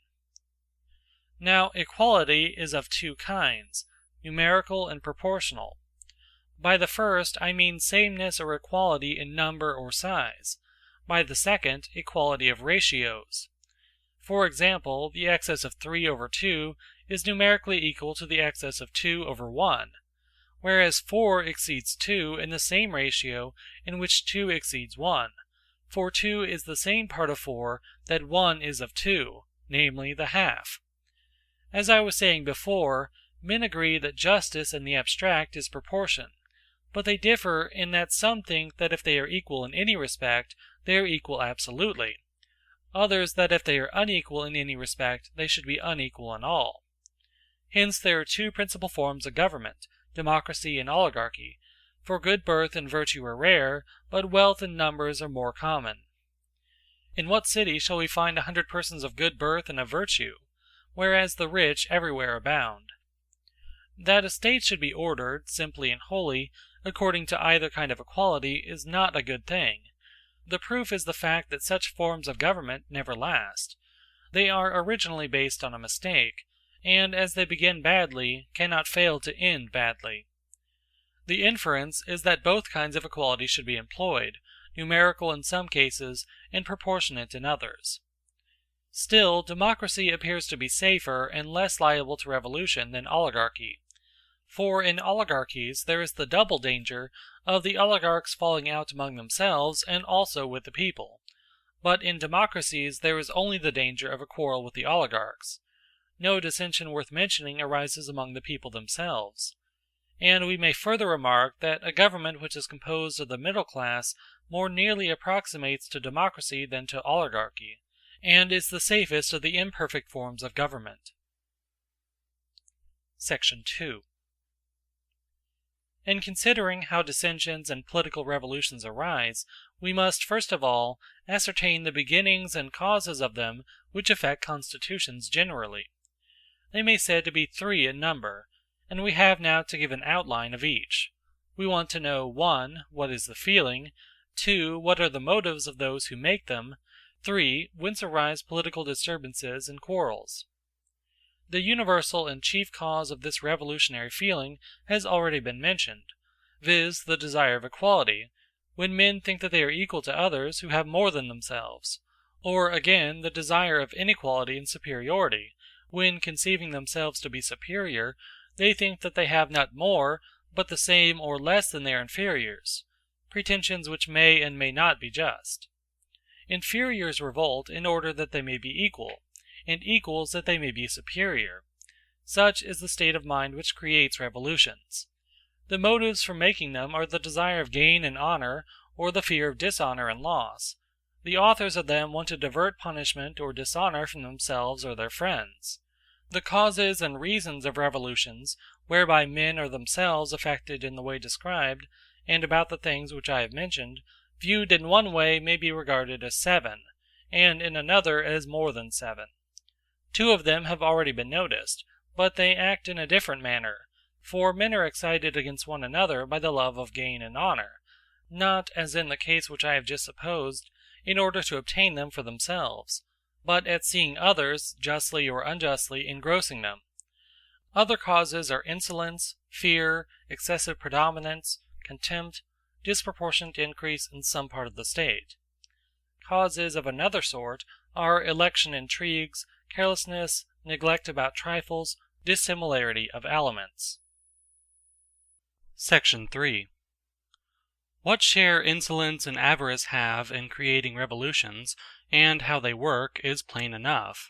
Now equality is of two kinds, numerical and proportional. By the first I mean sameness or equality in number or size, by the second equality of ratios. For example, the excess of 3 over 2 is numerically equal to the excess of 2 over 1, whereas 4 exceeds 2 in the same ratio in which 2 exceeds 1, for 2 is the same part of 4 that 1 is of 2, namely the half. As I was saying before, men agree that justice in the abstract is proportion, but they differ in that some think that if they are equal in any respect, they are equal absolutely, others that if they are unequal in any respect, they should be unequal in all. Hence there are two principal forms of government, democracy and oligarchy, for good birth and virtue are rare, but wealth and numbers are more common. In what city shall we find 100 persons of good birth and of virtue, whereas the rich everywhere abound? That a state should be ordered, simply and wholly, according to either kind of equality is not a good thing. The proof is the fact that such forms of government never last. They are originally based on a mistake, and as they begin badly, cannot fail to end badly. The inference is that both kinds of equality should be employed, numerical in some cases and proportionate in others. Still, democracy appears to be safer and less liable to revolution than oligarchy. For in oligarchies there is the double danger of the oligarchs falling out among themselves and also with the people, but in democracies there is only the danger of a quarrel with the oligarchs. No dissension worth mentioning arises among the people themselves. And we may further remark that a government which is composed of the middle class more nearly approximates to democracy than to oligarchy, and is the safest of the imperfect forms of government. Section 2. In considering how dissensions and political revolutions arise, we must first of all ascertain the beginnings and causes of them which affect constitutions generally. They may be said to be 3 in number, and we have now to give an outline of each. We want to know 1. What is the feeling? 2. What are the motives of those who make them? 3. Whence arise political disturbances and quarrels? The universal and chief cause of this revolutionary feeling has already been mentioned, viz. The desire of equality, when men think that they are equal to others who have more than themselves, or again the desire of inequality and superiority, when, conceiving themselves to be superior, they think that they have not more, but the same or less than their inferiors, pretensions which may and may not be just. Inferiors revolt in order that they may be equal, and equals that they may be superior. Such is the state of mind which creates revolutions. The motives for making them are the desire of gain and honor, or the fear of dishonor and loss. The authors of them want to divert punishment or dishonor from themselves or their friends. The causes and reasons of revolutions, whereby men are themselves affected in the way described, and about the things which I have mentioned, viewed in one way may be regarded as 7, and in another as more than 7. 2 of them have already been noticed, but they act in a different manner, for men are excited against one another by the love of gain and honor, not, as in the case which I have just supposed, in order to obtain them for themselves, but at seeing others, justly or unjustly, engrossing them. Other causes are insolence, fear, excessive predominance, contempt, disproportionate increase in some part of the state. Causes of another sort are election intrigues, carelessness, neglect about trifles, dissimilarity of elements. Section 3. What share insolence and avarice have in creating revolutions, and how they work, is plain enough.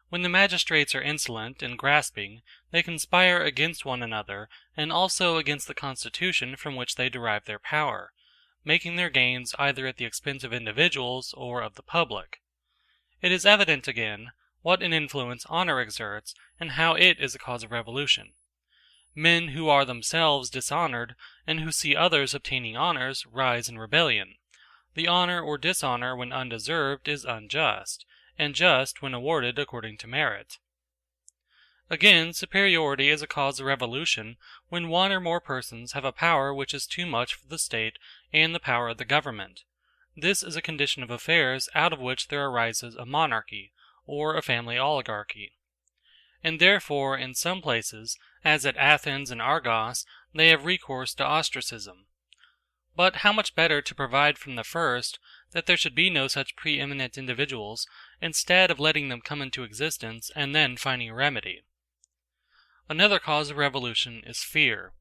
When the magistrates are insolent and grasping, they conspire against one another, and also against the constitution from which they derive their power, making their gains either at the expense of individuals or of the public. It is evident, again, what an influence honor exerts, and how it is a cause of revolution. Men who are themselves dishonored, and who see others obtaining honors, rise in rebellion. The honor or dishonor when undeserved is unjust, and just when awarded according to merit. Again, superiority is a cause of revolution when one or more persons have a power which is too much for the state and the power of the government. This is a condition of affairs out of which there arises a monarchy, or a family oligarchy. And therefore, in some places, as at Athens and Argos, they have recourse to ostracism. But how much better to provide from the first that there should be no such preeminent individuals, instead of letting them come into existence and then finding a remedy. Another cause of revolution is fear.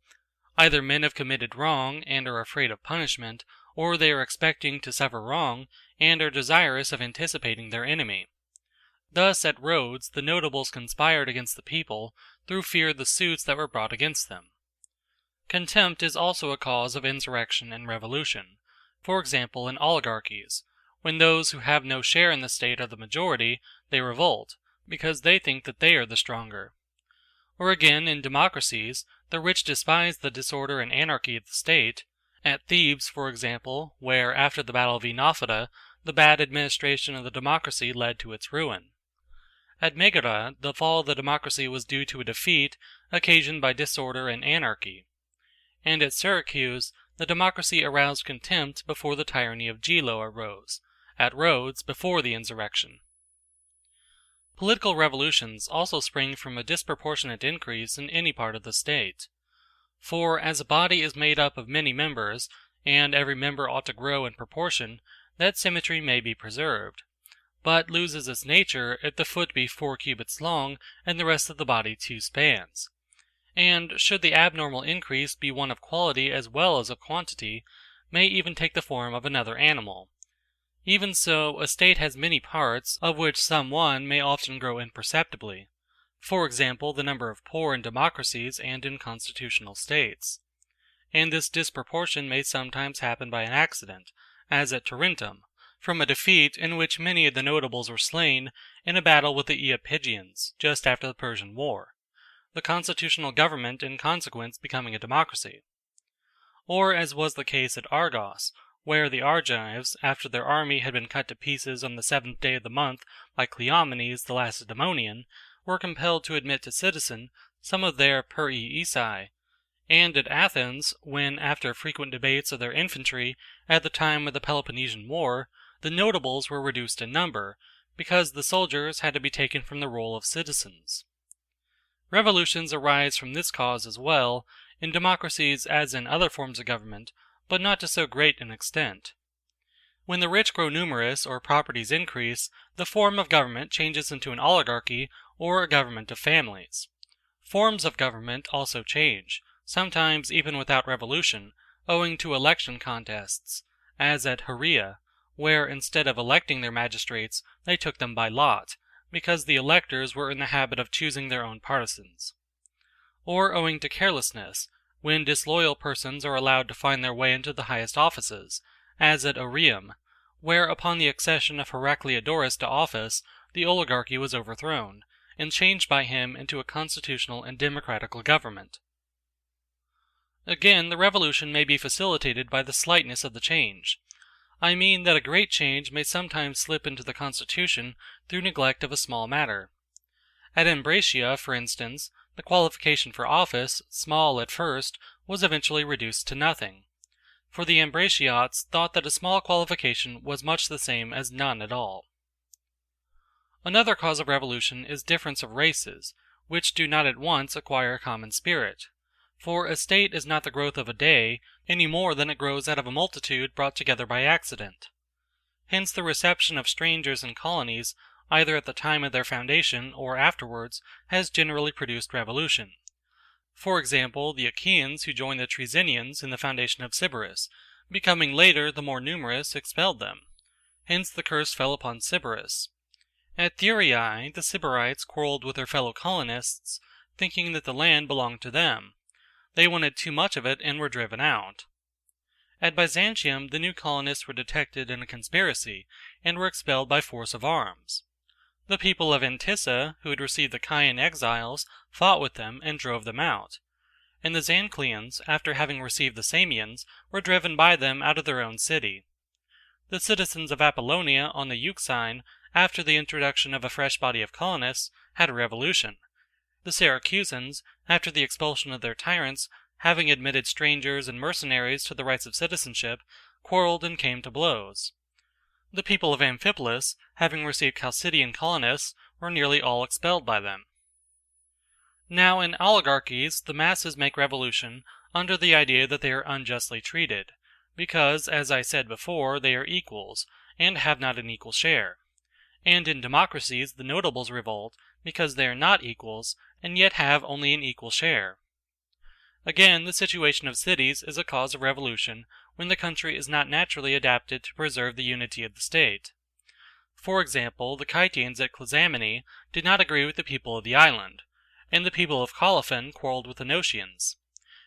Either men have committed wrong and are afraid of punishment, or they are expecting to suffer wrong and are desirous of anticipating their enemy. Thus at Rhodes the notables conspired against the people through fear of the suits that were brought against them. Contempt is also a cause of insurrection and revolution, for example in oligarchies. When those who have no share in the state are the majority, they revolt, because they think that they are the stronger. Or again, in democracies, the rich despise the disorder and anarchy of the state. At Thebes, for example, where, after the battle of Enophita, the bad administration of the democracy led to its ruin. At Megara, the fall of the democracy was due to a defeat occasioned by disorder and anarchy. And at Syracuse, the democracy aroused contempt before the tyranny of Gelo arose, at Rhodes before the insurrection. Political revolutions also spring from a disproportionate increase in any part of the state. For as a body is made up of many members, and every member ought to grow in proportion, that symmetry may be preserved, but loses its nature if the foot be 4 cubits long and the rest of the body 2 spans. And should the abnormal increase be one of quality as well as of quantity, may even take the form of another animal. Even so, a state has many parts, of which some one may often grow imperceptibly. For example, the number of poor in democracies and in constitutional states. And this disproportion may sometimes happen by an accident, as at Tarentum, from a defeat in which many of the notables were slain in a battle with the Iapygians, just after the Persian War, the constitutional government in consequence becoming a democracy. Or as was the case at Argos, where the Argives, after their army had been cut to pieces on the 7th day of the month by Cleomenes the Lacedaemonian, were compelled to admit to citizen some of their Perii, and at Athens, when, after frequent debates of their infantry at the time of the Peloponnesian War, the notables were reduced in number, because the soldiers had to be taken from the role of citizens. Revolutions arise from this cause as well, in democracies as in other forms of government, but not to so great an extent. When the rich grow numerous or properties increase, the form of government changes into an oligarchy or a government of families. Forms of government also change, sometimes even without revolution, owing to election contests, as at Heraea, where instead of electing their magistrates, they took them by lot, because the electors were in the habit of choosing their own partisans. Or owing to carelessness, when disloyal persons are allowed to find their way into the highest offices, as at Oreum, where upon the accession of Heracliodorus to office, the oligarchy was overthrown, and changed by him into a constitutional and democratical government. Again, the revolution may be facilitated by the slightness of the change. I mean that a great change may sometimes slip into the constitution through neglect of a small matter. At Ambracia, for instance, the qualification for office, small at first, was eventually reduced to nothing. For the Ambraciots thought that a small qualification was much the same as none at all. Another cause of revolution is difference of races, which do not at once acquire a common spirit. For a state is not the growth of a day, any more than it grows out of a multitude brought together by accident. Hence the reception of strangers in colonies, either at the time of their foundation or afterwards, has generally produced revolution. For example, the Achaeans who joined the Trezenians in the foundation of Sybaris, becoming later the more numerous, expelled them. Hence the curse fell upon Sybaris. At Thurii, the Sybarites quarrelled with their fellow colonists, thinking that the land belonged to them. They wanted too much of it and were driven out. At Byzantium, the new colonists were detected in a conspiracy, and were expelled by force of arms. The people of Antissa, who had received the Chian exiles, fought with them and drove them out. And the Zancleans, after having received the Samians, were driven by them out of their own city. The citizens of Apollonia on the Euxine, after the introduction of a fresh body of colonists, had a revolution. The Syracusans, after the expulsion of their tyrants, having admitted strangers and mercenaries to the rights of citizenship, quarrelled and came to blows. The people of Amphipolis, having received Chalcidian colonists, were nearly all expelled by them. Now in oligarchies the masses make revolution under the idea that they are unjustly treated, because, as I said before, they are equals, and have not an equal share. And in democracies the notables revolt, because they are not equals, and yet have only an equal share. Again, the situation of cities is a cause of revolution when the country is not naturally adapted to preserve the unity of the state. For example, the Kytians at Clazamene did not agree with the people of the island, and the people of Colophon quarrelled with the Notians.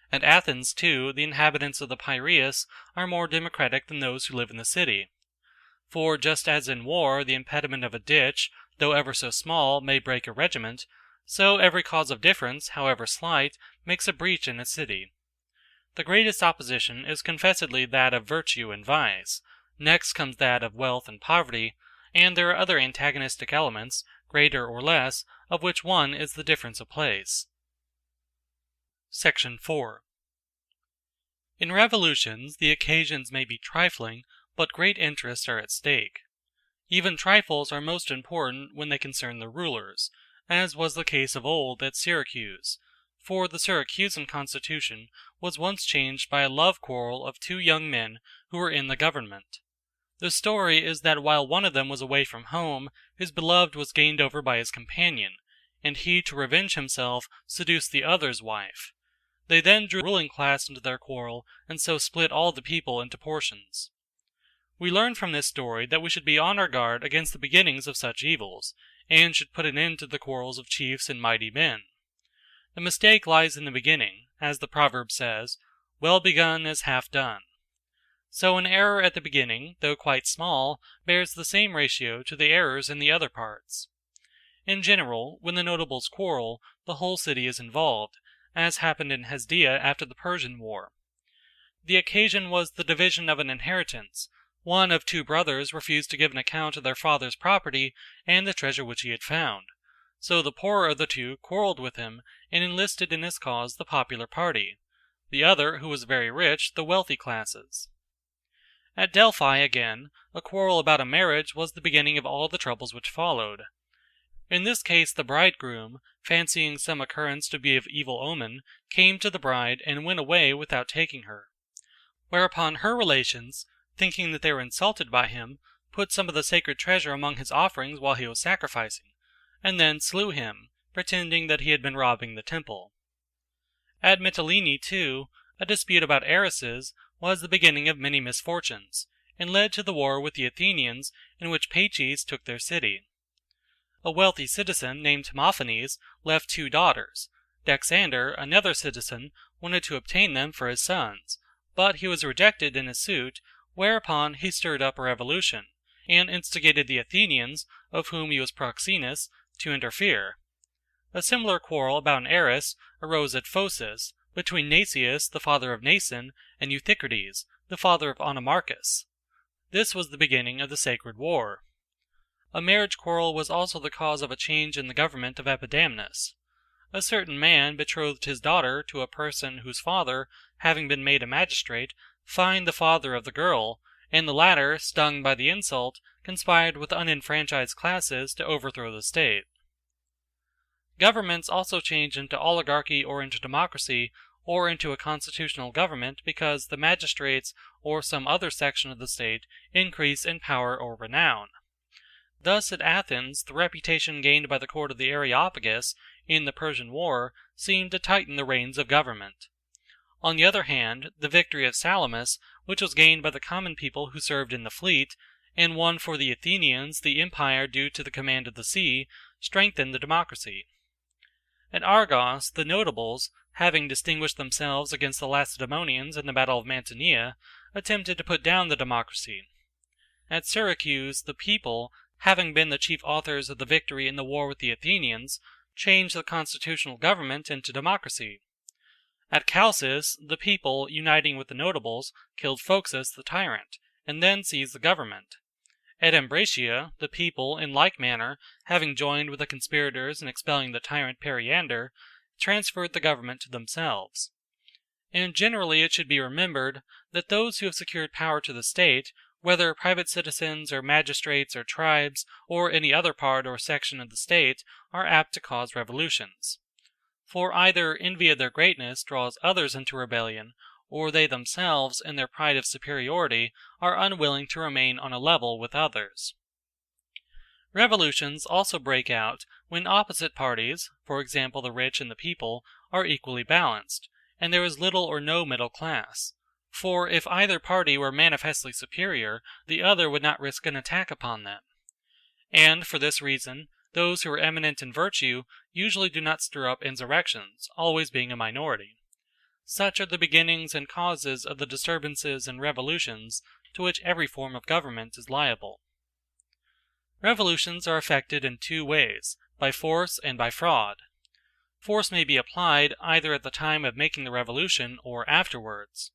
At Athens, too, the inhabitants of the Piraeus are more democratic than those who live in the city. For just as in war the impediment of a ditch, though ever so small, may break a regiment, so every cause of difference, however slight, makes a breach in a city. The greatest opposition is confessedly that of virtue and vice, next comes that of wealth and poverty, and there are other antagonistic elements, greater or less, of which one is the difference of place. Section 4. In revolutions the occasions may be trifling, but great interests are at stake. Even trifles are most important when they concern the rulers, as was the case of old at Syracuse, for the Syracusan constitution was once changed by a love quarrel of two young men who were in the government. The story is that while one of them was away from home, his beloved was gained over by his companion, and he, to revenge himself, seduced the other's wife. They then drew the ruling class into their quarrel, and so split all the people into portions. We learn from this story that we should be on our guard against the beginnings of such evils, and should put an end to the quarrels of chiefs and mighty men. The mistake lies in the beginning, as the proverb says, "Well begun is half done." So an error at the beginning, though quite small, bears the same ratio to the errors in the other parts. In general, when the notables quarrel, the whole city is involved, as happened in Hesdea after the Persian War. The occasion was the division of an inheritance. One of two brothers refused to give an account of their father's property and the treasure which he had found. So the poorer of the two quarrelled with him, and enlisted in his cause the popular party; the other, who was very rich, the wealthy classes. At Delphi, again, a quarrel about a marriage was the beginning of all the troubles which followed. In this case the bridegroom, fancying some occurrence to be of evil omen, came to the bride and went away without taking her. Whereupon her relations, thinking that they were insulted by him, put some of the sacred treasure among his offerings while he was sacrificing, and then slew him, pretending that he had been robbing the temple. At Mytilene, too, a dispute about heiresses was the beginning of many misfortunes, and led to the war with the Athenians, in which Paeches took their city. A wealthy citizen named Timophanes left two daughters. Dexander, another citizen, wanted to obtain them for his sons, but he was rejected in his suit, whereupon he stirred up a revolution, and instigated the Athenians, of whom he was proxenus, to interfere. A similar quarrel about an heiress arose at Phocis, between Nasius, the father of Nason, and Euthycrates, the father of Onomarchus. This was the beginning of the sacred war. A marriage quarrel was also the cause of a change in the government of Epidamnus. A certain man betrothed his daughter to a person whose father, having been made a magistrate, fined the father of the girl, and the latter, stung by the insult, conspired with unenfranchised classes to overthrow the state. Governments also change into oligarchy or into democracy or into a constitutional government because the magistrates or some other section of the state increase in power or renown. Thus at Athens, the reputation gained by the court of the Areopagus in the Persian War seemed to tighten the reins of government. On the other hand, the victory of Salamis, which was gained by the common people who served in the fleet, and won for the Athenians the empire due to the command of the sea, strengthened the democracy. At Argos, the notables, having distinguished themselves against the Lacedaemonians in the battle of Mantinea, attempted to put down the democracy. At Syracuse, the people, having been the chief authors of the victory in the war with the Athenians, changed the constitutional government into democracy. At Chalcis, the people, uniting with the notables, killed Phoxus the tyrant, and then seized the government. At Ambracia, the people, in like manner, having joined with the conspirators in expelling the tyrant Periander, transferred the government to themselves. And generally it should be remembered that those who have secured power to the state, whether private citizens or magistrates or tribes or any other part or section of the state, are apt to cause revolutions. For either envy of their greatness draws others into rebellion, or they themselves, in their pride of superiority, are unwilling to remain on a level with others. Revolutions also break out when opposite parties, for example the rich and the people, are equally balanced, and there is little or no middle class. For if either party were manifestly superior, the other would not risk an attack upon them. And for this reason, those who are eminent in virtue usually do not stir up insurrections, always being a minority. Such are the beginnings and causes of the disturbances and revolutions to which every form of government is liable. Revolutions are effected in two ways, by force and by fraud. Force may be applied either at the time of making the revolution or afterwards.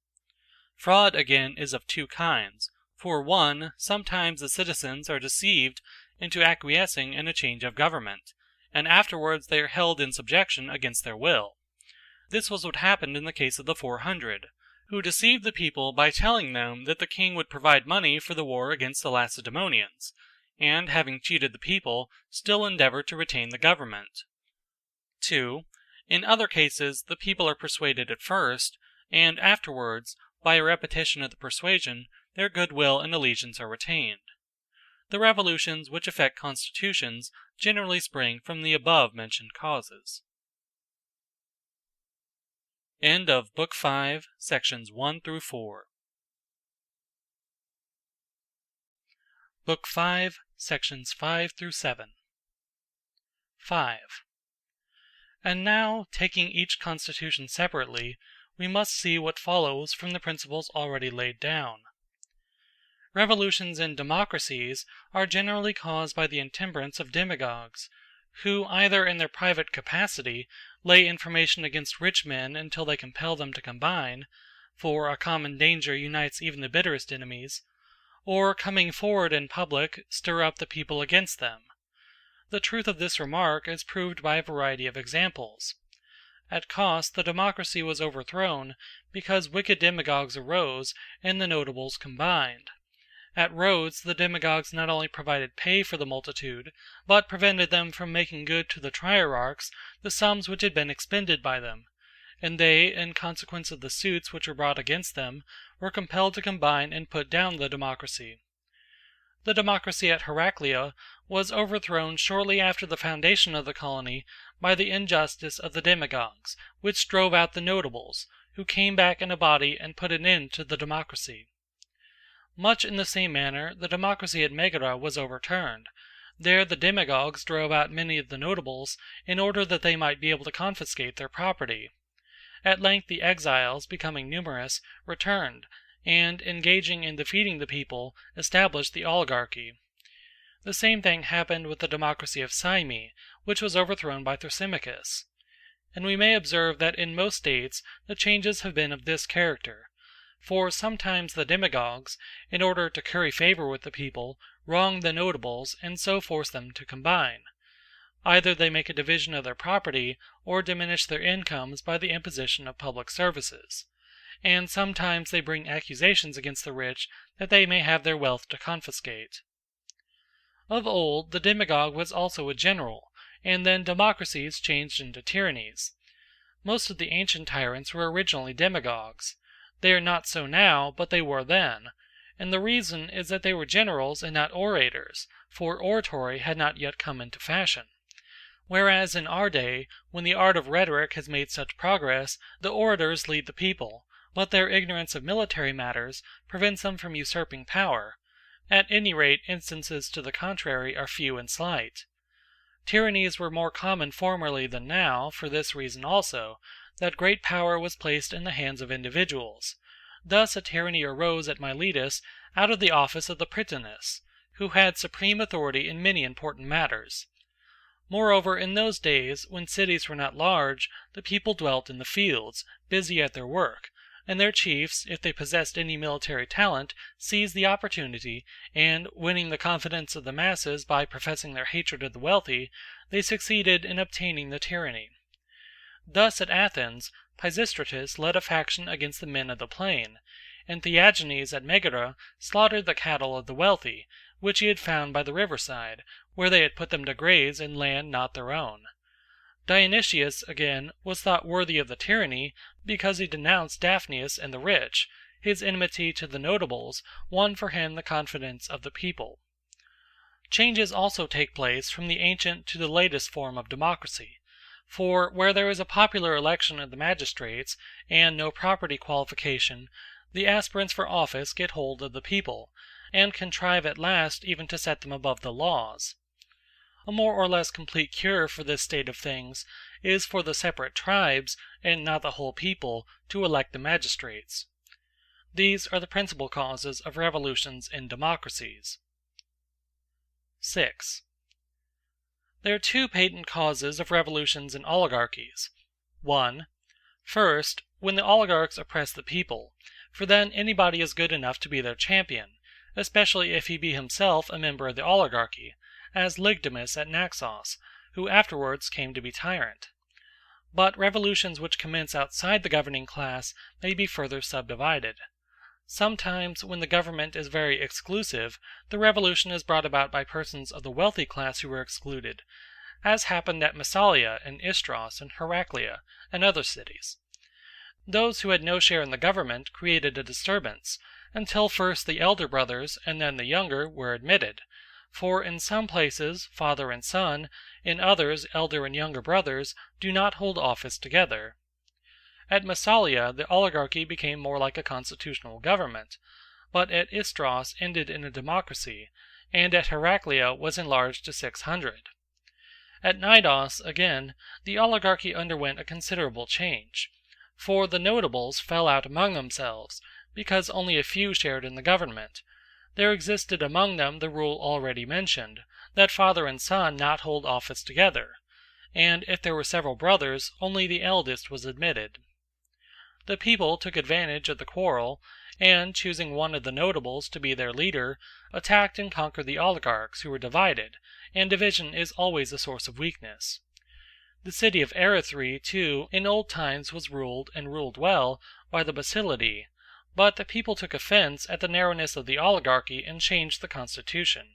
Fraud, again, is of two kinds. For one, sometimes the citizens are deceived into acquiescing in a change of government, and afterwards they are held in subjection against their will. This was what happened in the case of the 400, who deceived the people by telling them that the king would provide money for the war against the Lacedaemonians, and having cheated the people, still endeavored to retain the government. 2. In other cases, the people are persuaded at first, and afterwards, by a repetition of the persuasion, their goodwill and allegiance are retained. The revolutions which affect constitutions generally spring from the above-mentioned causes. End of Book 5, Sections 1 through 4. Book 5, Sections 5 through 7. 5. And now, taking each constitution separately, we must see what follows from the principles already laid down. Revolutions in democracies are generally caused by the intemperance of demagogues, who either in their private capacity lay information against rich men until they compel them to combine, for a common danger unites even the bitterest enemies, or coming forward in public, stir up the people against them. The truth of this remark is proved by a variety of examples. At Cos the democracy was overthrown because wicked demagogues arose and the notables combined. At Rhodes the demagogues not only provided pay for the multitude, but prevented them from making good to the trierarchs the sums which had been expended by them, and they, in consequence of the suits which were brought against them, were compelled to combine and put down the democracy. The democracy at Heraclea was overthrown shortly after the foundation of the colony by the injustice of the demagogues, which drove out the notables, who came back in a body and put an end to the democracy. Much in the same manner, the democracy at Megara was overturned. There the demagogues drove out many of the notables, in order that they might be able to confiscate their property. At length the exiles, becoming numerous, returned, and, engaging in defeating the people, established the oligarchy. The same thing happened with the democracy of Syme, which was overthrown by Thrasymachus. And we may observe that in most states the changes have been of this character. For sometimes the demagogues, in order to curry favor with the people, wrong the notables, and so force them to combine. Either they make a division of their property, or diminish their incomes by the imposition of public services. And sometimes they bring accusations against the rich that they may have their wealth to confiscate. Of old the demagogue was also a general, and then democracies changed into tyrannies. Most of the ancient tyrants were originally demagogues. They are not so now, but they were then, and the reason is that they were generals and not orators, for oratory had not yet come into fashion. Whereas in our day, when the art of rhetoric has made such progress, the orators lead the people, but their ignorance of military matters prevents them from usurping power. At any rate, instances to the contrary are few and slight. Tyrannies were more common formerly than now, for this reason also, that great power was placed in the hands of individuals. Thus a tyranny arose at Miletus out of the office of the Prytanis, who had supreme authority in many important matters. Moreover, in those days, when cities were not large, the people dwelt in the fields, busy at their work, and their chiefs, if they possessed any military talent, seized the opportunity, and, winning the confidence of the masses by professing their hatred of the wealthy, they succeeded in obtaining the tyranny. Thus at Athens, Pisistratus led a faction against the men of the plain, and Theagenes at Megara slaughtered the cattle of the wealthy, which he had found by the riverside, where they had put them to graze in land not their own. Dionysius, again, was thought worthy of the tyranny because he denounced Daphnius and the rich. His enmity to the notables won for him the confidence of the people. Changes also take place from the ancient to the latest form of democracy. For where there is a popular election of the magistrates, and no property qualification, the aspirants for office get hold of the people, and contrive at last even to set them above the laws. A more or less complete cure for this state of things is for the separate tribes, and not the whole people, to elect the magistrates. These are the principal causes of revolutions in democracies. 6. There are two patent causes of revolutions in oligarchies. 1. First, when the oligarchs oppress the people, for then anybody is good enough to be their champion, especially if he be himself a member of the oligarchy, as Lygdamus at Naxos, who afterwards came to be tyrant. But revolutions which commence outside the governing class may be further subdivided. Sometimes, when the government is very exclusive, the revolution is brought about by persons of the wealthy class who were excluded, as happened at Massalia and Istros and Heraclea, and other cities. Those who had no share in the government created a disturbance, until first the elder brothers, and then the younger, were admitted. For in some places, father and son, in others, elder and younger brothers, do not hold office together. At Massalia the oligarchy became more like a constitutional government, but at Istros ended in a democracy, and at Heraclea was enlarged to 600. At Knidos, again, the oligarchy underwent a considerable change. For the notables fell out among themselves, because only a few shared in the government. There existed among them the rule already mentioned, that father and son not hold office together, and if there were several brothers, only the eldest was admitted. The people took advantage of the quarrel, and, choosing one of the notables to be their leader, attacked and conquered the oligarchs, who were divided, and division is always a source of weakness. The city of Erythrae, too, in old times was ruled, and ruled well, by the Basilidae, but the people took offense at the narrowness of the oligarchy and changed the constitution.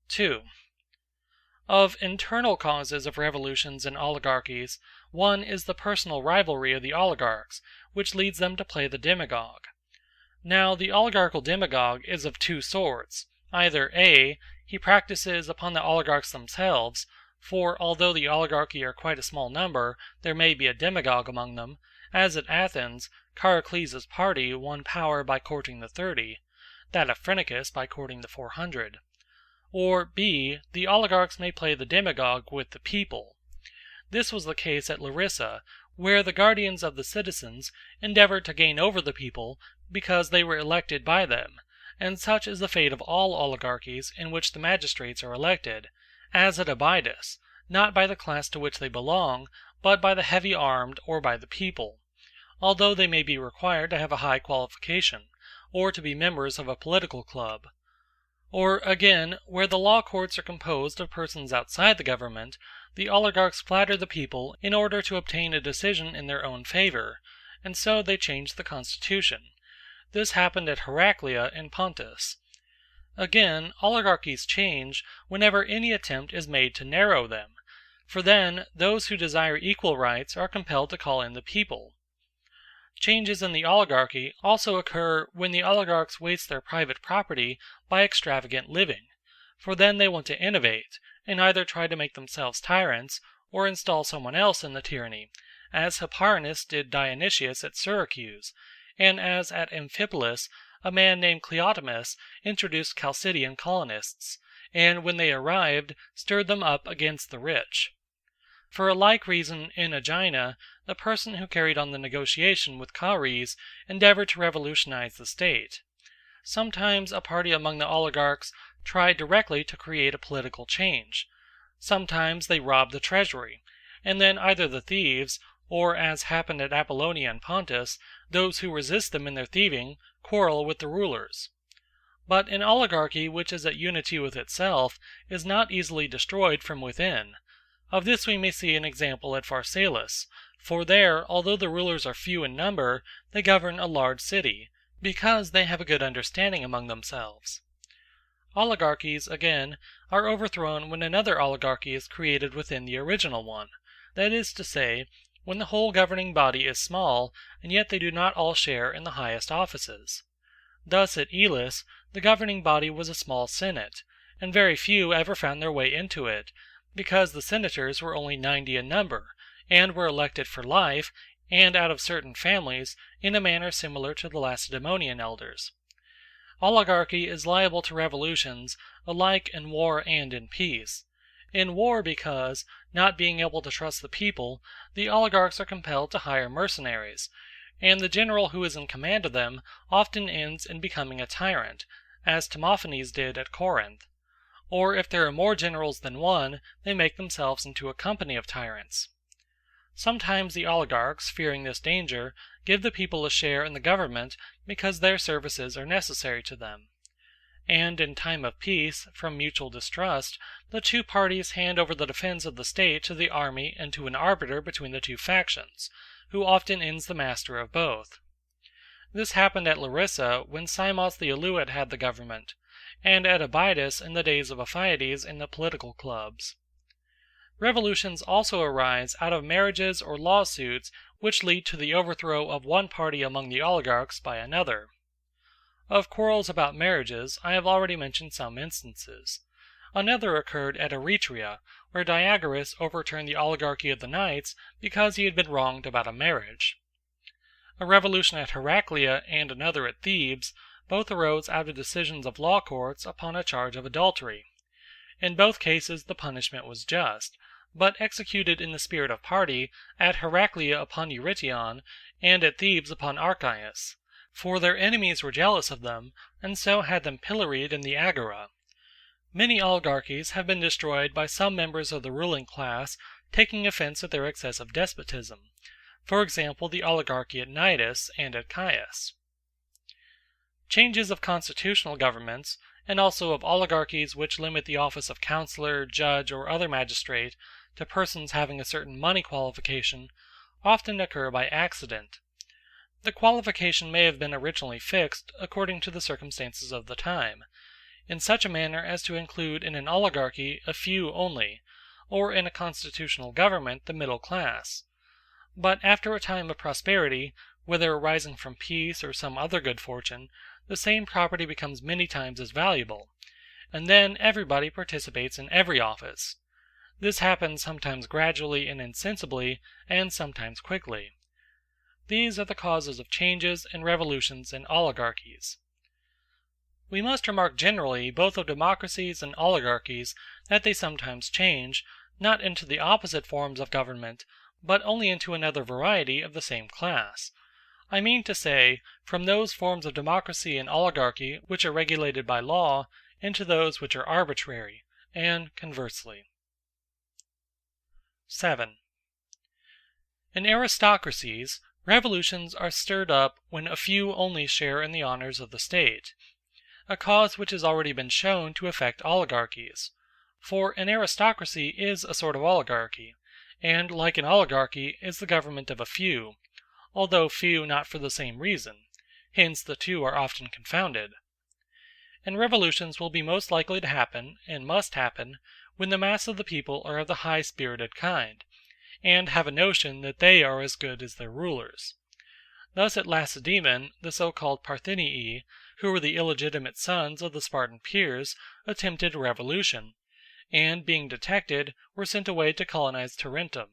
2. Of internal causes of revolutions in oligarchies, one is the personal rivalry of the oligarchs, which leads them to play the demagogue. Now the oligarchical demagogue is of two sorts. Either (a) he practices upon the oligarchs themselves, for although the oligarchy are quite a small number, there may be a demagogue among them, as at Athens, Charicles' party won power by courting the 30, that of Phrynichus by courting the 400. Or (b) the oligarchs may play the demagogue with the people. This was the case at Larissa, where the guardians of the citizens endeavored to gain over the people because they were elected by them, and such is the fate of all oligarchies in which the magistrates are elected, as at Abydos, not by the class to which they belong, but by the heavy armed or by the people, although they may be required to have a high qualification, or to be members of a political club. Or again, where the law courts are composed of persons outside the government, the oligarchs flatter the people in order to obtain a decision in their own favor, and so they change the constitution. This happened at Heraclea in Pontus. Again, oligarchies change whenever any attempt is made to narrow them, for then those who desire equal rights are compelled to call in the people. Changes in the oligarchy also occur when the oligarchs waste their private property by extravagant living, for then they want to innovate, and either try to make themselves tyrants, or install someone else in the tyranny, as Hipparchus did Dionysius at Syracuse, and as at Amphipolis a man named Cleotimus introduced Chalcidian colonists, and when they arrived, stirred them up against the rich. For a like reason in Aegina, the person who carried on the negotiation with Chares endeavoured to revolutionize the state. Sometimes a party among the oligarchs tried directly to create a political change. Sometimes they robbed the treasury, and then either the thieves, or, as happened at Apollonia and Pontus, those who resist them in their thieving, quarrel with the rulers. But an oligarchy which is at unity with itself is not easily destroyed from within. Of this we may see an example at Pharsalus, for there, although the rulers are few in number, they govern a large city, because they have a good understanding among themselves. Oligarchies, again, are overthrown when another oligarchy is created within the original one, that is to say, when the whole governing body is small, and yet they do not all share in the highest offices. Thus at Elis, the governing body was a small senate, and very few ever found their way into it, because the senators were only 90 in number, and were elected for life, and out of certain families, in a manner similar to the Lacedaemonian elders. Oligarchy is liable to revolutions alike in war and in peace. In war because, not being able to trust the people, the oligarchs are compelled to hire mercenaries, and the general who is in command of them often ends in becoming a tyrant, as Timophanes did at Corinth. Or if there are more generals than one, they make themselves into a company of tyrants. Sometimes the oligarchs, fearing this danger, give the people a share in the government because their services are necessary to them. And in time of peace, from mutual distrust, the two parties hand over the defence of the state to the army and to an arbiter between the two factions, who often ends the master of both. This happened at Larissa when Simos the Eleut had the government, and at Abydos in the days of Aphiades in the political clubs. Revolutions also arise out of marriages or lawsuits which lead to the overthrow of one party among the oligarchs by another. Of quarrels about marriages I have already mentioned some instances. Another occurred at Eretria, where Diagoras overturned the oligarchy of the knights because he had been wronged about a marriage. A revolution at Heraclea and another at Thebes both arose out of decisions of law courts upon a charge of adultery. In both cases the punishment was just, but executed in the spirit of party at Heraclea upon Eurytion, and at Thebes upon Archias. For their enemies were jealous of them, and so had them pilloried in the Agora. Many oligarchies have been destroyed by some members of the ruling class taking offence at their excessive despotism. For example, the oligarchy at Cnidus and at Chios. Changes of constitutional governments, and also of oligarchies which limit the office of councillor, judge, or other magistrate to persons having a certain money qualification, often occur by accident. The qualification may have been originally fixed, according to the circumstances of the time, in such a manner as to include in an oligarchy a few only, or in a constitutional government the middle class. But after a time of prosperity, whether arising from peace or some other good fortune, the same property becomes many times as valuable, and then everybody participates in every office. This happens sometimes gradually and insensibly, and sometimes quickly. These are the causes of changes and revolutions in oligarchies. We must remark generally, both of democracies and oligarchies, that they sometimes change, not into the opposite forms of government, but only into another variety of the same class. I mean to say, from those forms of democracy and oligarchy which are regulated by law, into those which are arbitrary, and conversely. 7. In aristocracies, revolutions are stirred up when a few only share in the honours of the state, a cause which has already been shown to affect oligarchies. For an aristocracy is a sort of oligarchy, and, like an oligarchy, is the government of a few, although few not for the same reason. Hence the two are often confounded. And revolutions will be most likely to happen, and must happen, when the mass of the people are of the high-spirited kind, and have a notion that they are as good as their rulers. Thus at Lacedaemon, the so-called Parthenii, who were the illegitimate sons of the Spartan peers, attempted a revolution, and being detected, were sent away to colonize Tarentum.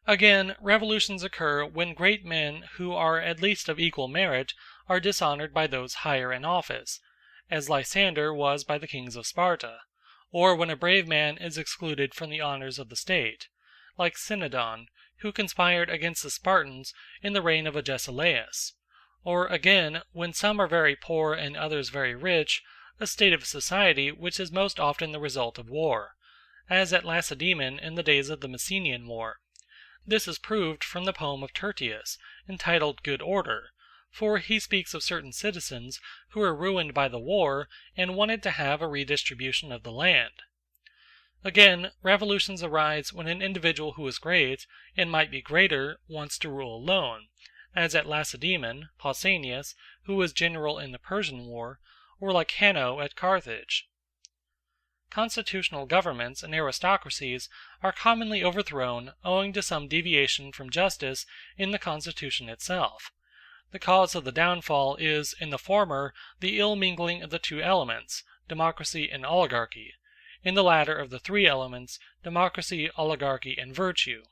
Again, revolutions occur when great men who are at least of equal merit are dishonored by those higher in office, as Lysander was by the kings of Sparta, or when a brave man is excluded from the honors of the state, like Cynodon, who conspired against the Spartans in the reign of Agesilaus, or again, when some are very poor and others very rich, a state of society which is most often the result of war, as at Lacedaemon in the days of the Messenian War. This is proved from the poem of Tertius, entitled Good Order, for he speaks of certain citizens who were ruined by the war and wanted to have a redistribution of the land. Again, revolutions arise when an individual who is great, and might be greater, wants to rule alone, as at Lacedaemon, Pausanias, who was general in the Persian War, or like Hanno at Carthage. Constitutional governments and aristocracies are commonly overthrown owing to some deviation from justice in the constitution itself. The cause of the downfall is, in the former, the ill mingling of the two elements, democracy and oligarchy; in the latter of the three elements, democracy, oligarchy, and virtue,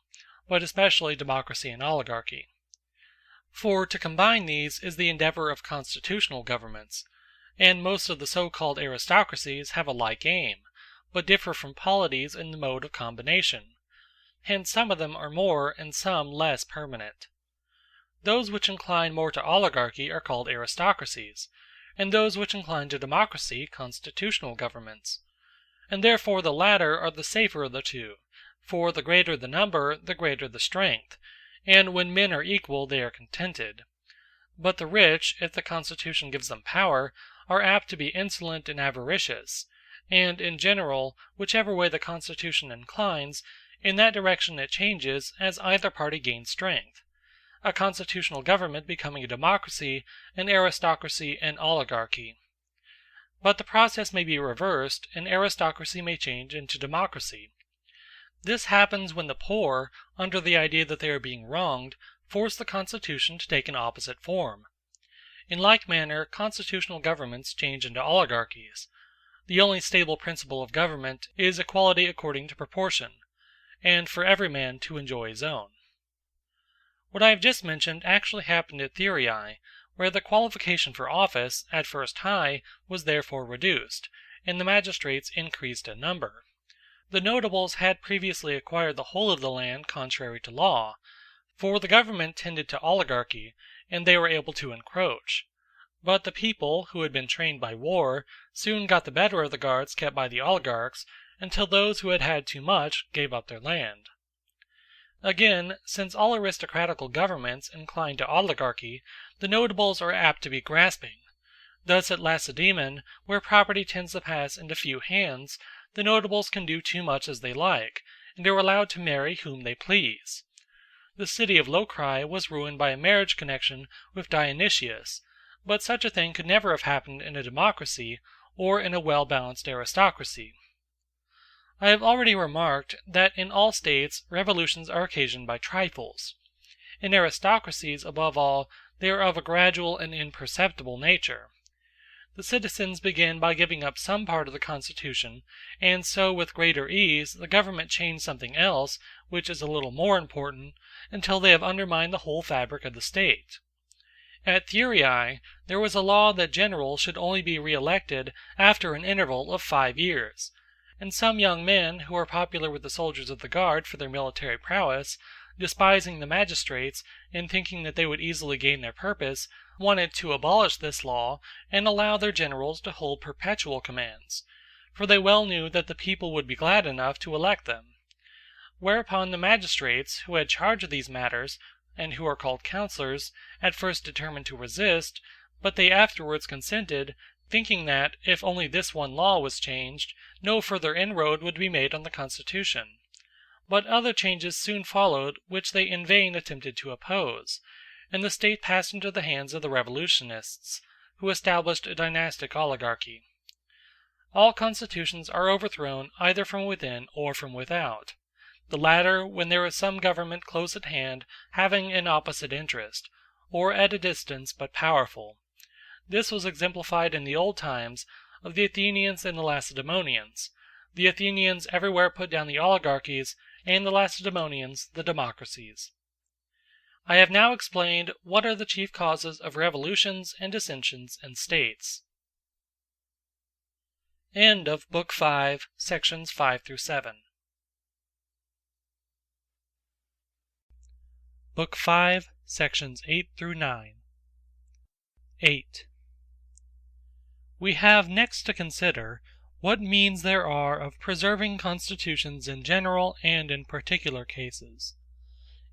but especially democracy and oligarchy. For to combine these is the endeavor of constitutional governments, and most of the so-called aristocracies have a like aim, but differ from polities in the mode of combination. Hence some of them are more and some less permanent. Those which incline more to oligarchy are called aristocracies, and those which incline to democracy constitutional governments. And therefore the latter are the safer of the two, for the greater the number, the greater the strength, and when men are equal they are contented. But the rich, if the constitution gives them power, are apt to be insolent and avaricious, and in general, whichever way the constitution inclines, in that direction it changes as either party gains strength, a constitutional government becoming a democracy, an aristocracy, an oligarchy. But the process may be reversed, and aristocracy may change into democracy. This happens when the poor, under the idea that they are being wronged, force the constitution to take an opposite form. In like manner, constitutional governments change into oligarchies. The only stable principle of government is equality according to proportion, and for every man to enjoy his own. What I have just mentioned actually happened at Thurii, where the qualification for office, at first high, was therefore reduced, and the magistrates increased in number. The notables had previously acquired the whole of the land contrary to law, for the government tended to oligarchy, and they were able to encroach. But the people, who had been trained by war, soon got the better of the guards kept by the oligarchs, until those who had had too much gave up their land. Again, since all aristocratical governments incline to oligarchy, the notables are apt to be grasping. Thus at Lacedaemon, where property tends to pass into few hands, the notables can do too much as they like, and are allowed to marry whom they please. The city of Locri was ruined by a marriage connection with Dionysius, but such a thing could never have happened in a democracy, or in a well-balanced aristocracy. I have already remarked that in all states revolutions are occasioned by trifles. In aristocracies, above all, they are of a gradual and imperceptible nature. The citizens begin by giving up some part of the constitution, and so with greater ease the government change something else, which is a little more important, until they have undermined the whole fabric of the state. At Thurii there was a law that generals should only be re-elected after an interval of 5 years, and some young men who were popular with the soldiers of the guard for their military prowess, despising the magistrates and thinking that they would easily gain their purpose, wanted to abolish this law and allow their generals to hold perpetual commands, for they well knew that the people would be glad enough to elect them. Whereupon the magistrates, who had charge of these matters, and who are called councillors, at first determined to resist, but they afterwards consented, thinking that, if only this one law was changed, no further inroad would be made on the constitution. But other changes soon followed, which they in vain attempted to oppose, and the state passed into the hands of the revolutionists, who established a dynastic oligarchy. all constitutions are overthrown either from within or from without. The latter, when there is some government close at hand having an opposite interest, or at a distance but powerful. This was exemplified in the old times of the Athenians and the Lacedaemonians. The Athenians everywhere put down the oligarchies, and the Lacedaemonians the democracies. I have now explained what are the chief causes of revolutions and dissensions in states. End of Book 5, Sections 5 through 7. Book 5, Sections 8 through 9. 8. We have next to consider what means there are of preserving constitutions in general and in particular cases.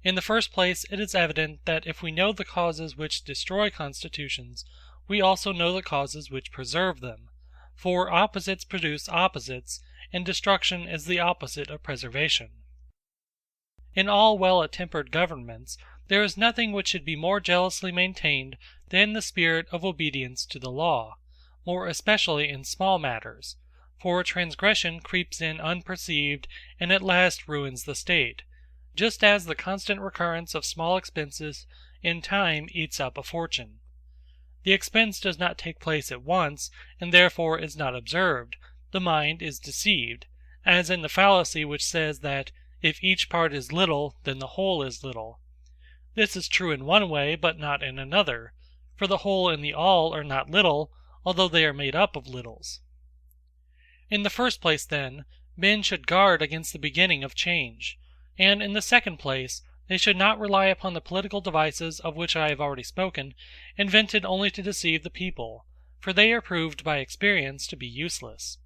In the first place, it is evident that if we know the causes which destroy constitutions, we also know the causes which preserve them, for opposites produce opposites, and destruction is the opposite of preservation. In all well-attempered governments, there is nothing which should be more jealously maintained than the spirit of obedience to the law, more especially in small matters, for transgression creeps in unperceived and at last ruins the state, just as the constant recurrence of small expenses in time eats up a fortune. The expense does not take place at once, and therefore is not observed. The mind is deceived, as in the fallacy which says that if each part is little, then the whole is little. This is true in one way, but not in another, for the whole and the all are not little, although they are made up of littles. In the first place, then, men should guard against the beginning of change, and in the second place, they should not rely upon the political devices of which I have already spoken, invented only to deceive the people, for they are proved by experience to be useless.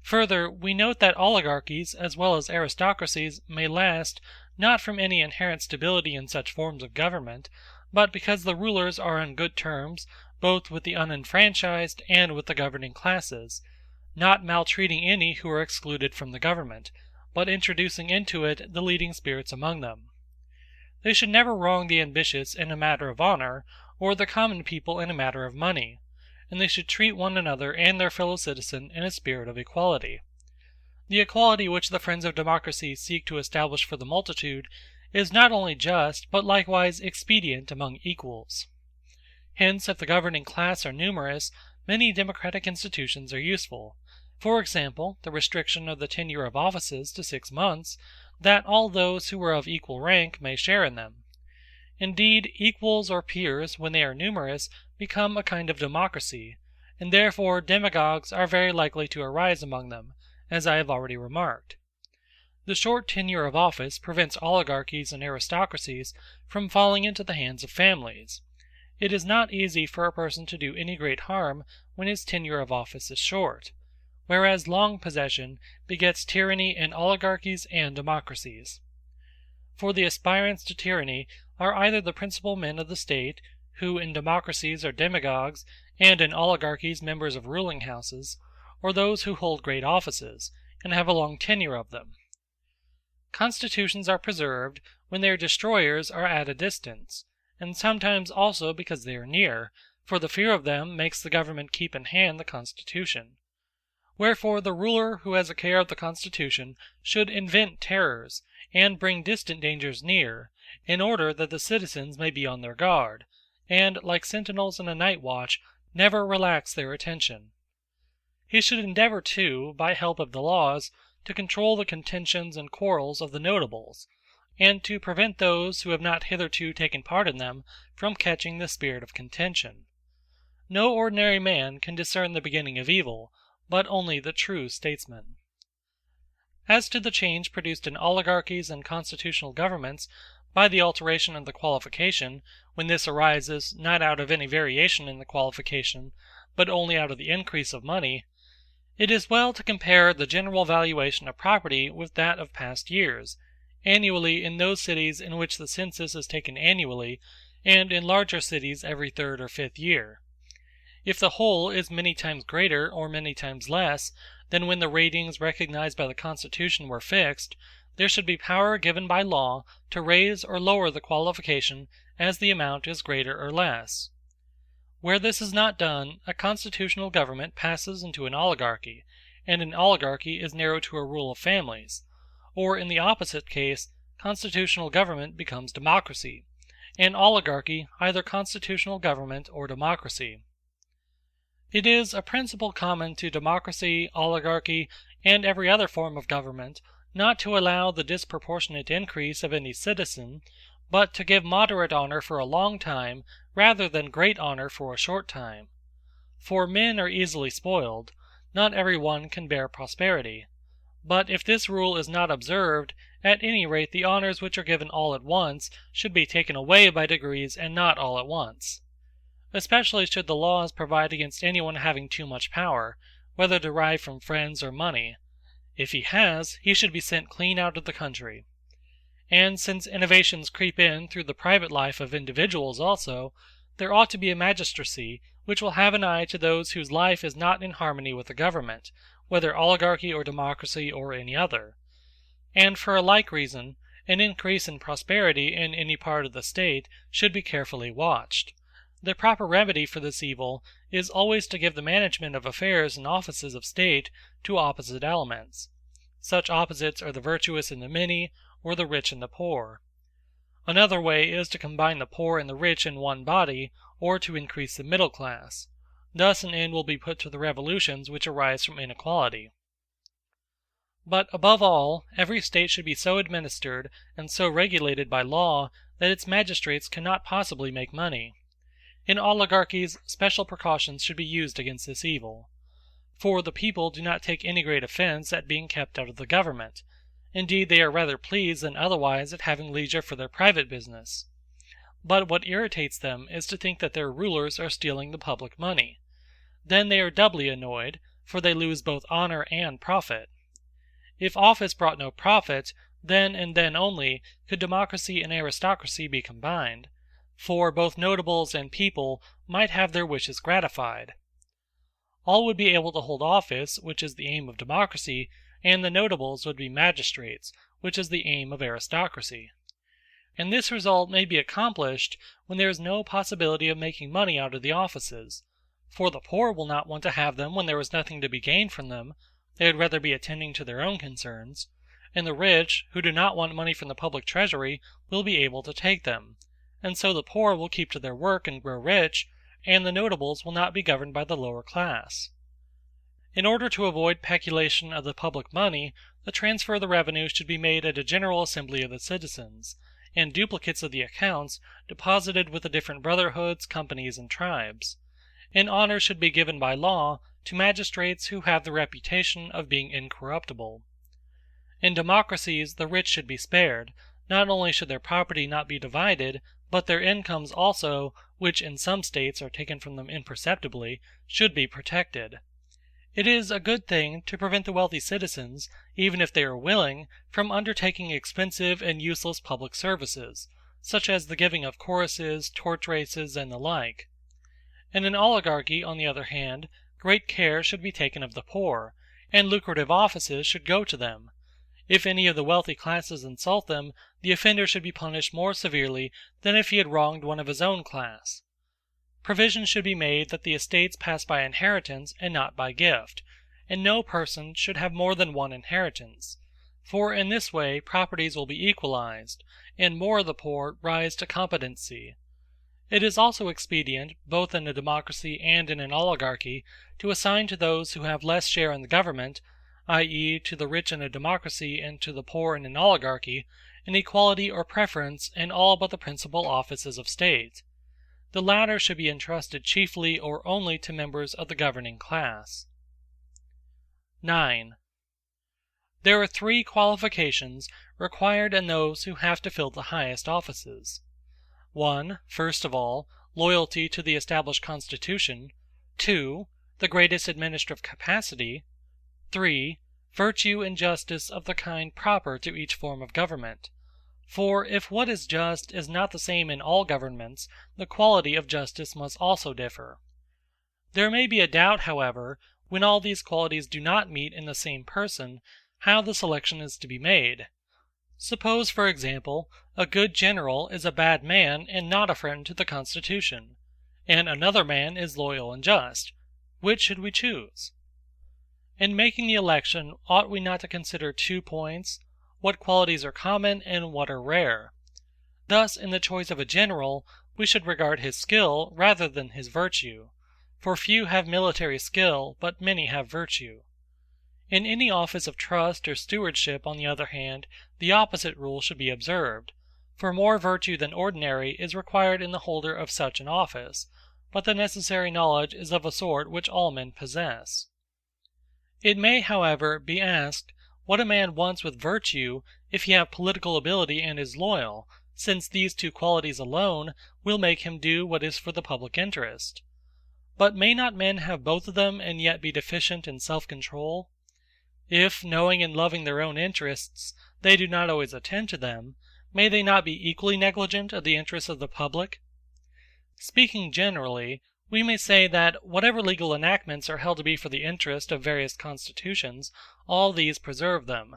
Further, we note that oligarchies, as well as aristocracies, may last, not from any inherent stability in such forms of government, but because the rulers are on good terms, both with the unenfranchised and with the governing classes, not maltreating any who are excluded from the government, but introducing into it the leading spirits among them. They should never wrong the ambitious in a matter of honor, or the common people in a matter of money, and they should treat one another and their fellow citizen in a spirit of equality. The equality which the friends of democracy seek to establish for the multitude is not only just, but likewise expedient among equals. Hence, if the governing class are numerous, many democratic institutions are useful. For example, the restriction of the tenure of offices to 6 months, that all those who are of equal rank may share in them. Indeed, equals or peers, when they are numerous, become a kind of democracy, and therefore demagogues are very likely to arise among them, as I have already remarked. The short tenure of office prevents oligarchies and aristocracies from falling into the hands of families. It is not easy for a person to do any great harm when his tenure of office is short, whereas long possession begets tyranny in oligarchies and democracies. For the aspirants to tyranny are either the principal men of the state, who in democracies are demagogues, and in oligarchies members of ruling houses, or those who hold great offices, and have a long tenure of them. Constitutions are preserved when their destroyers are at a distance, and sometimes also because they are near, for the fear of them makes the government keep in hand the constitution. Wherefore the ruler who has a care of the constitution should invent terrors, and bring distant dangers near, in order that the citizens may be on their guard, and, like sentinels in a night watch, never relax their attention. He should endeavor too, by help of the laws, to control the contentions and quarrels of the notables, and to prevent those who have not hitherto taken part in them from catching the spirit of contention. No ordinary man can discern the beginning of evil, but only the true statesman. As to the change produced in oligarchies and constitutional governments by the alteration of the qualification, when this arises not out of any variation in the qualification, but only out of the increase of money, it is well to compare the general valuation of property with that of past years, annually in those cities in which the census is taken annually, and in larger cities every 3rd or 5th year. If the whole is many times greater or many times less than when the ratings recognized by the Constitution were fixed, there should be power given by law to raise or lower the qualification as the amount is greater or less. Where this is not done, a constitutional government passes into an oligarchy, and an oligarchy is narrowed to a rule of families; or in the opposite case, constitutional government becomes democracy, and oligarchy either constitutional government or democracy. It is a principle common to democracy, oligarchy, and every other form of government, not to allow the disproportionate increase of any citizen, but to give moderate honor for a long time rather than great honor for a short time. For men are easily spoiled; not every one can bear prosperity. But if this rule is not observed, at any rate the honors which are given all at once should be taken away by degrees and not all at once. Especially should the laws provide against anyone having too much power, whether derived from friends or money. If he has, he should be sent clean out of the country. And since innovations creep in through the private life of individuals also, there ought to be a magistracy which will have an eye to those whose life is not in harmony with the government, whether oligarchy or democracy or any other. And for a like reason, an increase in prosperity in any part of the state should be carefully watched. The proper remedy for this evil is always to give the management of affairs and offices of state to opposite elements. Such opposites are the virtuous and the many, or the rich and the poor. Another way is to combine the poor and the rich in one body, or to increase the middle class. Thus an end will be put to the revolutions which arise from inequality. But above all, every state should be so administered and so regulated by law that its magistrates cannot possibly make money. In oligarchies, special precautions should be used against this evil. For the people do not take any great offense at being kept out of the government. Indeed, they are rather pleased than otherwise at having leisure for their private business. But what irritates them is to think that their rulers are stealing the public money. Then they are doubly annoyed, for they lose both honor and profit. If office brought no profit, then and then only could democracy and aristocracy be combined, for both notables and people might have their wishes gratified. All would be able to hold office, which is the aim of democracy, and the notables would be magistrates, which is the aim of aristocracy. And this result may be accomplished when there is no possibility of making money out of the offices, for the poor will not want to have them when there is nothing to be gained from them; they would rather be attending to their own concerns, and the rich, who do not want money from the public treasury, will be able to take them, and so the poor will keep to their work and grow rich, and the notables will not be governed by the lower class. In order to avoid peculation of the public money, the transfer of the revenue should be made at a general assembly of the citizens, and duplicates of the accounts deposited with the different brotherhoods, companies, and tribes. And honor should be given by law to magistrates who have the reputation of being incorruptible. In democracies the rich should be spared; not only should their property not be divided, but their incomes also, which in some states are taken from them imperceptibly, should be protected. It is a good thing to prevent the wealthy citizens, even if they are willing, from undertaking expensive and useless public services, such as the giving of choruses, torch races, and the like. In an oligarchy, on the other hand, great care should be taken of the poor, and lucrative offices should go to them. If any of the wealthy classes insult them, the offender should be punished more severely than if he had wronged one of his own class. Provision should be made that the estates pass by inheritance and not by gift, and no person should have more than one inheritance; for in this way properties will be equalized, and more of the poor rise to competency. It is also expedient, both in a democracy and in an oligarchy, to assign to those who have less share in the government, i.e., to the rich in a democracy and to the poor in an oligarchy, an equality or preference in all but the principal offices of state. The latter should be entrusted chiefly or only to members of the governing class. 9. There are 3 qualifications required in those who have to fill the highest offices. 1. First of all, loyalty to the established constitution. 2. The greatest administrative capacity. 3. Virtue and justice of the kind proper to each form of government. For if what is just is not the same in all governments, the quality of justice must also differ. There may be a doubt, however, when all these qualities do not meet in the same person, how the selection is to be made. Suppose, for example, a good general is a bad man and not a friend to the Constitution. and another man is loyal and just. Which should we choose? In making the election, ought we not to consider 2 points: what qualities are common and what are rare? Thus, in the choice of a general, we should regard his skill rather than his virtue, for few have military skill, but many have virtue. In any office of trust or stewardship, on the other hand, the opposite rule should be observed, for more virtue than ordinary is required in the holder of such an office, but the necessary knowledge is of a sort which all men possess. It may, however, be asked, what a man wants with virtue, if he have political ability and is loyal, since these 2 qualities alone will make him do what is for the public interest. But may not men have both of them and yet be deficient in self-control? If, knowing and loving their own interests, they do not always attend to them, may they not be equally negligent of the interests of the public? Speaking generally, we may say that whatever legal enactments are held to be for the interest of various constitutions, all these preserve them;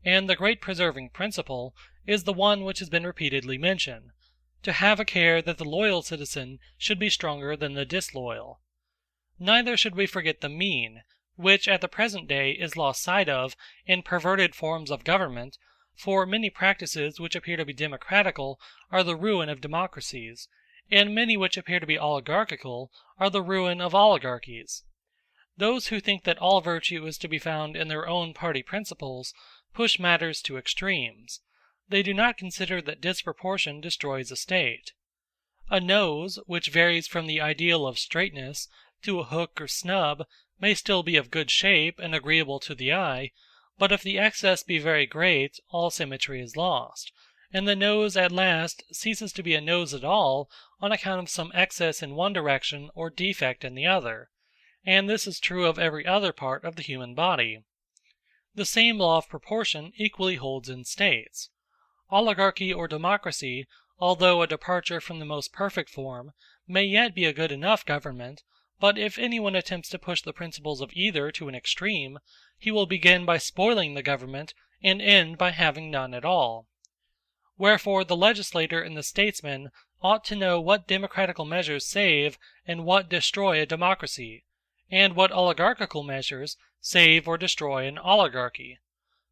and the great preserving principle is the one which has been repeatedly mentioned, to have a care that the loyal citizen should be stronger than the disloyal. Neither should we forget the mean, which at the present day is lost sight of in perverted forms of government, for many practices which appear to be democratical are the ruin of democracies, and many which appear to be oligarchical are the ruin of oligarchies. Those who think that all virtue is to be found in their own party principles push matters to extremes. They do not consider that disproportion destroys a state. A nose, which varies from the ideal of straightness to a hook or snub, may still be of good shape and agreeable to the eye, but if the excess be very great, all symmetry is lost, and the nose at last ceases to be a nose at all on account of some excess in one direction or defect in the other, and this is true of every other part of the human body. The same law of proportion equally holds in states. Oligarchy or democracy, although a departure from the most perfect form, may yet be a good enough government, but if anyone attempts to push the principles of either to an extreme, he will begin by spoiling the government and end by having none at all. Wherefore the legislator and the statesman ought to know what democratical measures save and what destroy a democracy, and what oligarchical measures save or destroy an oligarchy.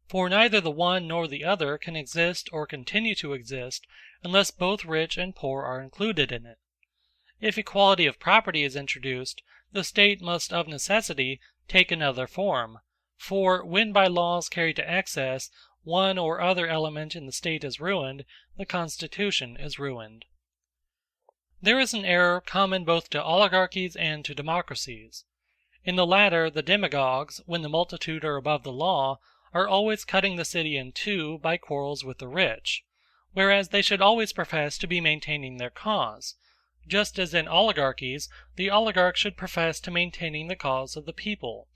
For neither the one nor the other can exist or continue to exist unless both rich and poor are included in it. If equality of property is introduced, the state must of necessity take another form, for when by laws carried to excess one or other element in the state is ruined, the constitution is ruined. There is an error common both to oligarchies and to democracies. In the latter, the demagogues, when the multitude are above the law, are always cutting the city in 2 by quarrels with the rich, whereas they should always profess to be maintaining their cause, just as in oligarchies the oligarch should profess to maintaining the cause of the people,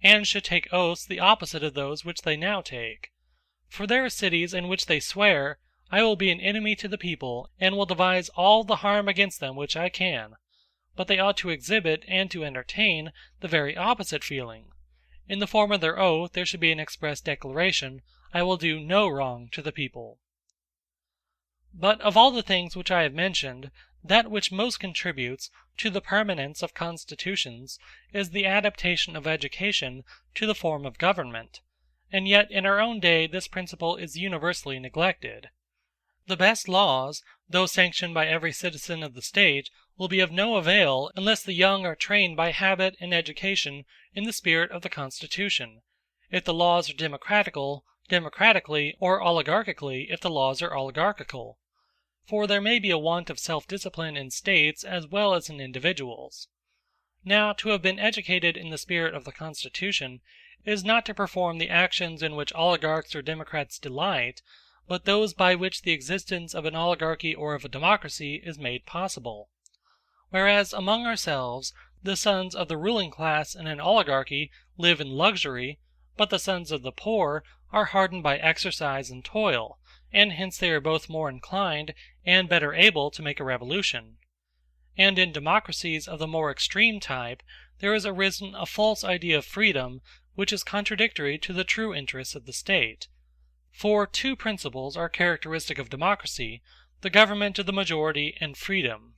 and should take oaths the opposite of those which they now take. For there are cities in which they swear, I will be an enemy to the people, and will devise all the harm against them which I can; but they ought to exhibit and to entertain the very opposite feeling. In the form of their oath there should be an express declaration, I will do no wrong to the people. But of all the things which I have mentioned, that which most contributes to the permanence of constitutions is the adaptation of education to the form of government, and yet in our own day this principle is universally neglected. The best laws, though sanctioned by every citizen of the state, will be of no avail unless the young are trained by habit and education in the spirit of the Constitution, if the laws are democratically, or oligarchically if the laws are oligarchical. For there may be a want of self-discipline in states as well as in individuals. Now, to have been educated in the spirit of the Constitution is not to perform the actions in which oligarchs or democrats delight, but those by which the existence of an oligarchy or of a democracy is made possible. Whereas among ourselves the sons of the ruling class in an oligarchy live in luxury, but the sons of the poor are hardened by exercise and toil, and hence they are both more inclined and better able to make a revolution. And in democracies of the more extreme type there has arisen a false idea of freedom which is contradictory to the true interests of the state. For 2 principles are characteristic of democracy, the government of the majority and freedom.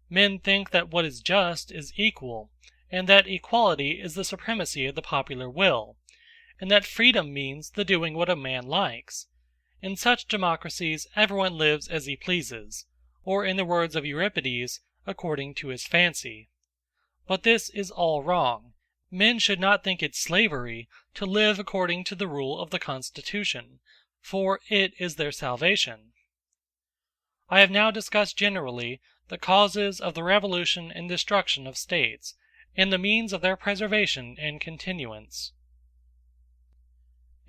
Men think that what is just is equal, and that equality is the supremacy of the popular will, and that freedom means the doing what a man likes. In such democracies everyone lives as he pleases, or in the words of Euripides, according to his fancy. But this is all wrong. Men should not think it slavery to live according to the rule of the Constitution, for it is their salvation. I have now discussed generally the causes of the revolution and destruction of states, and the means of their preservation and continuance.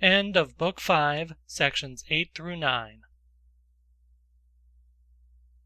End of Book 5, sections 8 through 9.